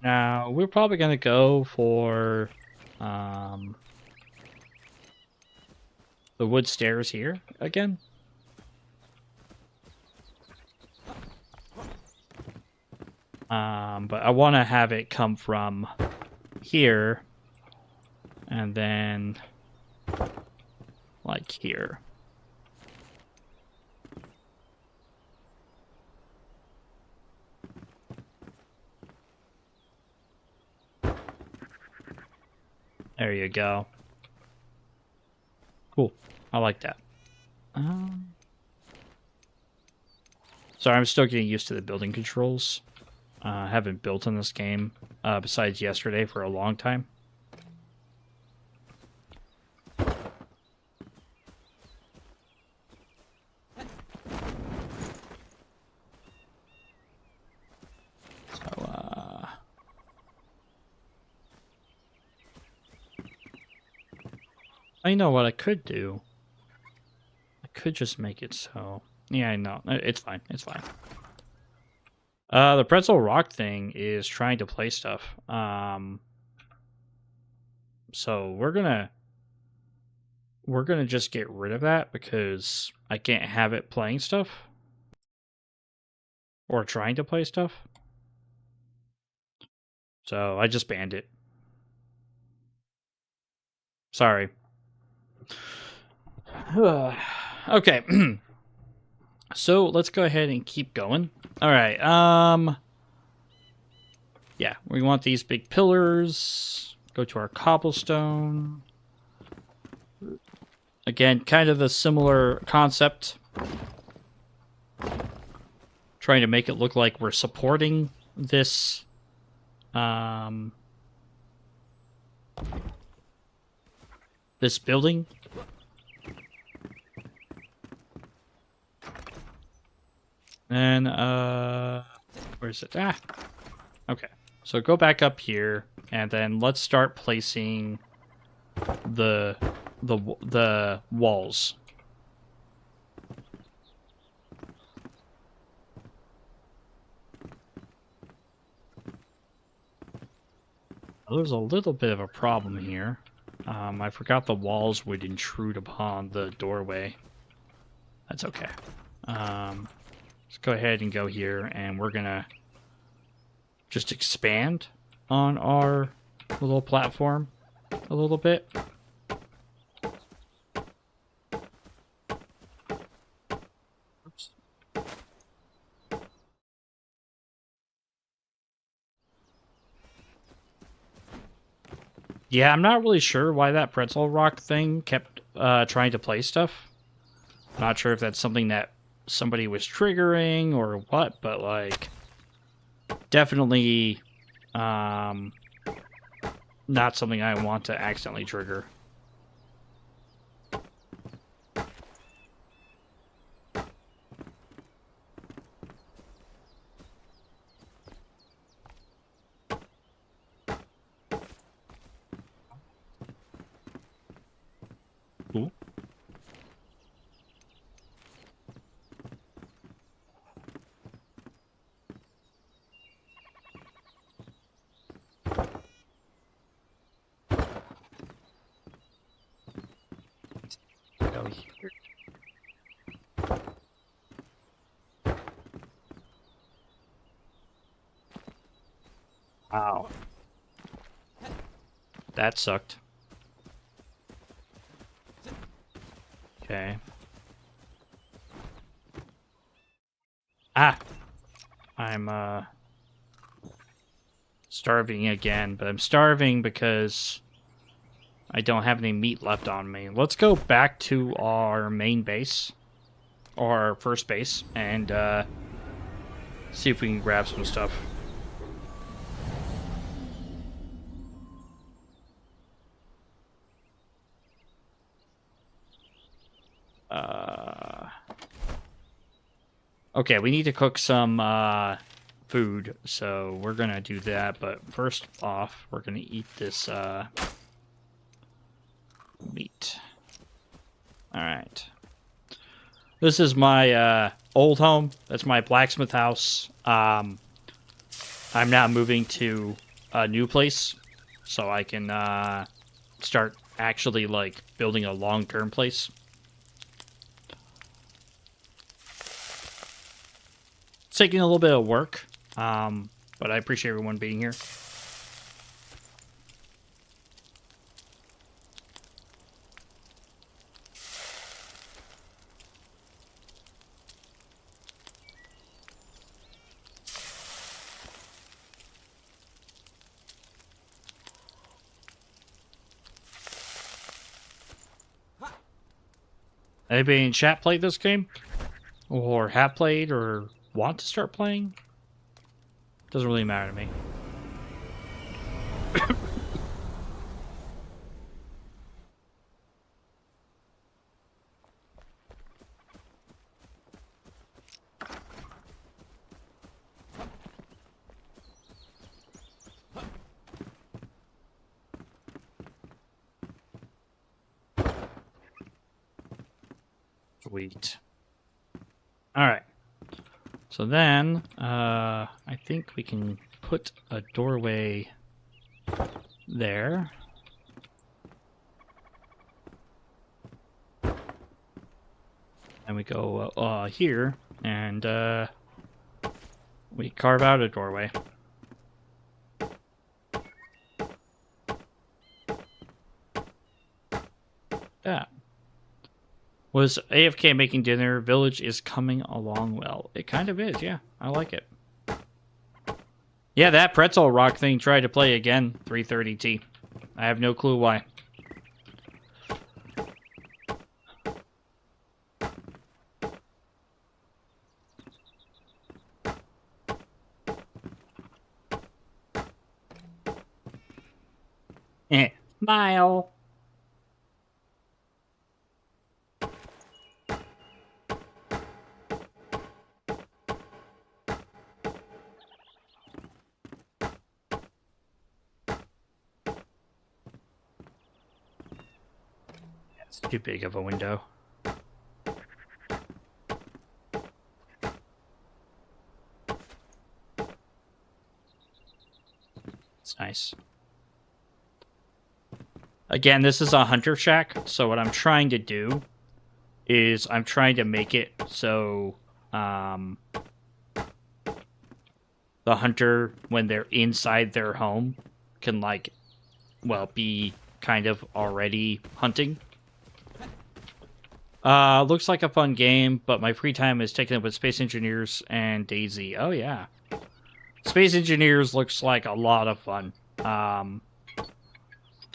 Now, we're probably going to go for the wood stairs here again. But I want to have it come from here and then like here. There you go. Cool. I like that. Sorry, I'm still getting used to the building controls. I haven't built in this game besides yesterday for a long time. I know what I could do. I could just make it so. Yeah, I know. It's fine. It's fine. The pretzel rock thing is trying to play stuff. So we're gonna just get rid of that because I can't have it playing stuff or trying to play stuff. So I just banned it. Sorry. Okay. So let's go ahead and keep going. All right. Yeah, we want these big pillars. Go to our cobblestone. Again, kind of a similar concept. Trying to make it look like we're supporting this this building. And where is it? Ah. Okay. So go back up here and then let's start placing the walls. There's a little bit of a problem here. I forgot the walls would intrude upon the doorway. That's okay. Let's go ahead and go here, and we're gonna just expand on our little platform a little bit. Oops. Yeah, I'm not really sure why that pretzel rock thing kept trying to play stuff. Not sure if that's something that somebody was triggering or what, but like definitely not something I want to accidentally trigger. Cool. Go here. Wow. That sucked. Okay. Ah! I'm, starving again, but I'm starving because I don't have any meat left on me. Let's go back to our main base, or our first base, and, see if we can grab some stuff. Okay, we need to cook some food, so we're gonna do that. But first off, we're gonna eat this meat. All right. This is my old home. That's my blacksmith house. I'm now moving to a new place, so I can start actually like building a long-term place. It's taking a little bit of work, but I appreciate everyone being here. Anybody in chat played this game? Or have played or want to start playing? Doesn't really matter to me. Sweet. Alright. So then, I think we can put a doorway there. And we go here, and we carve out a doorway. That. Was AFK making dinner? Village is coming along well. It kind of is, yeah. I like it. Yeah, that pretzel rock thing tried to play again. 330T. I have no clue why. Smile. It's too big of a window. It's nice. Again, this is a hunter shack, so what I'm trying to do is I'm trying to make it so the hunter, when they're inside their home, can, like, well, be kind of already hunting. Looks like a fun game, but my free time is taken up with Space Engineers and DayZ. Oh, yeah. Space Engineers looks like a lot of fun.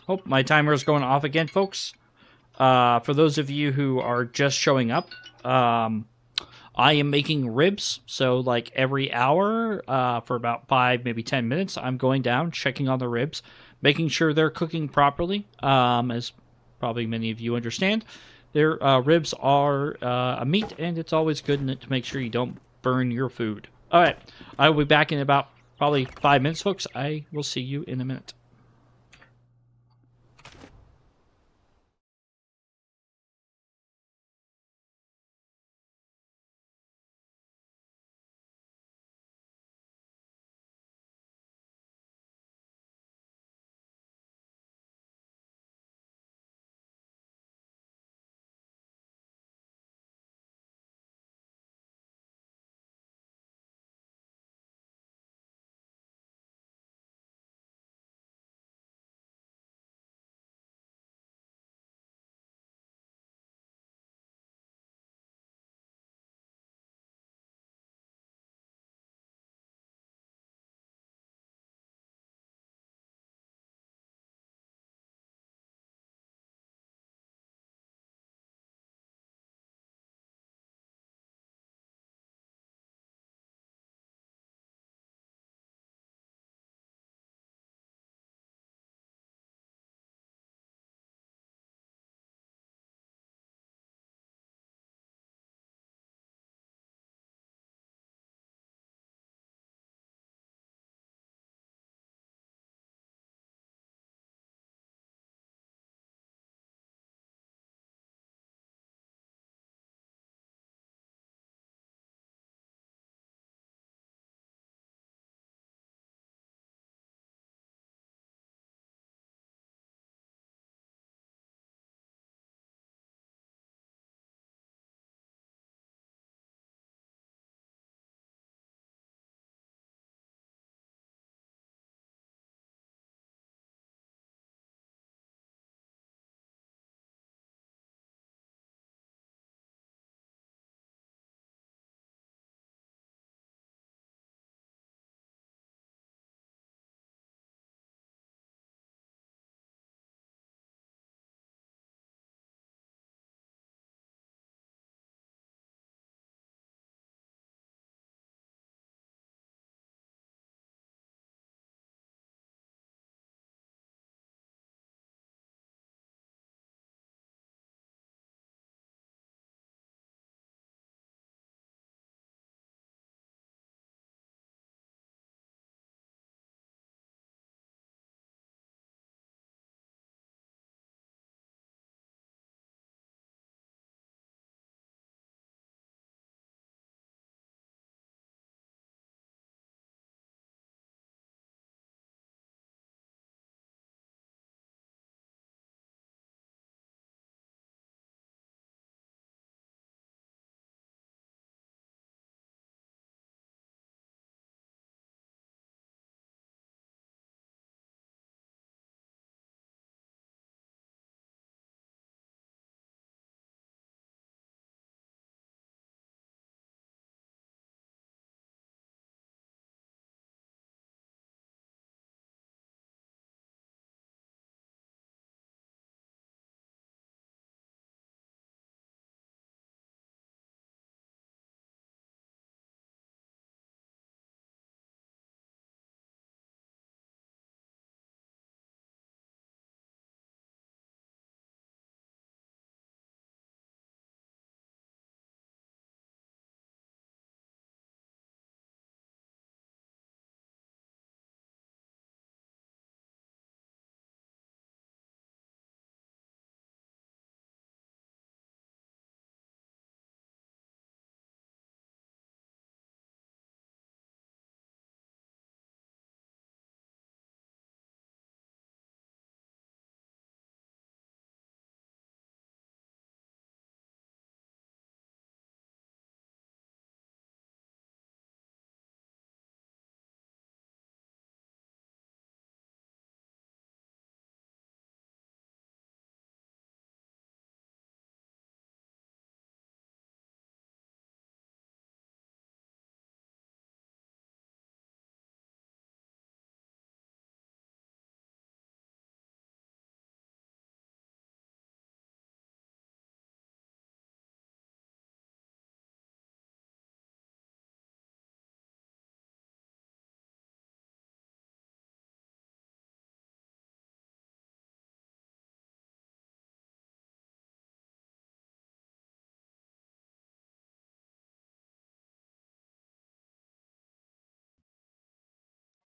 Oh, my timer is going off again, folks. For those of you who are just showing up, I am making ribs. So, like, every hour, for about 5, maybe 10 minutes, I'm going down, checking on the ribs, making sure they're cooking properly, as probably many of you understand. Their ribs are a meat, and it's always good to make sure you don't burn your food. All right, I will be back in about probably 5 minutes, folks. I will see you in a minute.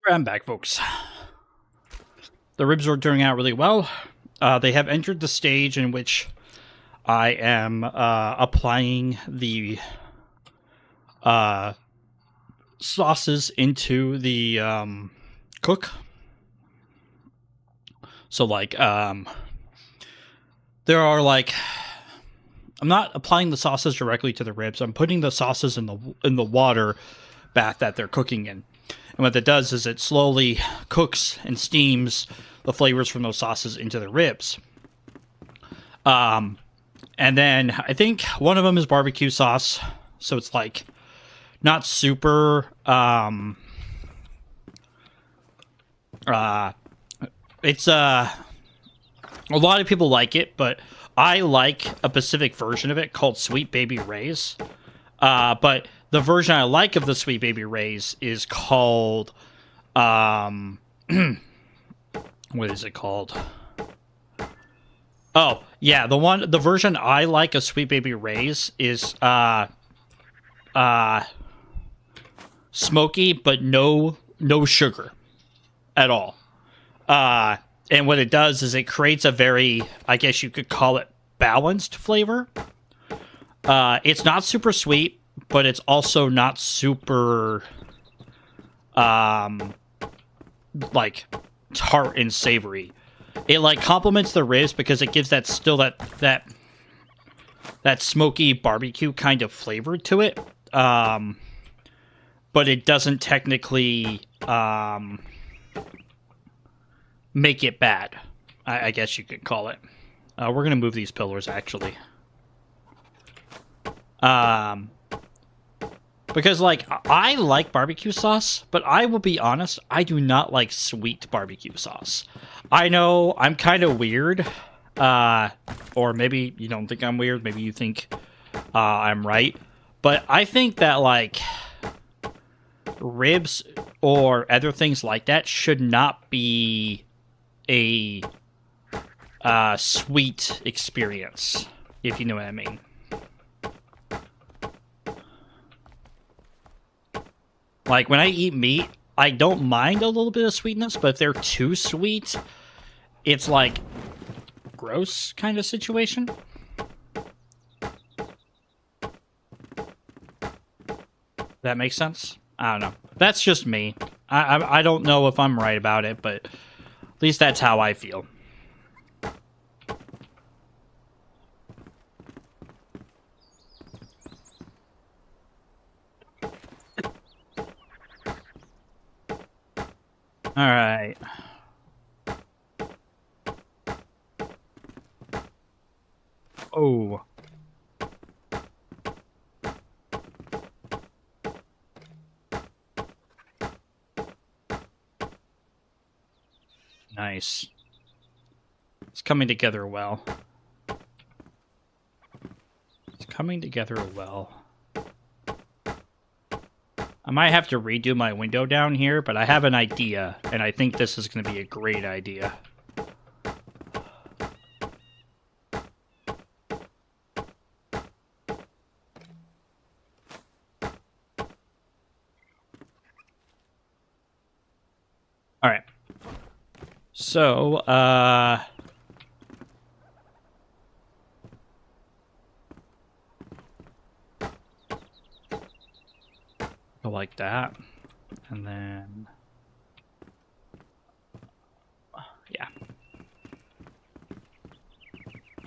I'm back, folks. The ribs are turning out really well. They have entered the stage in which I am applying the sauces into the cook. So, like, there are, like, I'm not applying the sauces directly to the ribs. I'm putting the sauces in the water bath that they're cooking in. And what that does is it slowly cooks and steams the flavors from those sauces into the ribs. And then I think one of them is barbecue sauce. So it's like not super it's a lot of people like it, but I like a specific version of it called Sweet Baby Ray's. But the version I like of the Sweet Baby Ray's is called what is it called? Oh, yeah, the version I like of Sweet Baby Ray's is smoky but no sugar at all. And what it does is it creates a very, I guess you could call it, balanced flavor. It's not super sweet, but it's also not super like tart and savory. It like complements the ribs because it gives that smoky barbecue kind of flavor to it. But it doesn't technically make it bad, I guess you could call it. We're gonna move these pillars actually. Because, like, I like barbecue sauce, but I will be honest, I do not like sweet barbecue sauce. I know I'm kind of weird, or maybe you don't think I'm weird, maybe you think I'm right, but I think that, like, ribs or other things like that should not be a sweet experience, if you know what I mean. Like, when I eat meat, I don't mind a little bit of sweetness, but if they're too sweet, it's like gross kind of situation. That makes sense? I don't know. That's just me. I don't know if I'm right about it, but at least that's how I feel. All right. Oh. Nice. It's coming together well. It's coming together well. I might have to redo my window down here, but I have an idea, and I think this is going to be a great idea. All right. So, go like that, and then, yeah.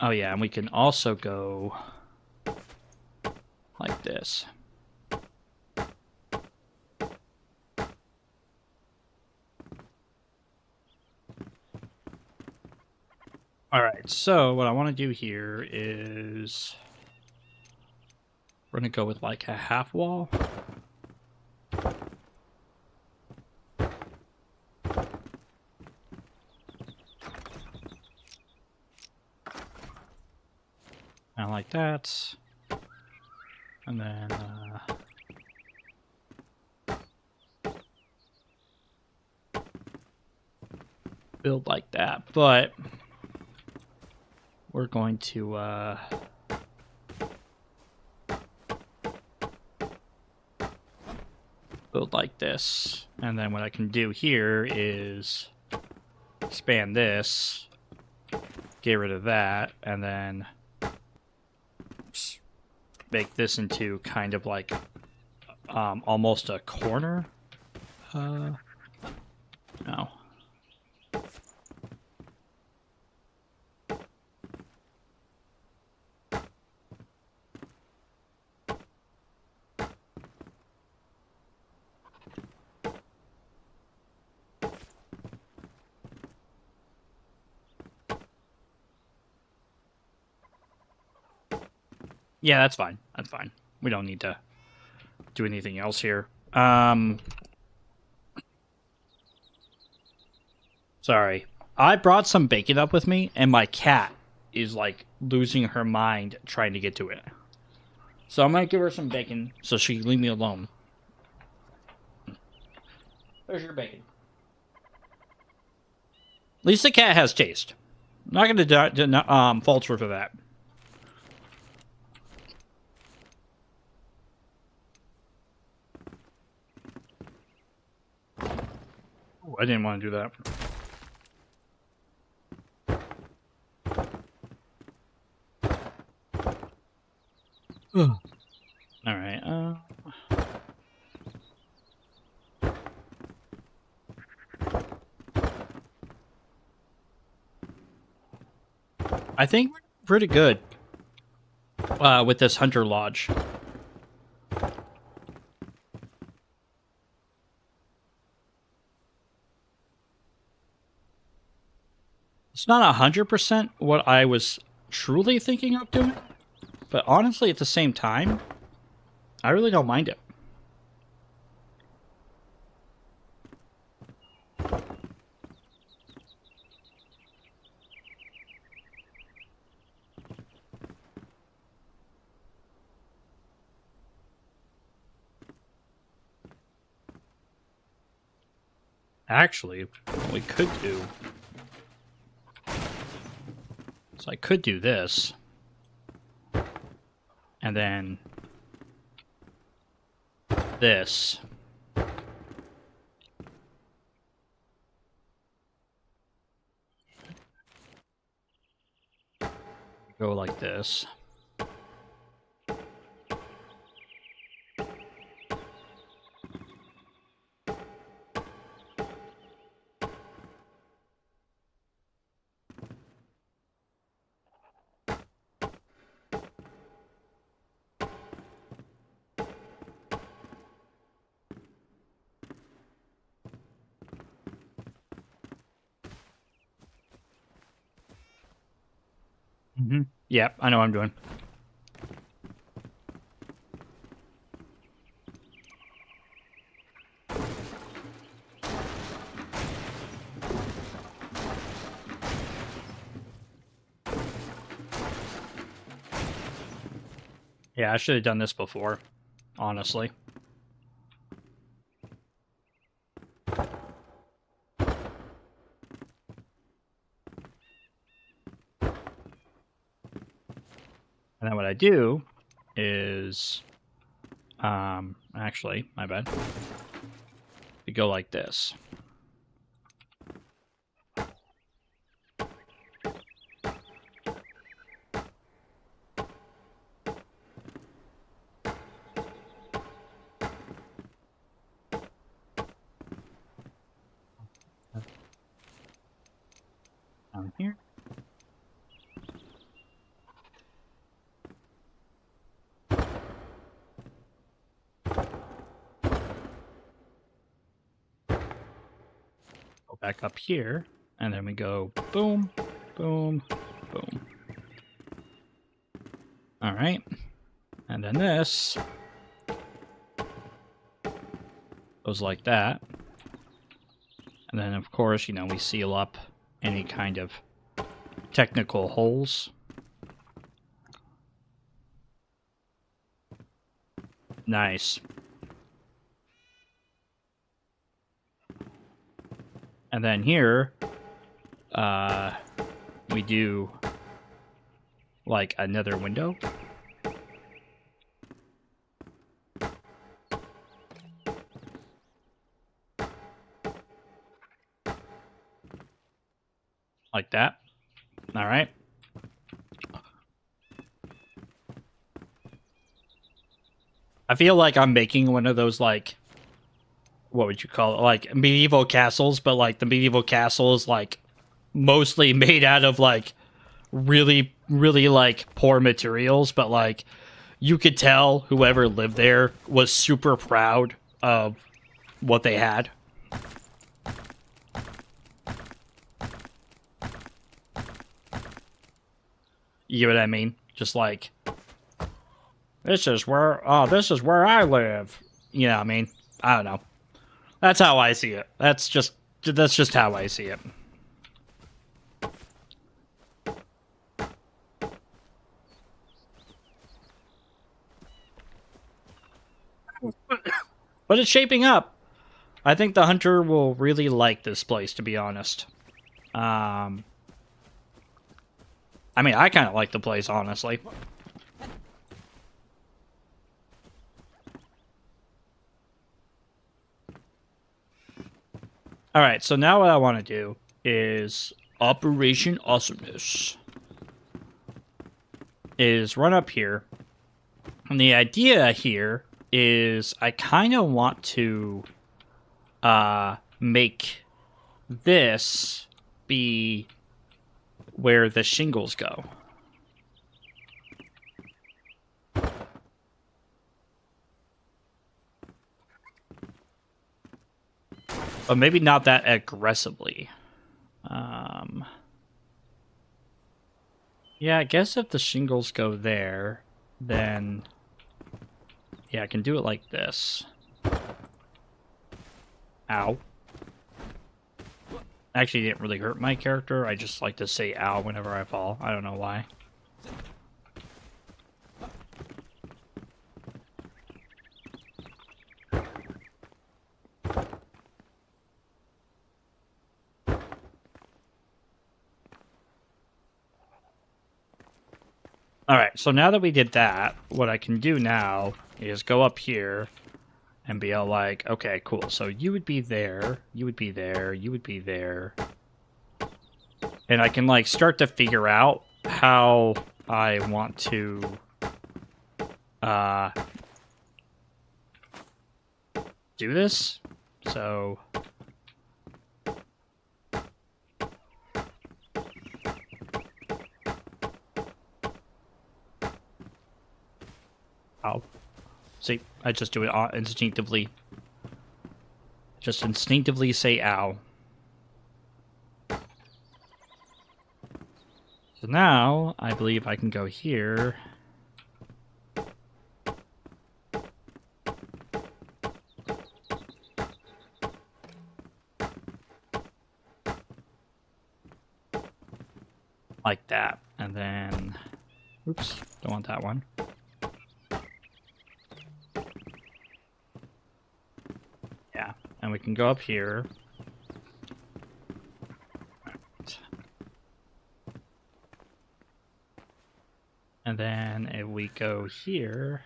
Oh yeah, and we can also go like this. All right, so what I want to do here is we're going to go with like a half wall. And like that. And then build like that, but we're going to build like this. And then what I can do here is expand this, get rid of that, and then make this into kind of like almost a corner. No. Yeah, that's fine. That's fine. We don't need to do anything else here. Sorry. I brought some bacon up with me, and my cat is, like, losing her mind trying to get to it. So I'm going to give her some bacon so she can leave me alone. There's your bacon. At least the cat has taste. I'm not going to fault her for that. Oh, I didn't want to do that. All right. I think we're pretty good with this Hunter Lodge. It's not 100% what I was truly thinking of doing, but honestly, at the same time, I really don't mind it. Actually, what we could do... So I could do this. And then... this. Go like this. Mm-hmm. Yep, I know what I'm doing. Yeah, I should have done this before, honestly. And then what I do is, actually, my bad. We go like this. Down here. Go back up here, and then we go boom, boom, boom. All right. And then this goes like that. And then, of course, you know, we seal up any kind of technical holes. Nice. And then here, we do like another window. Like that. All right. I feel like I'm making one of those, like, what would you call it? Like medieval castles, but like the medieval castle is like mostly made out of like really, really like poor materials, but like you could tell whoever lived there was super proud of what they had. You know what I mean? Just like, this is where I live. You know what I mean? I don't know. That's how I see it. That's just how I see it. But it's shaping up. I think the hunter will really like this place, to be honest. I mean, I kind of like the place, honestly. Alright, so now what I want to do is Operation Awesomeness. Is run up here. And the idea here is I kind of want to make this be where the shingles go. But maybe not that aggressively. Yeah, I guess if the shingles go there, then yeah, I can do it like this. Ow. Actually, didn't really hurt my character. I just like to say ow whenever I fall. I don't know why. Alright, so now that we did that, what I can do now is go up here and be all like, okay, cool. So you would be there, you would be there, you would be there. And I can like start to figure out how I want to do this. So ow. See, I just do it instinctively. Just instinctively say ow. So now, I believe I can go here. Like that. And then... Oops, don't want that one. Yeah, and we can go up here. And then if we go here...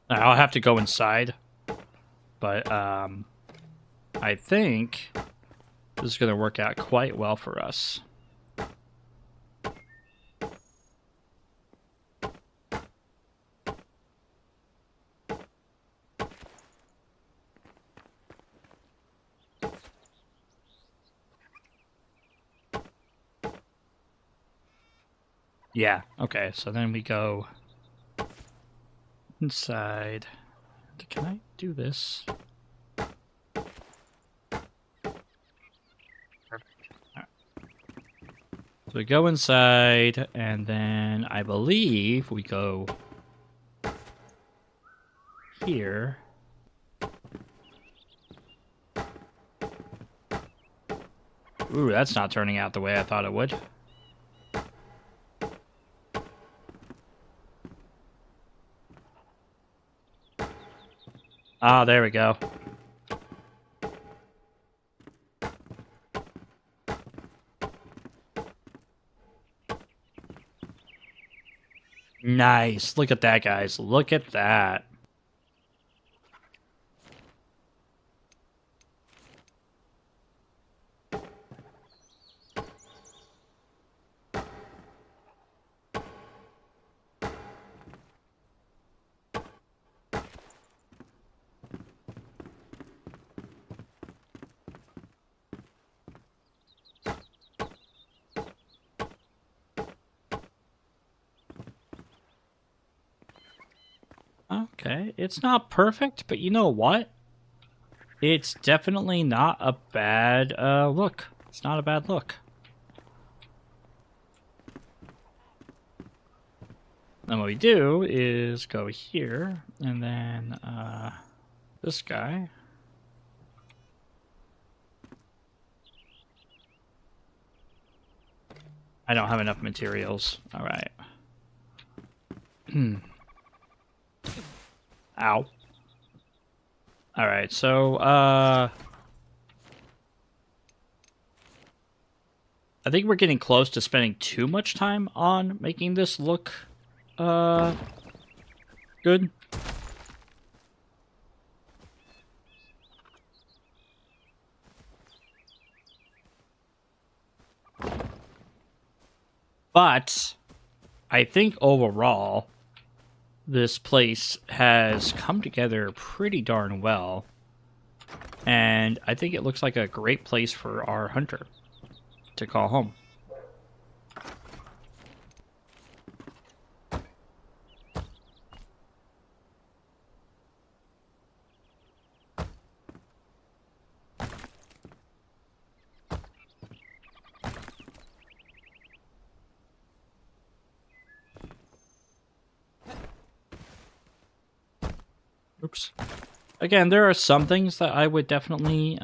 I'll have to go inside, but I think this is going to work out quite well for us. Yeah, okay, so then we go inside. Can I do this? Perfect. All right. So we go inside, and then I believe we go here. Ooh, that's not turning out the way I thought it would. Ah, there we go. Nice. Look at that, guys. Look at that. Okay, it's not perfect, but you know what? It's definitely not a bad look. It's not a bad look. Then what we do is go here, and then this guy. I don't have enough materials. All right. Ow. All right, so I think we're getting close to spending too much time on making this look good. But I think overall this place has come together pretty darn well. And I think it looks like a great place for our hunter to call home. Oops. Again, there are some things that I would definitely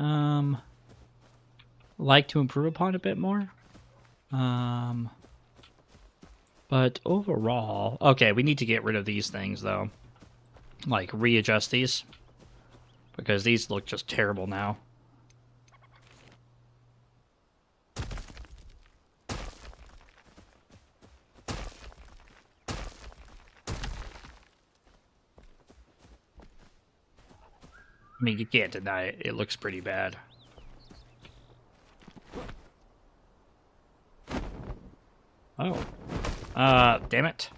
like to improve upon a bit more. But overall, okay, we need to get rid of these things though. Like readjust these because these look just terrible now. I mean, you can't deny it. It looks pretty bad. Oh. Damn it.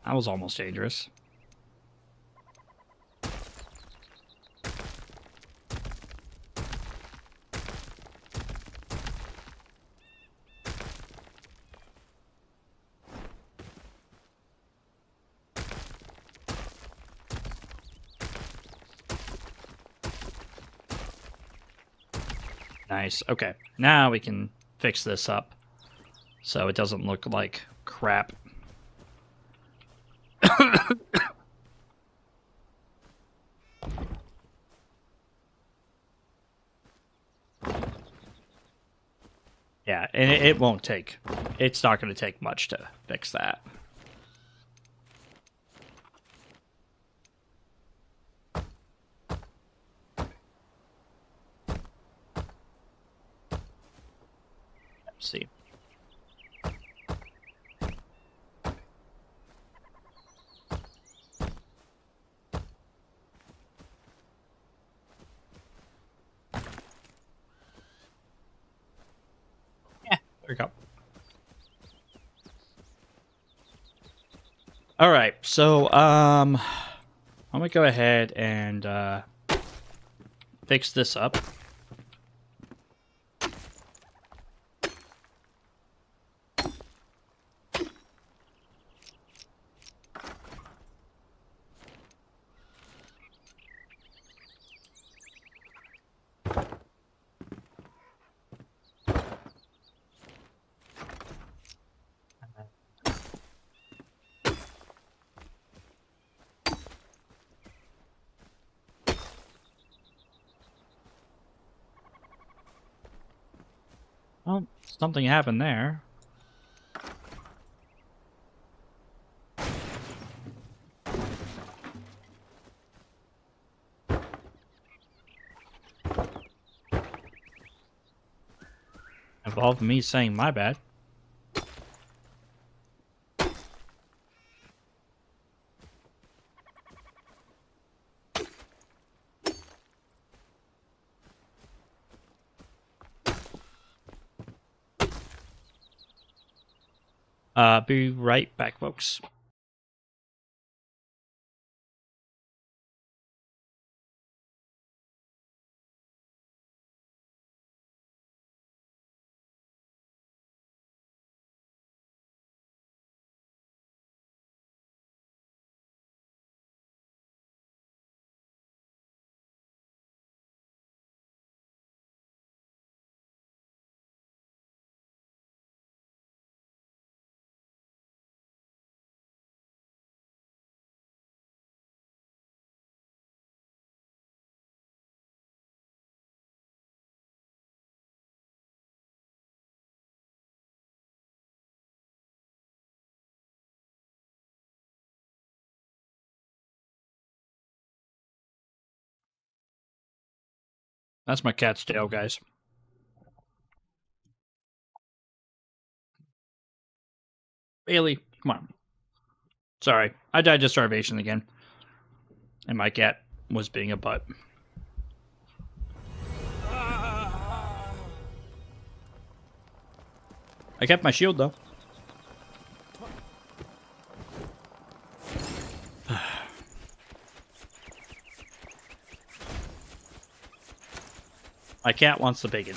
That was almost dangerous. Nice. Okay. Now we can fix this up so it doesn't look like crap. Yeah, and it won't take... It's not going to take much to fix that. Let's see. Yeah, there we go. All right, so I'm gonna go ahead and fix this up. Well, something happened there. involved me saying my bad. Be right back, folks. That's my cat's tail, guys. Bailey, come on. Sorry, I died to starvation again. And my cat was being a butt. I kept my shield, though. My cat wants the bacon.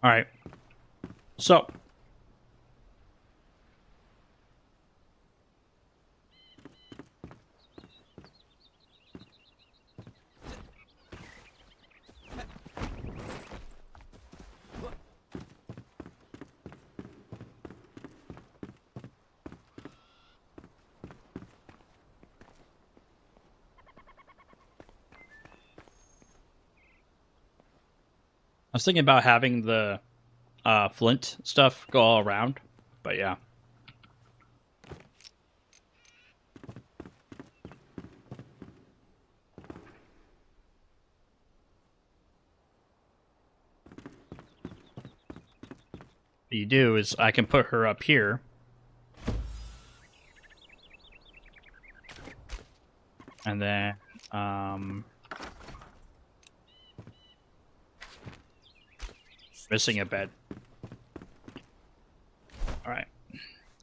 All right. So. I was thinking about having the flint stuff go all around, but yeah. What you do is I can put her up here. And then, missing a bed. Alright.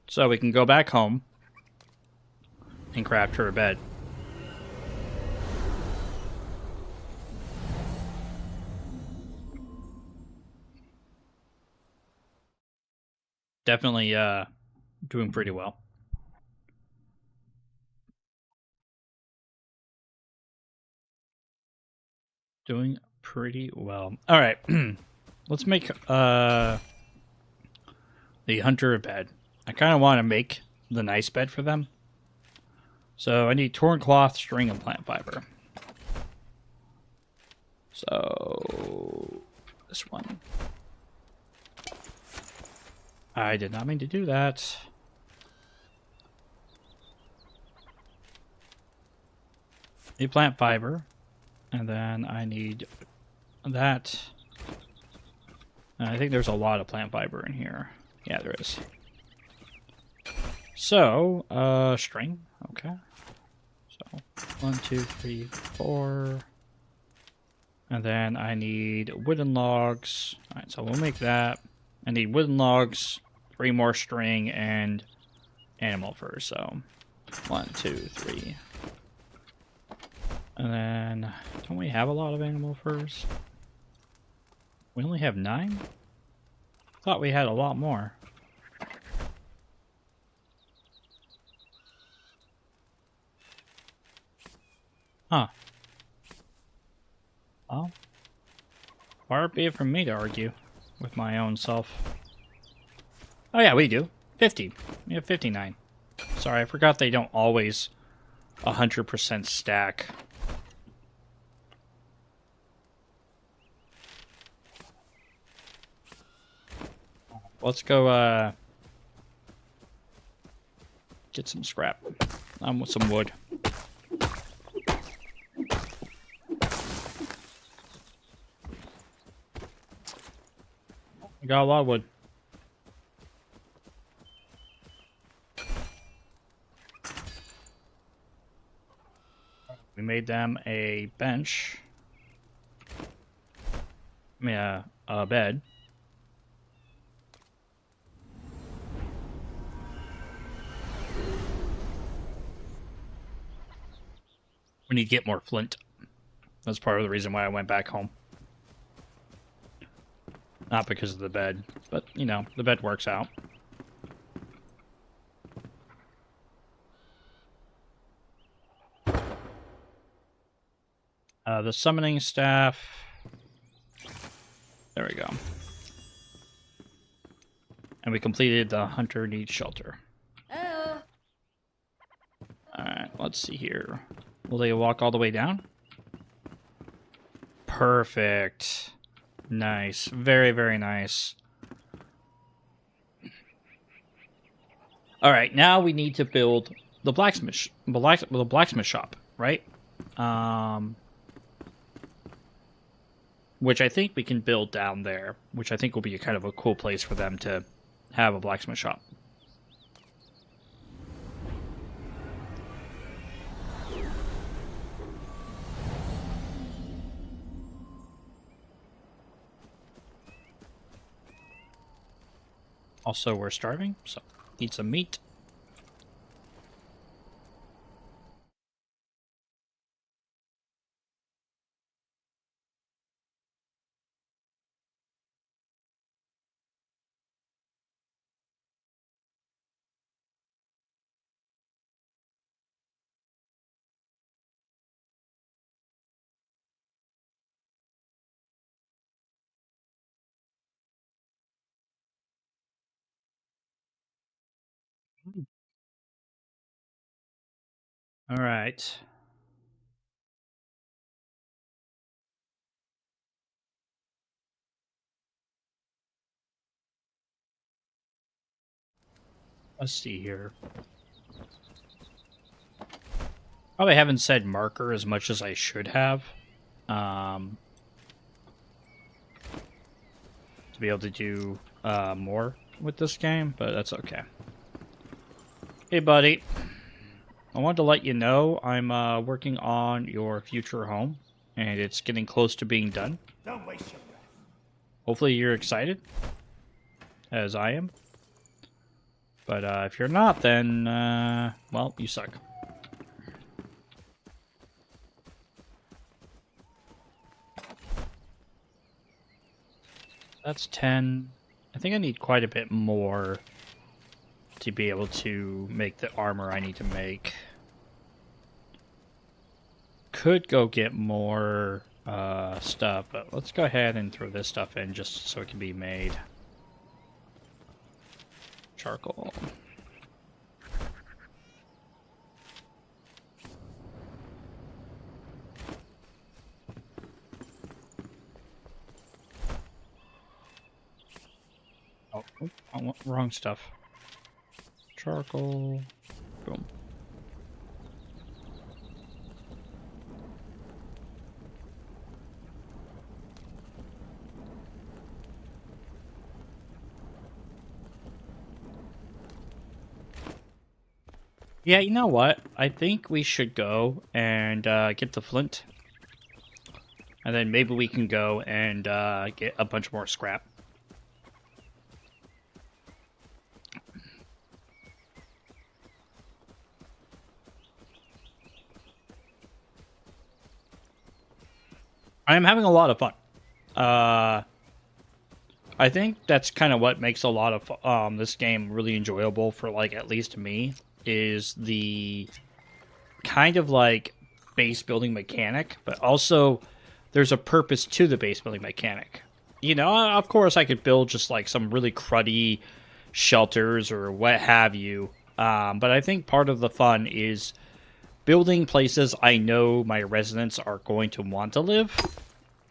So we can go back home and craft her a bed. Definitely doing pretty well. Doing pretty well. All right. Let's make the hunter a bed. I kind of want to make the nice bed for them. So I need torn cloth, string, and plant fiber. So this one. I did not mean to do that. Need plant fiber. And then I need that. And I think there's a lot of plant fiber in here. Yeah, there is. So, string. Okay. So, 1, 2, 3, 4. And then I need wooden logs. Alright, so we'll make that. I need wooden logs, 3 more string, and animal fur. So, 1, 2, 3. And then, don't we have a lot of animal furs? We only have 9? Thought we had a lot more. Huh. Well, far be it from me to argue with my own self. Oh yeah, we do. 50. We have 59. Sorry, I forgot they don't always 100% stack. Let's go, get some scrap. With some wood. We got a lot of wood. We made them a bench. I mean, a bed. We need to get more flint. That's part of the reason why I went back home. Not because of the bed, but, you know, the bed works out. The summoning staff. There we go. And we completed the hunter needs shelter. Oh. Alright, let's see here. Will they walk all the way down? Perfect. Nice. Very, very nice. Alright, now we need to build the blacksmith shop, right? Which I think we can build down there, which I think will be kind of a cool place for them to have a blacksmith shop. Also, we're starving, so eat some meat. All right. Let's see here. Probably haven't said marker as much as I should have. To be able to do more with this game, but that's okay. Hey, buddy. I wanted to let you know I'm working on your future home, and it's getting close to being done. Don't waste your breath. Hopefully you're excited, as I am. But if you're not, then, well, you suck. That's 10. I think I need quite a bit more to be able to make the armor I need to make. Could go get more stuff, but let's go ahead and throw this stuff in just so it can be made. Charcoal. Oh, I want wrong stuff. Charcoal. Boom. Yeah, you know what? I think we should go and get the flint. And then maybe we can go and get a bunch more scrap. I am having a lot of fun. I think that's kind of what makes a lot of this game really enjoyable for, like, at least me, is the kind of like base building mechanic, but also there's a purpose to the base building mechanic. You know, of course I could build just like some really cruddy shelters or what have you, but I think part of the fun is building places I know my residents are going to want to live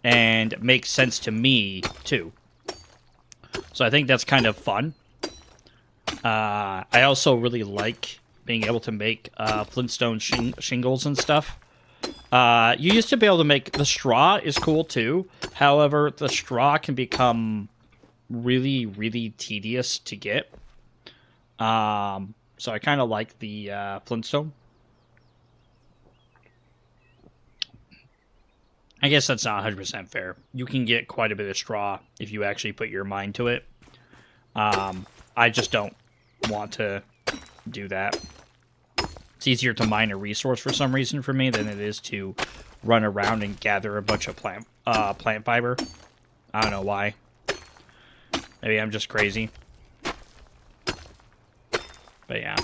and makes sense to me too. So I think that's kind of fun. I also really like being able to make Flintstone shingles and stuff. You used to be able to make... The straw is cool too. However, the straw can become really, really tedious to get. So I kind of like the Flintstone. I guess that's not 100% fair. You can get quite a bit of straw if you actually put your mind to it. I just don't want to do that. It's easier to mine a resource for some reason for me than it is to run around and gather a bunch of plant fiber. I don't know why. Maybe I'm just crazy. But yeah.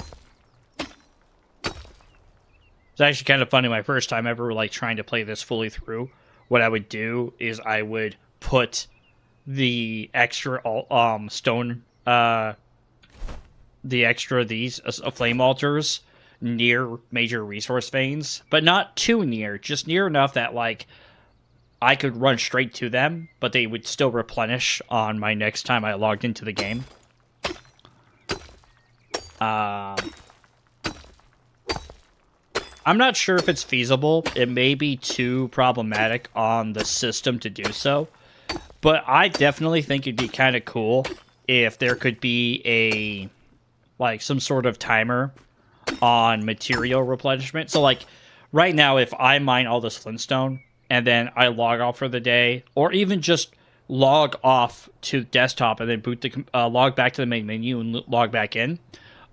It's actually kind of funny. My first time ever like trying to play this fully through. What I would do is I would put the extra stone, flame altars near major resource veins, but not too near, just near enough that like I could run straight to them, but they would still replenish on my next time I logged into the game. I'm not sure if it's feasible. It may be too problematic on the system to do so. But I definitely think it'd be kind of cool if there could be some sort of timer on material replenishment. So, like, right now, if I mine all this Flintstone and then I log off for the day, or even just log off to desktop and then log back to the main menu and log back in,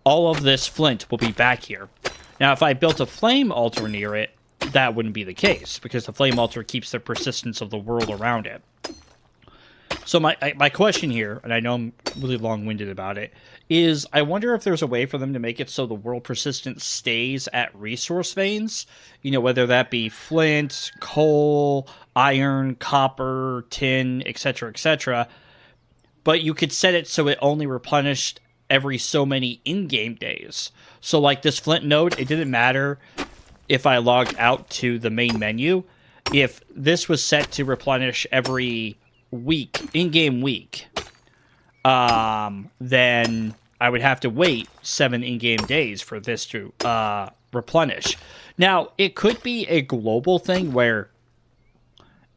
all of this flint will be back here. Now, if I built a flame altar near it, that wouldn't be the case, because the flame altar keeps the persistence of the world around it. So my question here, and I know I'm really long-winded about it, is I wonder if there's a way for them to make it so the world persistence stays at resource veins, whether that be flint, coal, iron, copper, tin, etc., but you could set it so it only replenished every so many in-game days. So like this flint node, it didn't matter if I logged out to the main menu. If this was set to replenish every week, in-game week, then I would have to wait 7 in-game days for this to replenish. Now, it could be a global thing where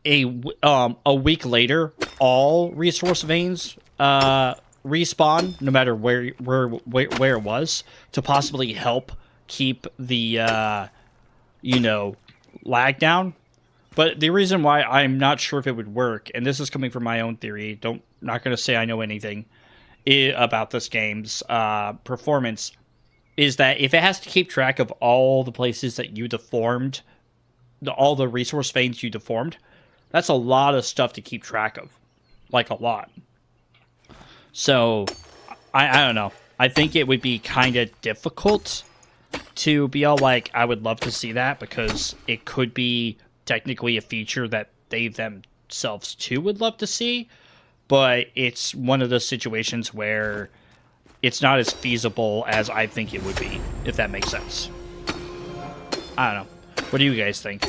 a week later, all resource veins respawn, no matter where it was, to possibly help keep the lag down. But the reason why I'm not sure if it would work, and this is coming from my own theory, not going to say I know anything about this game's performance, is that if it has to keep track of all the places that you deformed, all the resource veins you deformed, that's a lot of stuff to keep track of. Like, a lot. So, I don't know. I think it would be kind of difficult to be all like, I would love to see that, because it could be technically a feature that they themselves too would love to see, but it's one of those situations where it's not as feasible as I think it would be, if that makes sense. I don't know. What do you guys think?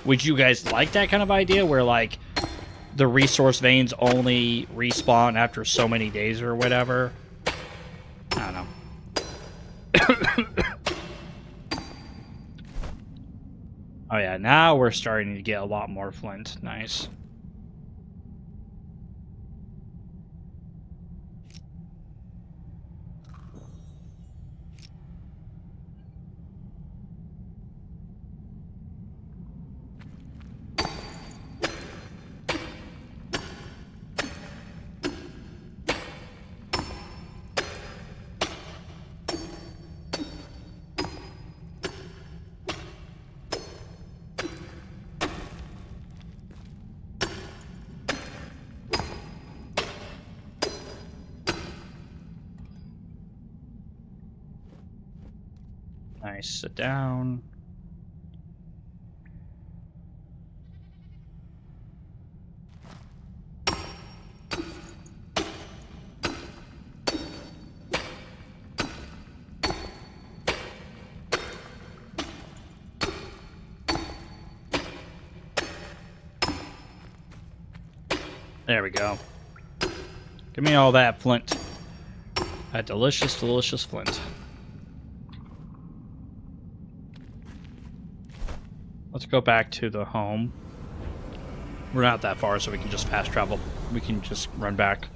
Would you guys like that kind of idea where, like, the resource veins only respawn after so many days or whatever? I don't know. Oh yeah, now we're starting to get a lot more flint. Nice. Nice. Sit down. There we go. Give me all that flint. That delicious, delicious flint. Let's go back to the home. We're not that far, so we can just fast travel. We can just run back.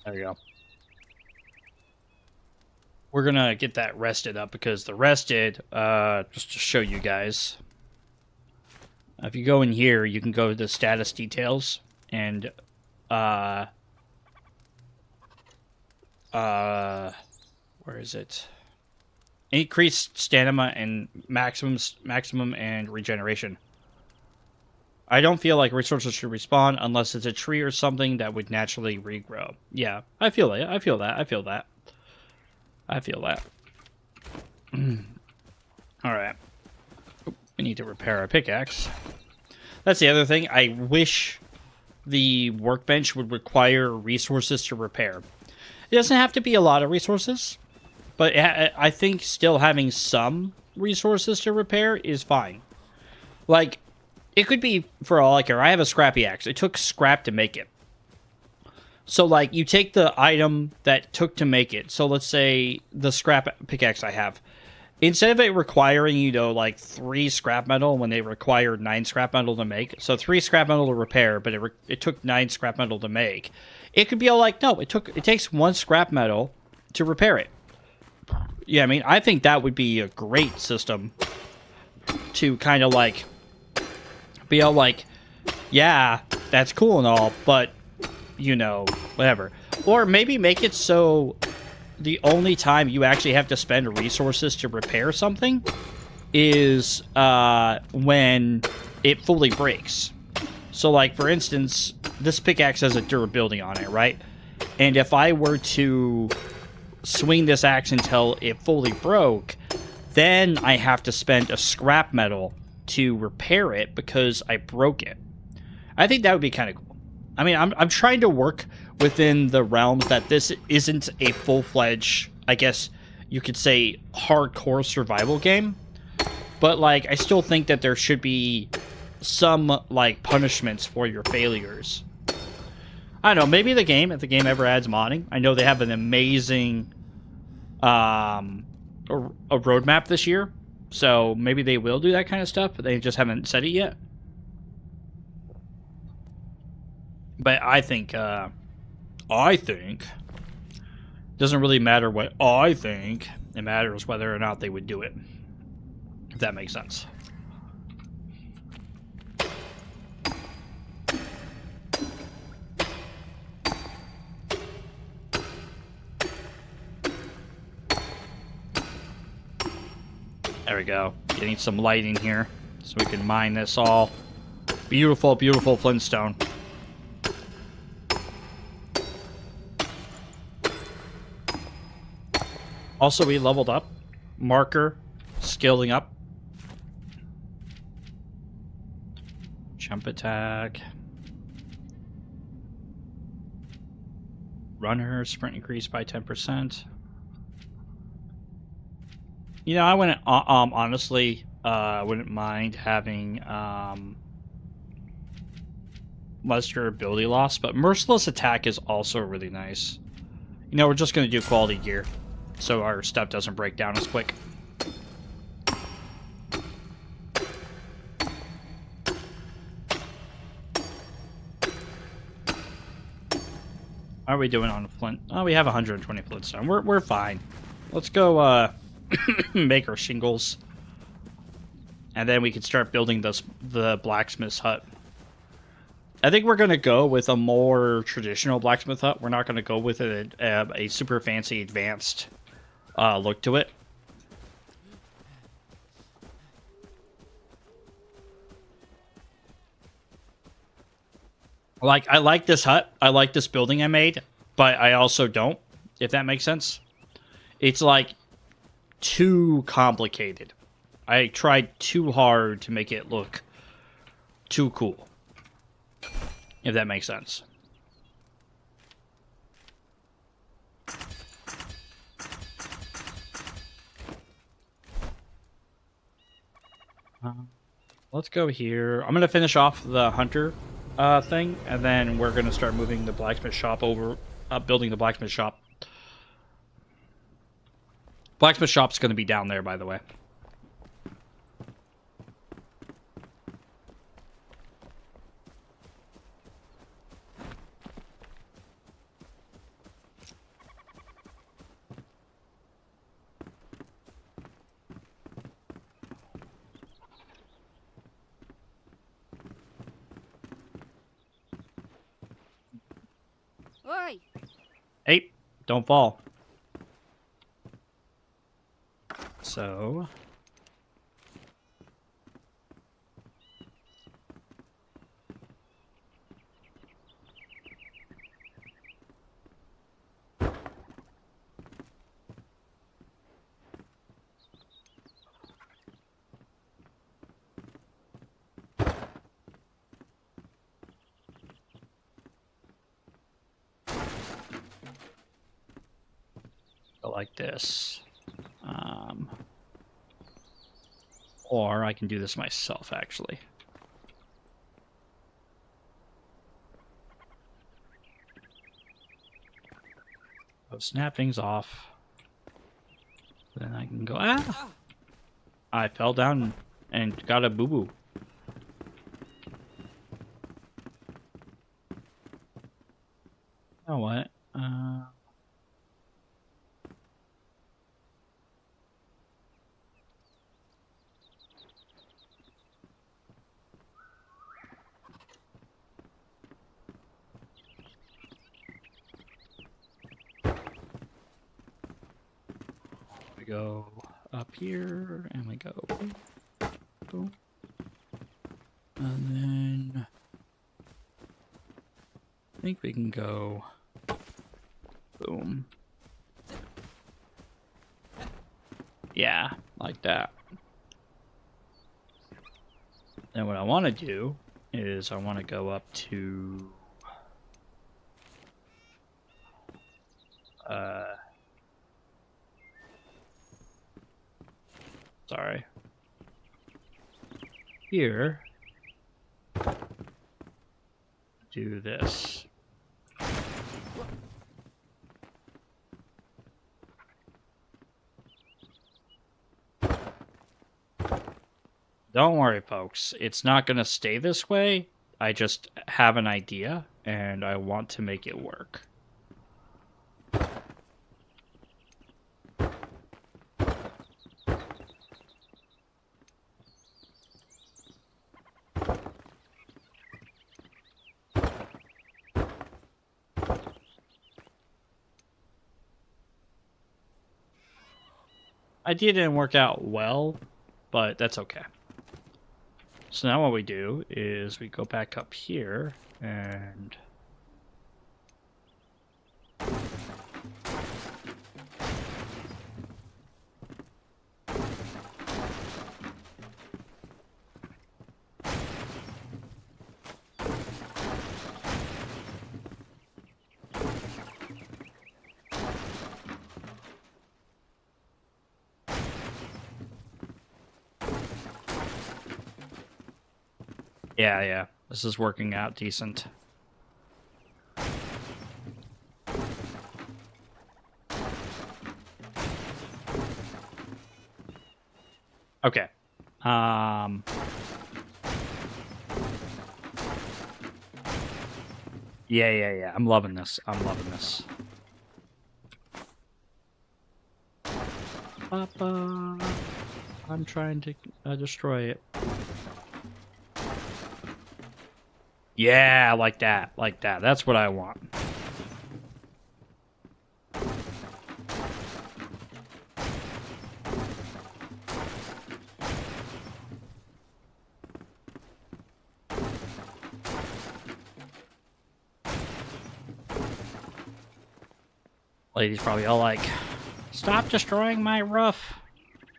There you go. We're gonna get that rested up because the rested, just to show you guys. If you go in here, you can go to the status details and, where is it? Increased stamina and maximum and regeneration. I don't feel like resources should respawn unless it's a tree or something that would naturally regrow. Yeah, I feel it. I feel that. I feel that. I feel that. All right. We need to repair our pickaxe. That's the other thing. I wish the workbench would require resources to repair. It doesn't have to be a lot of resources, but I think still having some resources to repair is fine. Like, it could be, for all I care, I have a scrappy axe. It took scrap to make it. So, like, you take the item that took to make it. So, let's say the scrap pickaxe I have. Instead of it requiring, you know, like 3 scrap metal when they required 9 scrap metal to make. So 3 scrap metal to repair, but it took 9 scrap metal to make. It could be all like, no, it takes 1 scrap metal to repair it. Yeah, I mean, I think that would be a great system to kind of like be all like, yeah, that's cool and all, but, you know, whatever. Or maybe make it so the only time you actually have to spend resources to repair something is when it fully breaks. So, like, for instance, this pickaxe has a durability on it, right? And if I were to swing this axe until it fully broke, then I have to spend a scrap metal to repair it because I broke it. I think that would be kind of cool. I mean, I'm trying to work within the realms that this isn't a full-fledged, I guess you could say, hardcore survival game. But, like, I still think that there should be some, like, punishments for your failures. I don't know, maybe if the game ever adds modding. I know they have an amazing a roadmap this year. So maybe they will do that kind of stuff, but they just haven't said it yet. But I think doesn't really matter what I think. It matters whether or not they would do it. If that makes sense. There we go. Getting some lighting here so we can mine this all. Beautiful, beautiful flintstone. Also, we leveled up. Marker, skilling up. Jump attack. Runner, sprint increased by 10%. You know, I wouldn't, honestly, wouldn't mind having, less durability loss, but merciless attack is also really nice. You know, we're just going to do quality gear, so our stuff doesn't break down as quick. How are we doing on flint? Oh, we have 120 flintstone. We're fine. Let's go, make our shingles. And then we can start building the blacksmith's hut. I think we're going to go with a more traditional blacksmith hut. We're not going to go with a super fancy advanced look to it. Like, I like this hut. I like this building I made, but I also don't, if that makes sense. It's like too complicated. I tried too hard to make it look too cool, if that makes sense. Let's go here. I'm gonna finish off the hunter thing, and then we're gonna start moving the blacksmith shop over, building the blacksmith shop. Blacksmith shop's gonna be down there, by the way. Oi! Hey, don't fall. So... go like this. Or I can do this myself, actually. So snap things off. Then I can go, ah! I fell down and got a boo-boo. You know what? We go up here, and we go boom, boom. And then I think we can go boom. Yeah, like that. Then what I want to do is I want to go up to sorry. Here. Do this. Don't worry, folks. It's not going to stay this way. I just have an idea, and I want to make it work. Idea didn't work out well, but that's okay. So now what we do is we go back up here and yeah, this is working out decent. Okay. Yeah. I'm loving this. Papa, I'm trying to destroy it. Yeah, like that. That's what I want. Ladies probably all like, stop destroying my roof.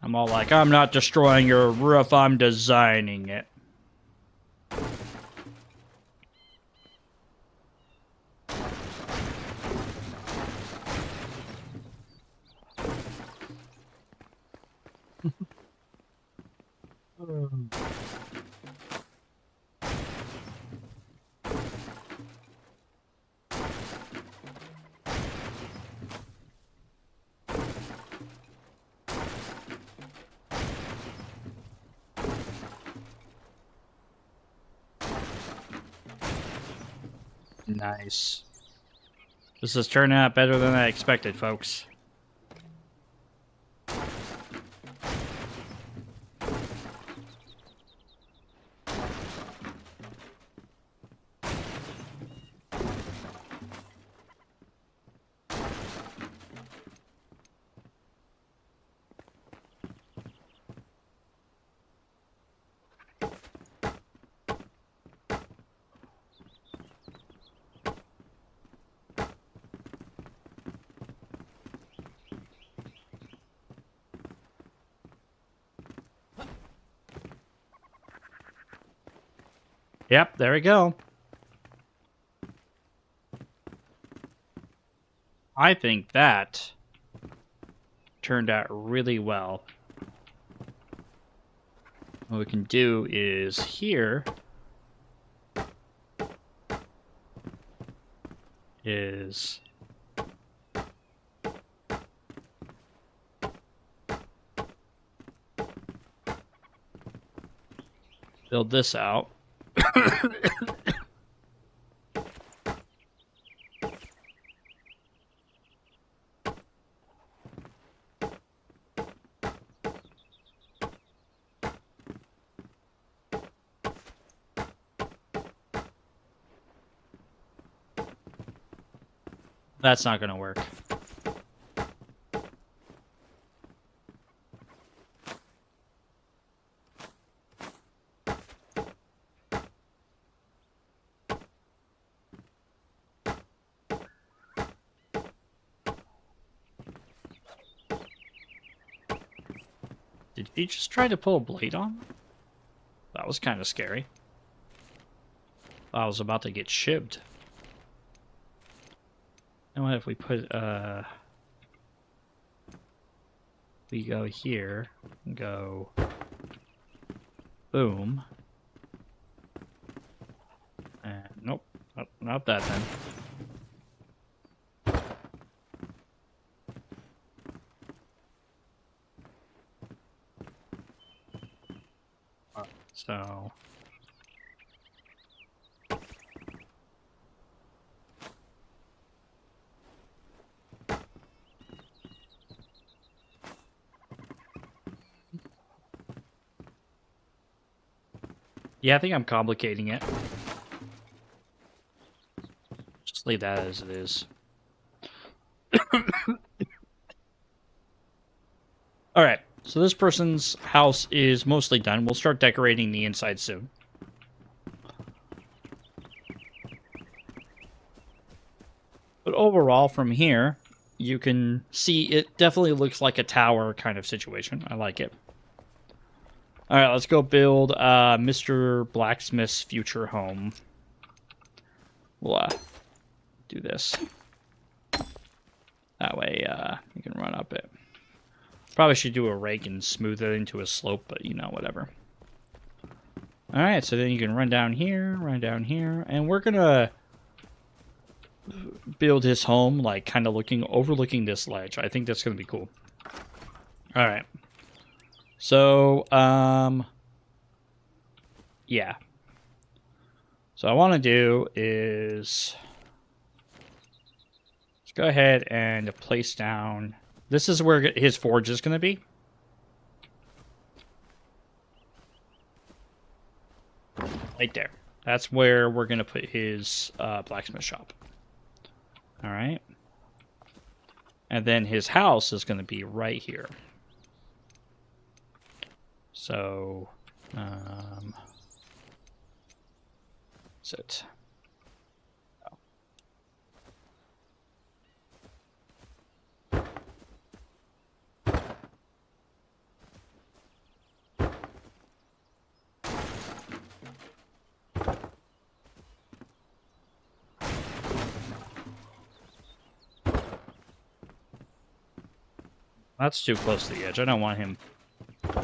I'm all like, I'm not destroying your roof, I'm designing it. Nice. This is turning out better than I expected, folks. Yep, there we go. I think that turned out really well. What we can do is here is build this out. That's not going to work. Did he just try to pull a blade on? That was kind of scary. I was about to get shibbed. And what if we put, we go here, go, boom. And nope, not that then. So yeah, I think I'm complicating it. Just leave that as it is. All right. So this person's house is mostly done. We'll start decorating the inside soon. But overall, from here, you can see it definitely looks like a tower kind of situation. I like it. All right, let's go build Mr. Blacksmith's future home. We'll do this. That way you can run up it. Probably should do a rake and smooth it into a slope, but you know, whatever. All right, so then you can run down here, and we're gonna build his home like kind of overlooking this ledge. I think that's gonna be cool. All right. So, yeah. So what I want to do is let's go ahead and place down. This is where his forge is going to be. Right there. That's where we're going to put his blacksmith shop. All right. And then his house is going to be right here. So, that's it. That's too close to the edge. I don't want him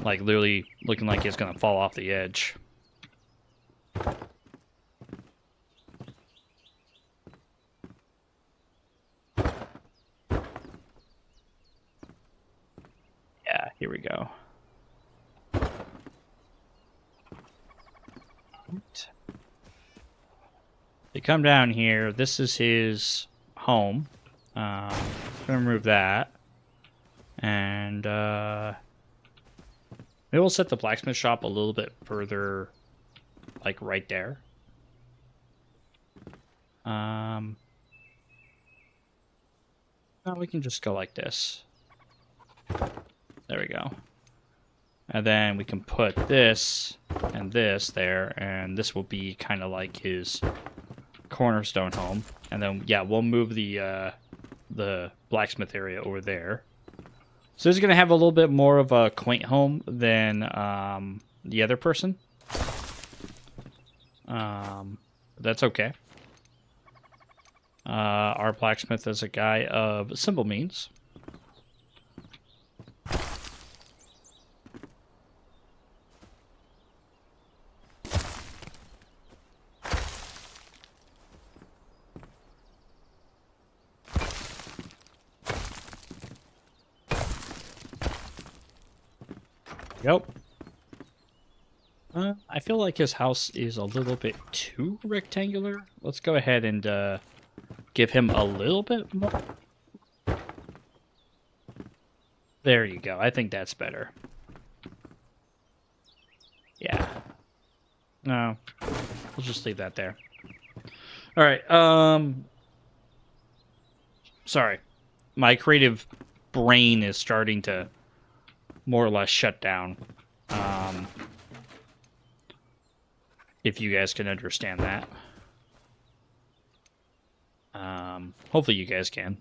Like, literally looking like it's gonna fall off the edge. Yeah, here we go. They come down here. This is his home. Gonna remove that. And maybe we'll set the blacksmith shop a little bit further, like right there. No, we can just go like this. There we go. And then we can put this and this there, and this will be kind of like his cornerstone home. And then, yeah, we'll move the blacksmith area over there. So he's going to have a little bit more of a quaint home than the other person. That's okay. Our blacksmith is a guy of simple means. Yep. I feel like his house is a little bit too rectangular. Let's go ahead and give him a little bit more. There you go. I think that's better. Yeah. No. We'll just leave that there. All right. Sorry. My creative brain is starting to more or less shut down. If you guys can understand that. Hopefully you guys can.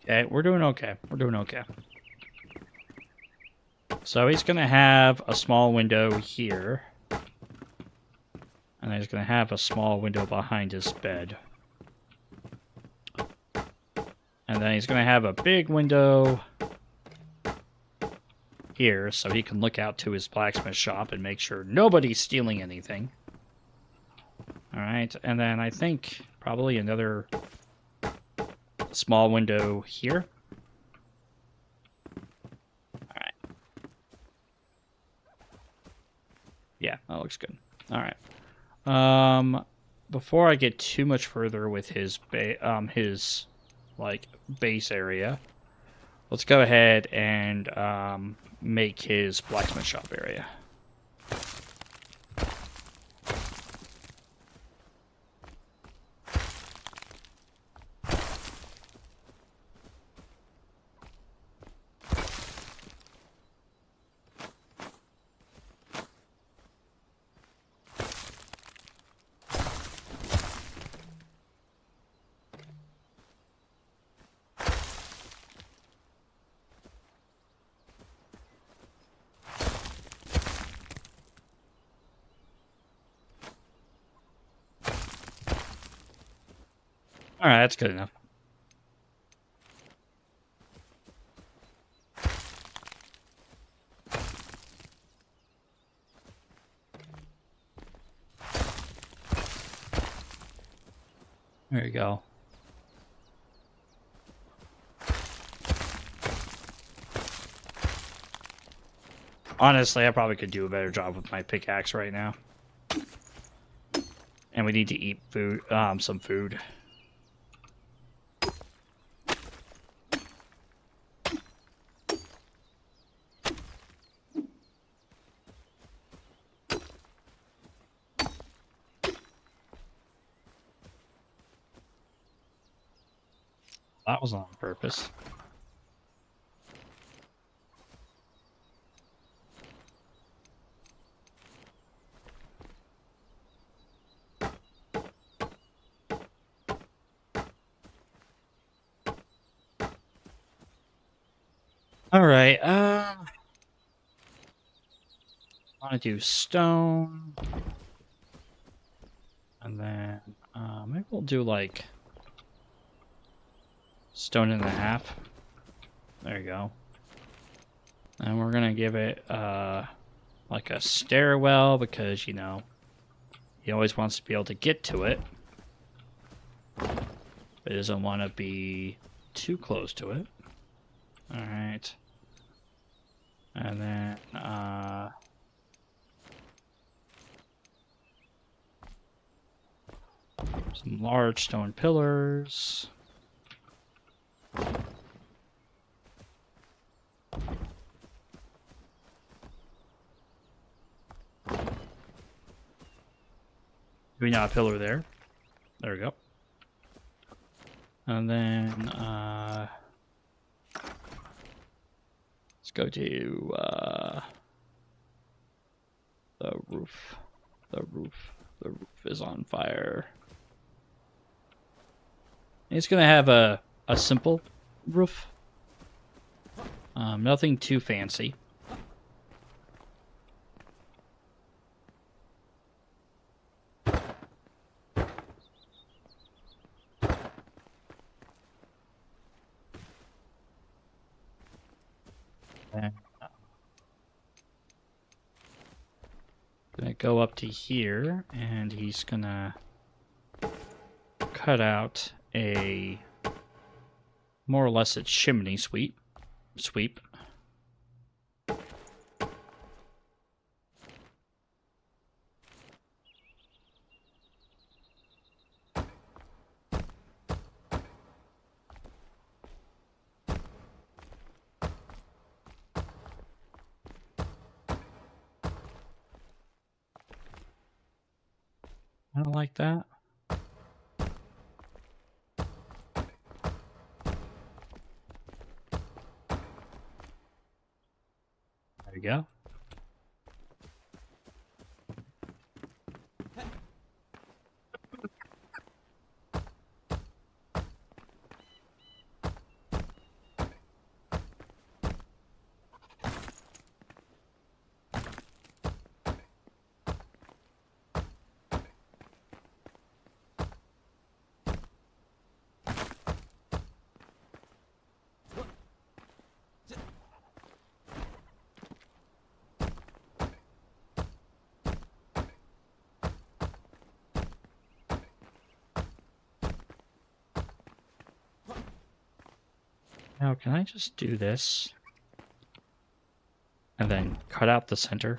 Okay, we're doing okay. We're doing okay. So he's going to have a small window here. And he's going to have a small window behind his bed. And then he's going to have a big window here so he can look out to his blacksmith shop and make sure nobody's stealing anything. Alright, and then I think probably another small window here. Alright. Yeah, that looks good. Alright. Before I get too much further with his like base area, let's go ahead and make his blacksmith shop area. All right, that's good enough. There you go. Honestly, I probably could do a better job with my pickaxe right now. And we need to eat food, some food. That was on purpose. All right. I want to do stone, and then maybe we'll do like stone and a half. There you go. And we're gonna give it like a stairwell because you know he always wants to be able to get to it, but he doesn't want to be too close to it. All right. And then some large stone pillars. We not a pillar there. There we go. And then let's go to the roof. The roof is on fire. It's gonna have a simple roof. Nothing too fancy. And gonna go up to here, and he's gonna cut out a more or less a chimney sweep. I don't like that. There you go. Now, can I just do this? And then cut out the center?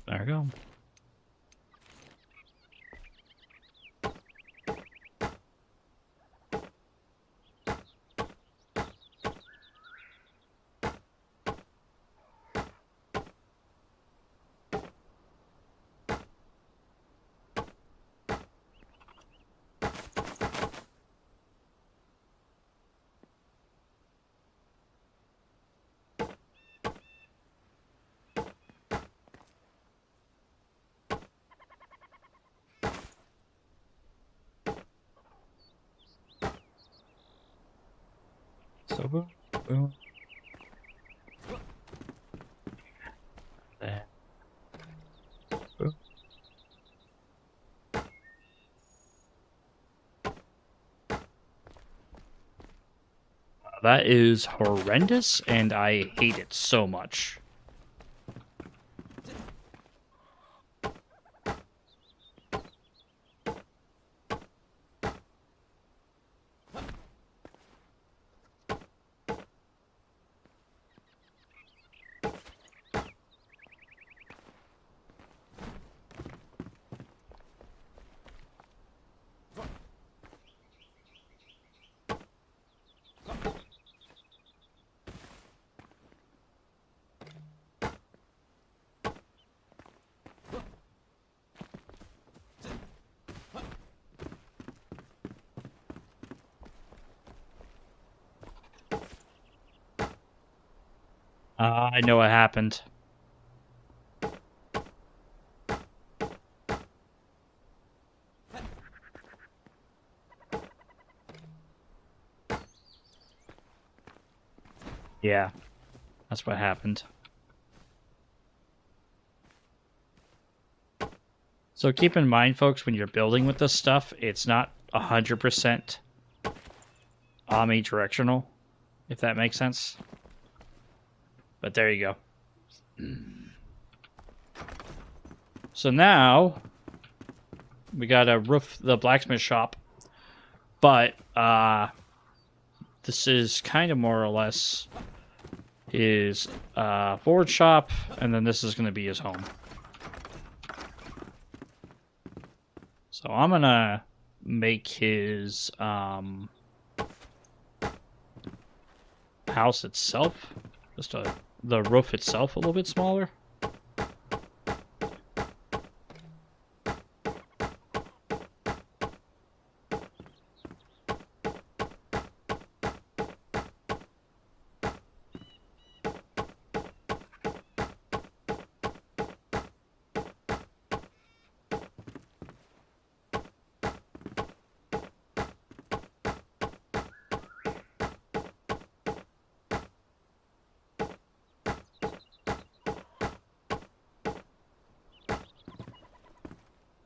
There we go. So boom, boom. There. Boom. That is horrendous, and I hate it so much. I know what happened. Yeah, that's what happened. So keep in mind, folks, when you're building with this stuff, it's not 100% omnidirectional, if that makes sense. But there you go. So now we gotta roof the blacksmith shop, but this is kind of more or less his forge shop, and then this is gonna be his home. So I'm gonna make his house itself, just the roof itself, a little bit smaller.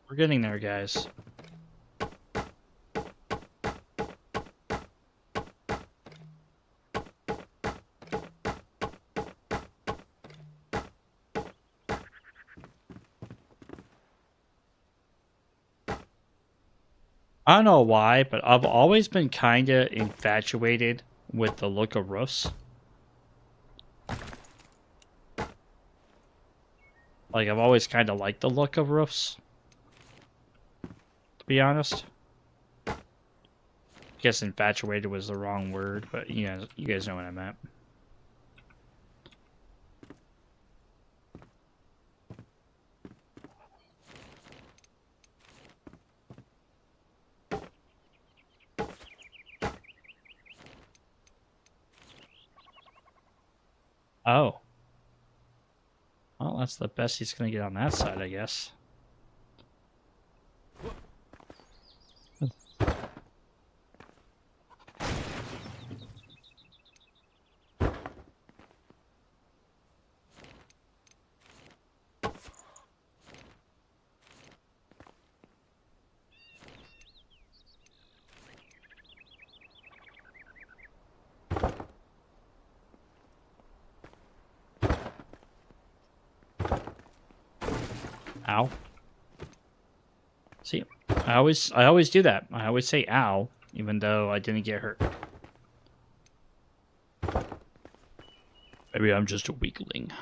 We're getting there, guys. I don't know why, but I've always been kind of infatuated with the look of roofs. Like, I've always kind of liked the look of roofs, to be honest. I guess infatuated was the wrong word, but you guys know what I meant. Oh. Well, that's the best he's going to get on that side, I guess. Ow. See, I always do that. I always say ow, even though I didn't get hurt. Maybe I'm just a weakling.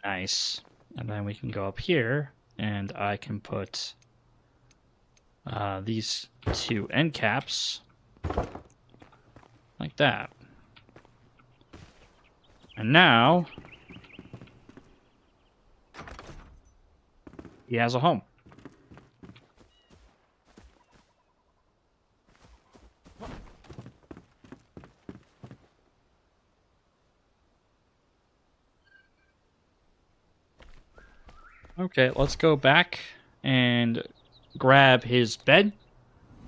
Nice. And then we can go up here, and I can put these two end caps like that. And now he has a home. Okay, let's go back and grab his bed,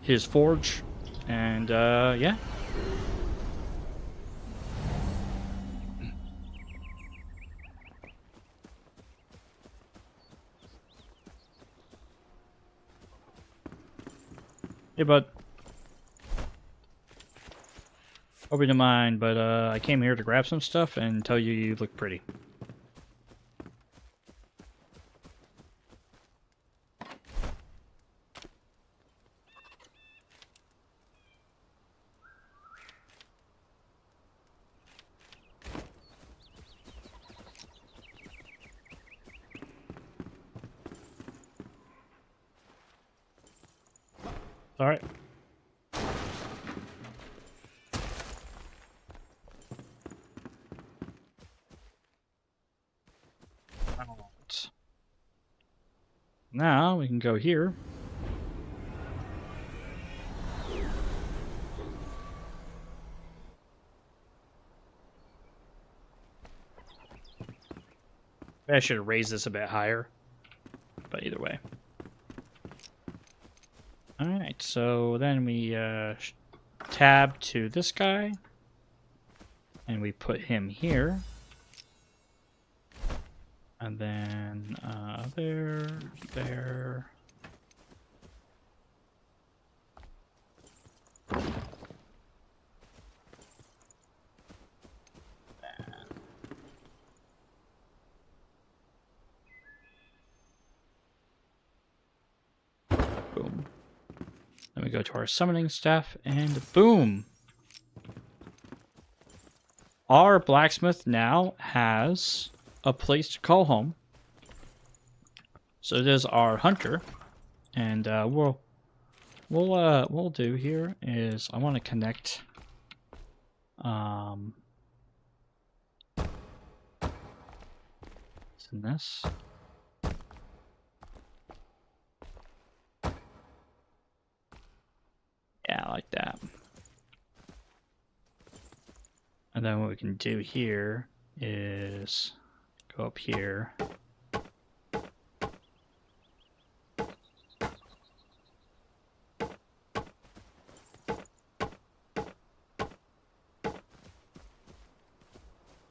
his forge, and yeah. Hey, bud. Hope you don't mind, but I came here to grab some stuff and tell you you look pretty. All right. Now we can go here. I should have raised this a bit higher, but either way. Alright, so then we tab to this guy, and we put him here. And then there. Boom. Then we go to our summoning staff, and boom! Our blacksmith now has a place to call home. So there's our hunter, and we'll do here is I want to connect this. Yeah, I like that. And then what we can do here is go up here.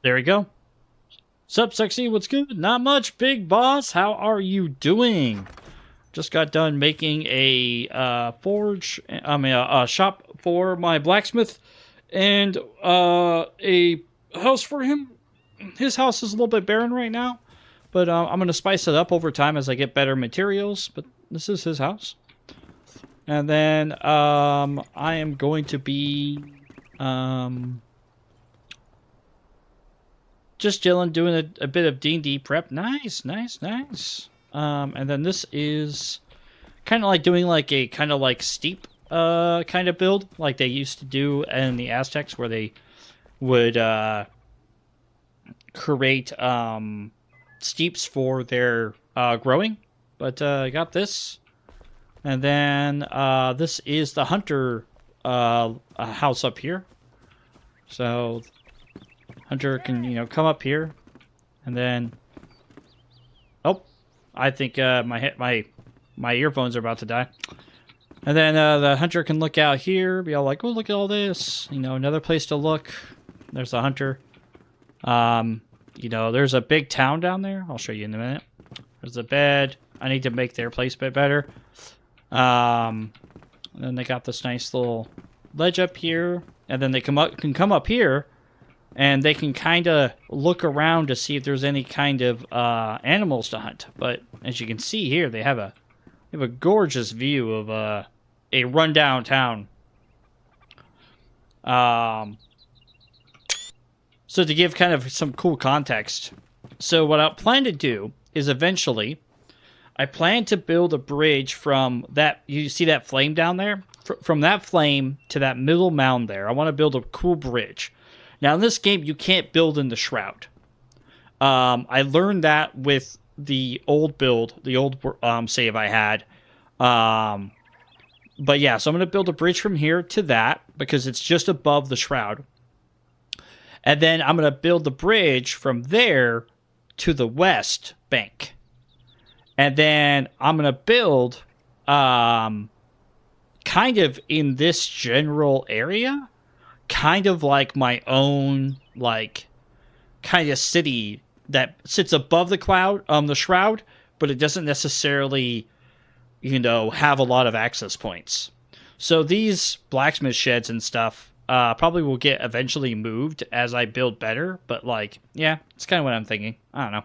There we go. Sup, sexy? What's good? Not much, big boss. How are you doing? Just got done making a forge. I mean, a shop for my blacksmith, and a house for him. His house is a little bit barren right now, but I'm gonna spice it up over time as I get better materials. But this is his house, and then I am going to be just chilling, doing a bit of D&D prep. Nice. And then this is kind of like doing like a kind of like steep kind of build like they used to do in the Aztecs, where they would create steeps for their growing. But I got this. And then this is the hunter house up here. So hunter can, you know, come up here, and then I think my earphones are about to die. And then the hunter can look out here, be all like, "Oh, look at all this!" You know, another place to look. There's the hunter. You know, there's a big town down there. I'll show you in a minute. There's a bed. I need to make their place a bit better. And then they got this nice little ledge up here, and then they can come up here, and they can kind of look around to see if there's any kind of animals to hunt. But as you can see here, they have a gorgeous view of a rundown town. So to give kind of some cool context, so what I plan to do is eventually, I plan to build a bridge from that. You see that flame down there? From that flame to that middle mound there. I want to build a cool bridge. Now, in this game, you can't build in the shroud. I learned that with the old build, the old save I had. But yeah, so I'm going to build a bridge from here to that, because it's just above the shroud. And then I'm going to build the bridge from there to the west bank. And then I'm going to build kind of in this general area, kind of like my own, like, kind of city that sits above the shroud, but it doesn't necessarily, have a lot of access points. So these blacksmith sheds and stuff probably will get eventually moved as I build better, but, like, yeah, it's kind of what I'm thinking. I don't know.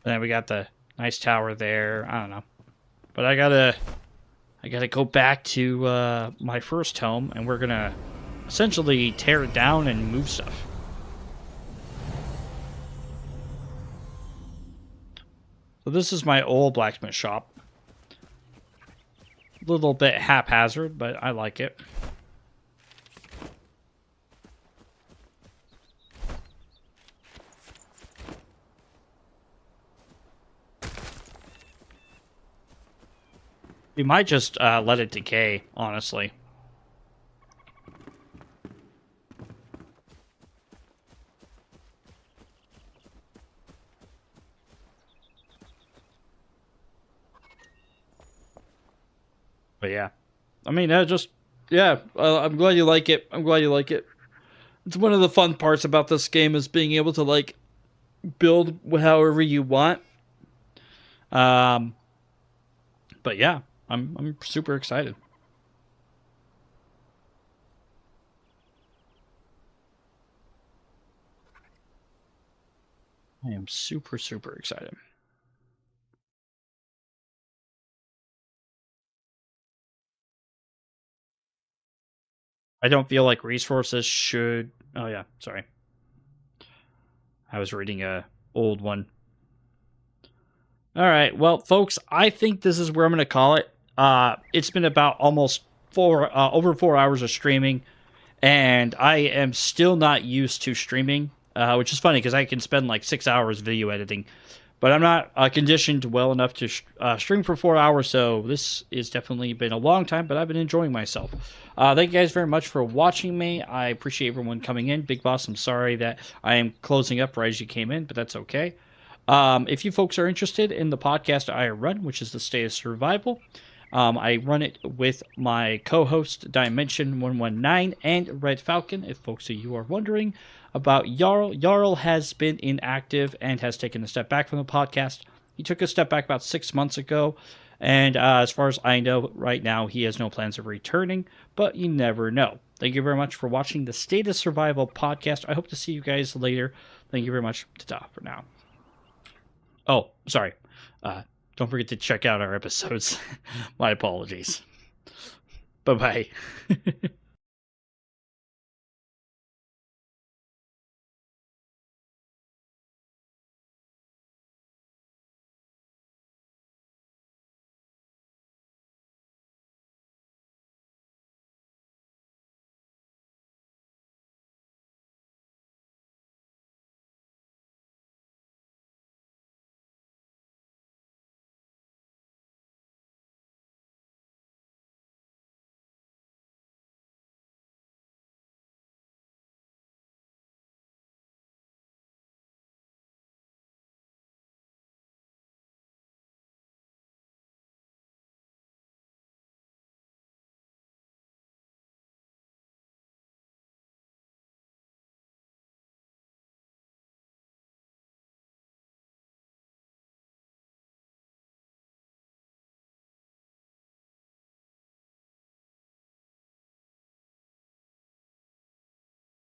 And then we got the nice tower there. I don't know. But I gotta go back to my first home, and we're gonna essentially tear it down and move stuff. So this is my old blacksmith shop. A little bit haphazard, but I like it. We might just let it decay, honestly. But yeah. I mean, yeah, I'm glad you like it. I'm glad you like it. It's one of the fun parts about this game is being able to, like, build however you want. But yeah. I'm super excited. I am super, super excited. I don't feel like resources should... Oh, yeah. Sorry. I was reading a old one. All right. Well, folks, I think this is where I'm going to call it. It's been about almost over 4 hours of streaming, and I am still not used to streaming, which is funny because I can spend like 6 hours video editing, but I'm not conditioned well enough to stream for 4 hours. So this has definitely been a long time, but I've been enjoying myself. Thank you guys very much for watching me. I appreciate everyone coming in. Big Boss, I'm sorry that I am closing up right as you came in, but that's okay. If you folks are interested in the podcast I run, which is the State of Survival, I run it with my co-host Dimension 119 and Red Falcon. If folks of you are wondering about Jarl has been inactive and has taken a step back from the podcast. He took a step back about 6 months ago, and as far as I know, right now he has no plans of returning, but you never know. Thank you very much for watching the State of Survival podcast. I hope to see you guys later. Thank you very much. Ta-ta for now. Oh, sorry. Don't forget to check out our episodes. My apologies. Bye-bye.